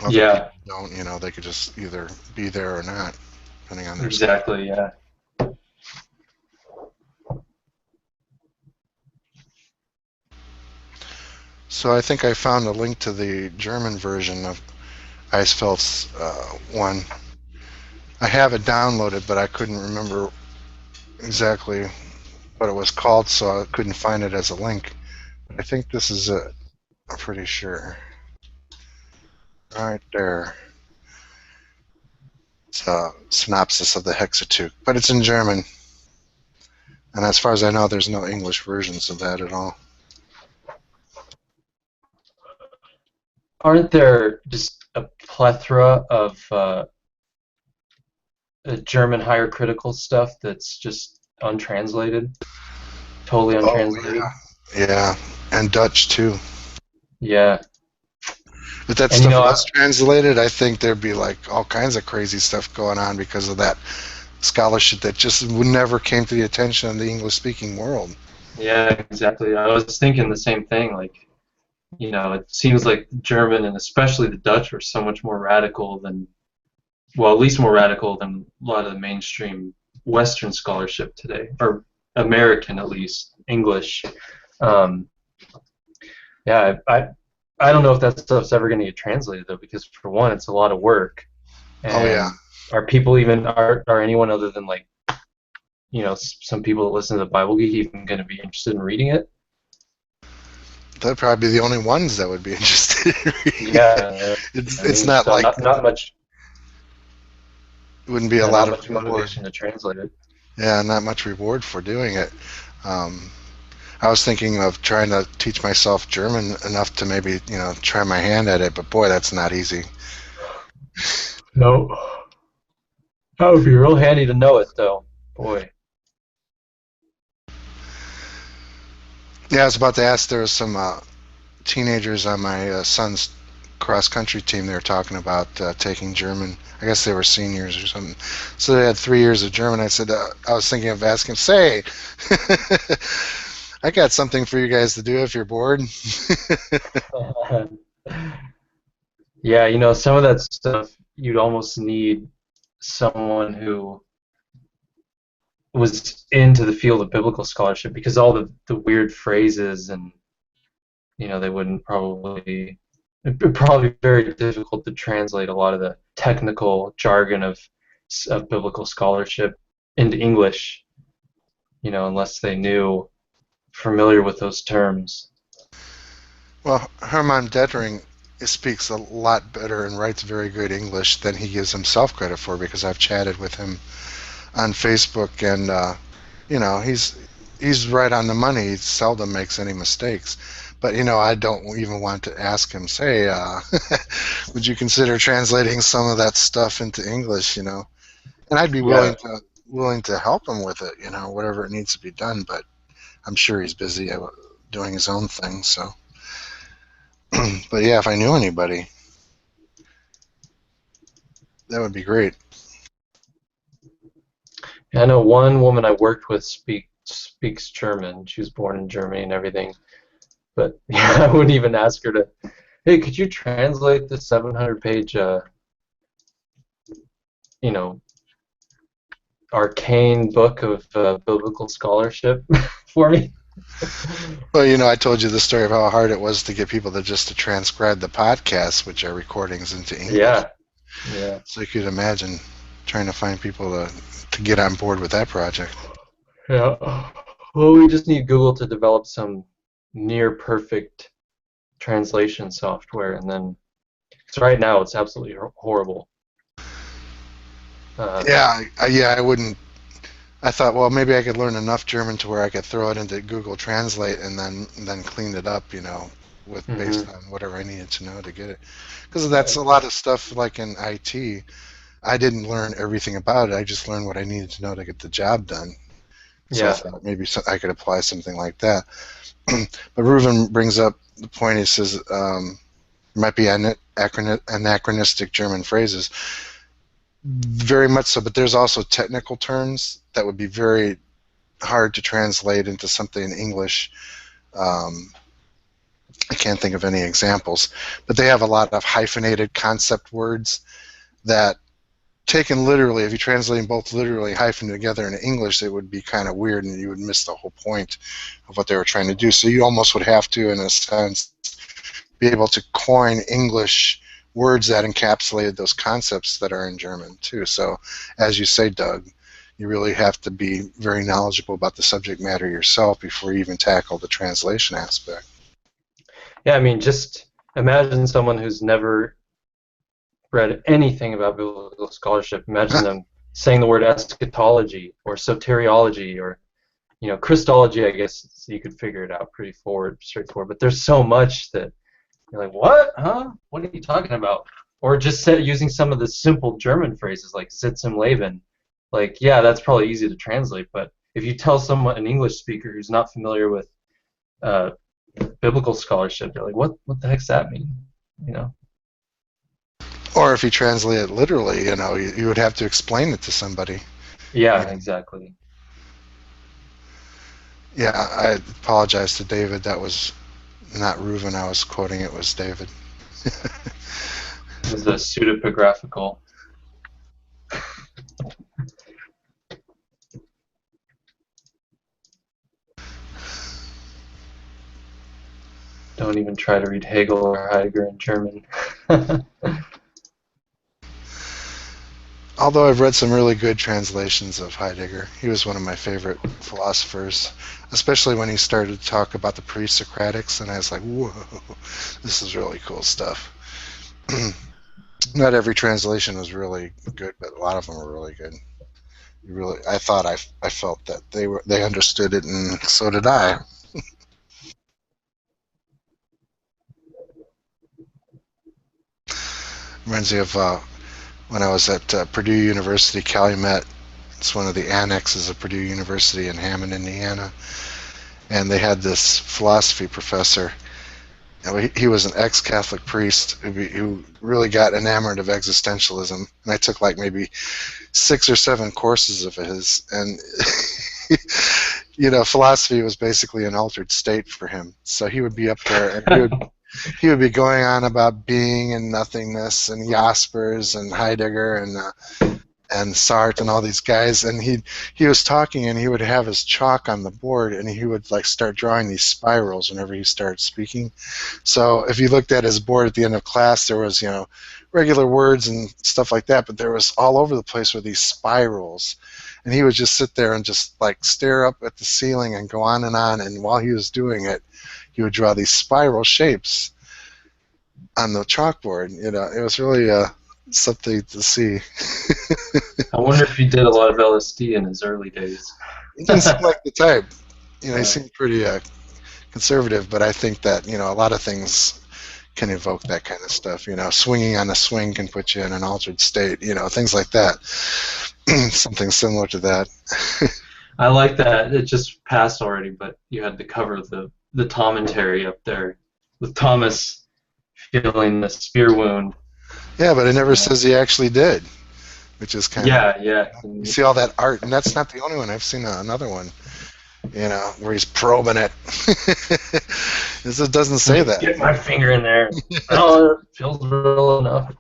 Other Yeah. people don't, they could just either be there or not, depending on their Exactly, yeah. So I think I found a link to the German version of Eisfeld's one. I have it downloaded, but I couldn't remember exactly what it was called, so I couldn't find it as a link. I think this is it. I'm pretty sure. Right there. It's a synopsis of the Hexateuch, but it's in German. And as far as I know, there's no English versions of that at all. Aren't there just a plethora of German higher critical stuff that's just untranslated? Totally Oh, untranslated? yeah. And Dutch, too. Yeah. If that And you stuff know, was translated, I think there'd be like all kinds of crazy stuff going on because of that scholarship that just never came to the attention of the English-speaking world. yeah, exactly. I was thinking the same thing. Like, you know, it seems like German and especially the Dutch are so much more radical than, well, at least more radical than a lot of the mainstream Western scholarship today, or American at least, English. Um, yeah, I don't know if that stuff's ever going to get translated though, because for one, it's a lot of work, Oh, yeah. and are people even are anyone other than like, you know, some people that listen to the Bible Geek even going to be interested in reading it? That'd probably be the only ones that would be interested in reading Yeah, it. I It's mean, not so like not much, it wouldn't be a yeah, lot not of much reward. motivation to translate it. Yeah, not much reward for doing it. Um, I was thinking of trying to teach myself German enough to maybe, try my hand at it, but boy, that's not easy. No, that would be real handy to know it though, boy. Yeah, I was about to ask. There was some teenagers on my son's cross-country team. They were talking about taking German. I guess they were seniors or something. So they had 3 years of German. I said, I was thinking of asking, say, I got something for you guys to do if you're bored. Yeah, you know, some of that stuff you'd almost need someone who was into the field of biblical scholarship because all the weird phrases and you know they wouldn't probably it'd be probably very difficult to translate a lot of the technical jargon of biblical scholarship into English, you know, unless they knew familiar with those terms. Well, Hermann Dettering speaks a lot better and writes very good English than he gives himself credit for because I've chatted with him on Facebook, and he's right on the money. He seldom makes any mistakes. But I don't even want to ask him, say, would you consider translating some of that stuff into English? And I'd be Yeah. willing to help him with it, whatever it needs to be done. But I'm sure he's busy doing his own thing. So, but yeah, if I knew anybody, that would be great. I know one woman I worked with speaks German. She was born in Germany and everything. But yeah, I wouldn't even ask her to, hey, could you translate this 700-page, you know, arcane book of biblical scholarship for me? Well, I told you the story of how hard it was to get people to transcribe the podcasts, which are recordings, into English. Yeah, yeah. So you could imagine trying to find people to get on board with that project. Yeah. Well, we just need Google to develop some near perfect translation software, and then, so right now it's absolutely horrible. I wouldn't. I thought, well, maybe I could learn enough German to where I could throw it into Google Translate and then clean it up, with based on whatever I needed to know to get it. Because that's a lot of stuff like in IT. I didn't learn everything about it. I just learned what I needed to know to get the job done. So Yeah. I thought maybe I could apply something like that. But Reuven brings up the point. He says there might be anachronistic German phrases. Very much so, but there's also technical terms that would be very hard to translate into something in English. I can't think of any examples, but they have a lot of hyphenated concept words that, taken literally, if you translate them both literally hyphen together in English, it would be kind of weird and you would miss the whole point of what they were trying to do. So you almost would have to, in a sense, be able to coin English words that encapsulated those concepts that are in German too. So, as you say, Doug, you really have to be very knowledgeable about the subject matter yourself before you even tackle the translation aspect. Yeah, I mean, just imagine someone who's never read anything about biblical scholarship, imagine them saying the word eschatology or soteriology or Christology. I guess so you could figure it out pretty straightforward. But there's so much that you're like, what? Huh? What are you talking about? Or just using some of the simple German phrases like Sitz im Leben. Like, yeah, that's probably easy to translate, but if you tell someone, an English speaker who's not familiar with uh, biblical scholarship, they're like, what the heck's that mean? Or if you translate it literally, you would have to explain it to somebody. Yeah, exactly. Yeah, I apologize to David. That was not Reuven I was quoting. It was David. It was a pseudepigraphical. Don't even try to read Hegel or Heidegger in German. Although I've read some really good translations of Heidegger. He was one of my favorite philosophers, especially when he started to talk about the pre-Socratics, and I was like, whoa, this is really cool stuff. Not every translation was really good, but a lot of them were really good. I felt that they understood it, and so did I. Reminds me of when I was at Purdue University, Calumet. It's one of the annexes of Purdue University in Hammond, Indiana. And they had this philosophy professor. And he was an ex-Catholic priest who really got enamored of existentialism. And I took like maybe 6 or 7 courses of his. And, philosophy was basically an altered state for him. So he would be up there and he would be going on about being and nothingness and Jaspers and Heidegger and Sartre and all these guys, and he was talking, and he would have his chalk on the board, and he would like start drawing these spirals whenever he started speaking. So if you looked at his board at the end of class, there was regular words and stuff like that, but there was all over the place were these spirals, and he would just sit there and just like stare up at the ceiling and go on, and while he was doing it, he would draw these spiral shapes on the chalkboard. It was really something to see. I wonder if he did a lot of LSD in his early days. He didn't seem like the type. He seemed pretty conservative, but I think that a lot of things can evoke that kind of stuff. Swinging on a swing can put you in an altered state. Things like that. Something similar to that. I like that. It just passed already, but you had the cover of the commentary up there with Thomas feeling the spear wound. Yeah, but it never says he actually did, which is kind of... Yeah. You see all that art, and that's not the only one. I've seen another one, where he's probing it. It doesn't say that. Get my finger in there. Oh, it feels real enough.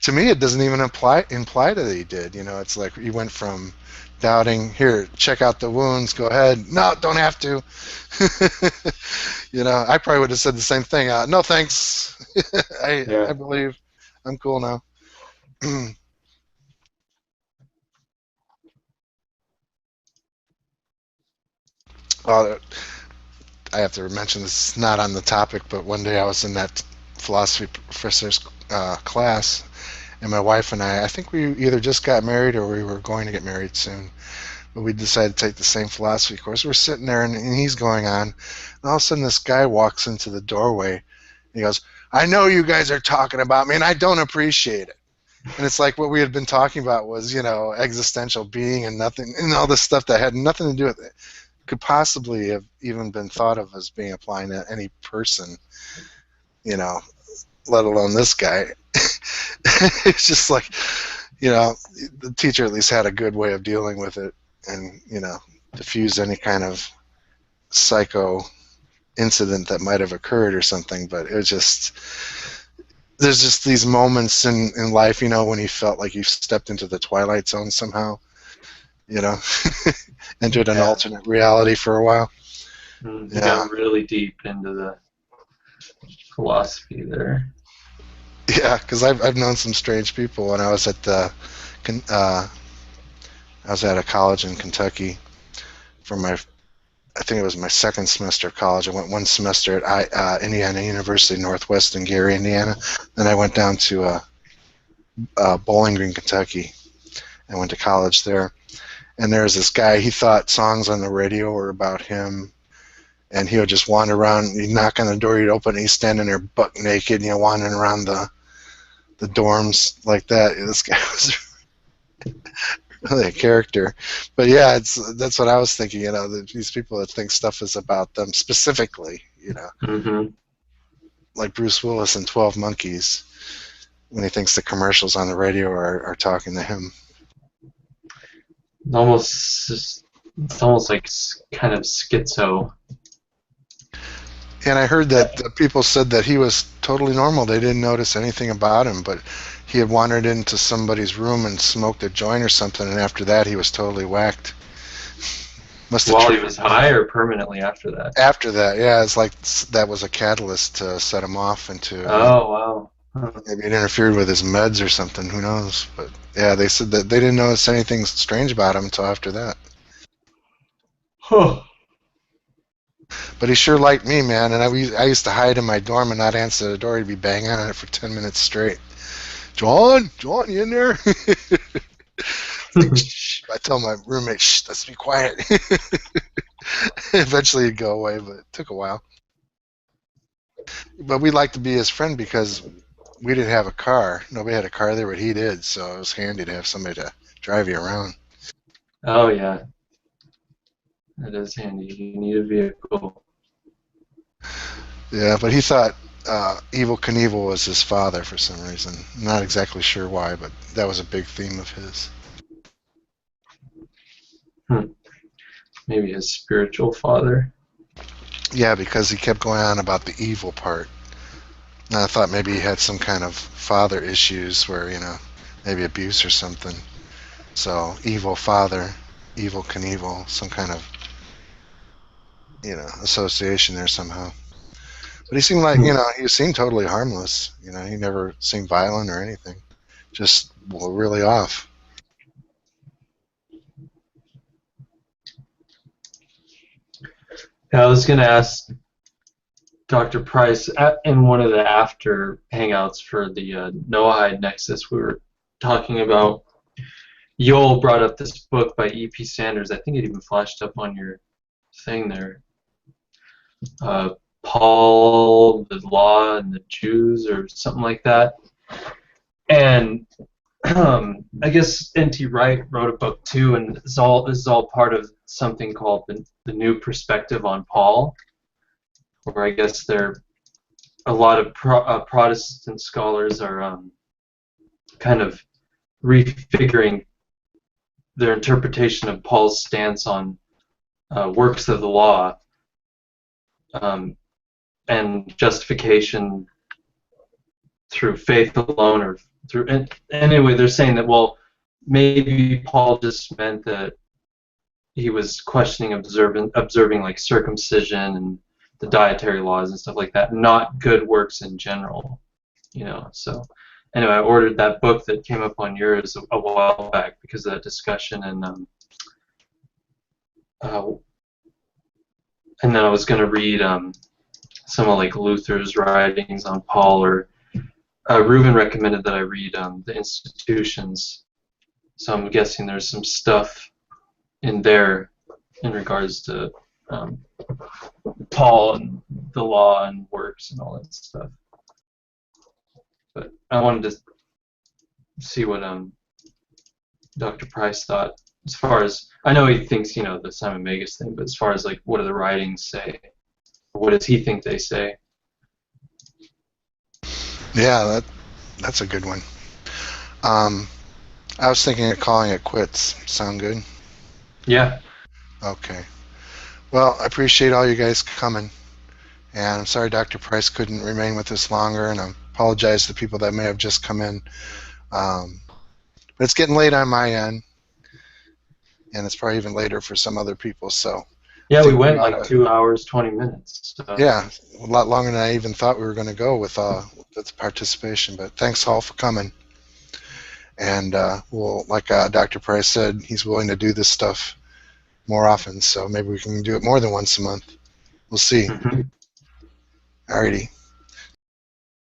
To me, it doesn't even imply that he did. It's like he went from doubting, here, check out the wounds, go ahead. No, don't have to. I probably would have said the same thing. No, thanks. I believe. I'm cool now. Well, I have to mention this is not on the topic, but one day I was in that philosophy professor's class, and my wife and I think we either just got married or we were going to get married soon. But we decided to take the same philosophy course. We're sitting there, and he's going on, and all of a sudden this guy walks into the doorway. He goes, I know you guys are talking about me, and I don't appreciate it. And it's like what we had been talking about was, existential being and nothing, and all this stuff that had nothing to do with it. Could possibly have even been thought of as being applying to any person, let alone this guy. It's just like, the teacher at least had a good way of dealing with it and, diffuse any kind of psycho incident that might have occurred or something. But it was just, there's just these moments in life, when you felt like you stepped into the twilight zone somehow, entered an alternate reality for a while. You got really deep into the philosophy there. Yeah, because I've known some strange people when I was at I was at a college in Kentucky for my I think it was my second semester of college. I went one semester at Indiana University Northwest in Gary, Indiana. Then I went down to Bowling Green, Kentucky, and went to college there. And there was this guy, he thought songs on the radio were about him, and he would just wander around. He'd knock on the door, he'd open it, he's standing there buck naked, wandering around the dorms like that. This guy was really a character. But yeah, that's what I was thinking, these people that think stuff is about them specifically, Mm-hmm. like Bruce Willis in 12 Monkeys, when he thinks the commercials on the radio are talking to him. It's almost like kind of schizo. And I heard that the people said that he was totally normal. They didn't notice anything about him, but he had wandered into somebody's room and smoked a joint or something, and after that he was totally whacked. While he was high, or permanently after that? After that, yeah. It's like that was a catalyst to set him off into... Oh, wow. Huh. Maybe it interfered with his meds or something, who knows. But yeah, they said that they didn't notice anything strange about him until after that. Huh. But he sure liked me, man, and I used to hide in my dorm and not answer the door. He'd be banging on it for 10 minutes straight. John, you in there? Shh. I tell my roommate, shh, let's be quiet. Eventually he'd go away, but it took a while. But we liked to be his friend because we didn't have a car. Nobody had a car there, but he did, so it was handy to have somebody to drive you around. Oh, yeah. That is handy. You need a vehicle. Yeah, but he thought Evel Knievel was his father for some reason. Not exactly sure why, but that was a big theme of his. Maybe his spiritual father. Yeah, because he kept going on about the evil part. And I thought maybe he had some kind of father issues where, maybe abuse or something. So, evil father, Evel Knievel, some kind of, association there somehow. But he seemed like, he seemed totally harmless. He never seemed violent or anything. Just really off. Yeah, I was going to ask Dr. Price, in one of the after hangouts for the Noahide Nexus, we were talking about, Yoel brought up this book by E.P. Sanders. I think it even flashed up on your thing there. Paul, the Law, and the Jews, or something like that. And I guess N.T. Wright wrote a book too, and this is all part of something called the New Perspective on Paul, where I guess a lot of Protestant scholars are kind of refiguring their interpretation of Paul's stance on works of the law and justification through faith alone, or through. And anyway, they're saying that, well, maybe Paul just meant that he was questioning observing like circumcision and the dietary laws and stuff like that, not good works in general, So anyway, I ordered that book that came up on yours a while back because of that discussion, and then I was going to read some of like Luther's writings on Paul, or Reuben recommended that I read the Institutions, so I'm guessing there's some stuff in there in regards to Paul and the law and works and all that stuff. But I wanted to see what Dr. Price thought, as far as, I know he thinks, the Simon Magus thing, but as far as like what do the writings say, or what does he think they say? Yeah, that's a good one. I was thinking of calling it quits. Sound good? Yeah. Okay. Well, I appreciate all you guys coming, and I'm sorry Dr. Price couldn't remain with us longer, and I apologize to the people that may have just come in. But it's getting late on my end, and it's probably even later for some other people. So yeah, we went like 2 hours, 20 minutes. So. Yeah, a lot longer than I even thought we were going to go with the participation. But thanks all for coming. And like Dr. Price said, he's willing to do this stuff more often. So maybe we can do it more than once a month. We'll see. Mhm. Alrighty.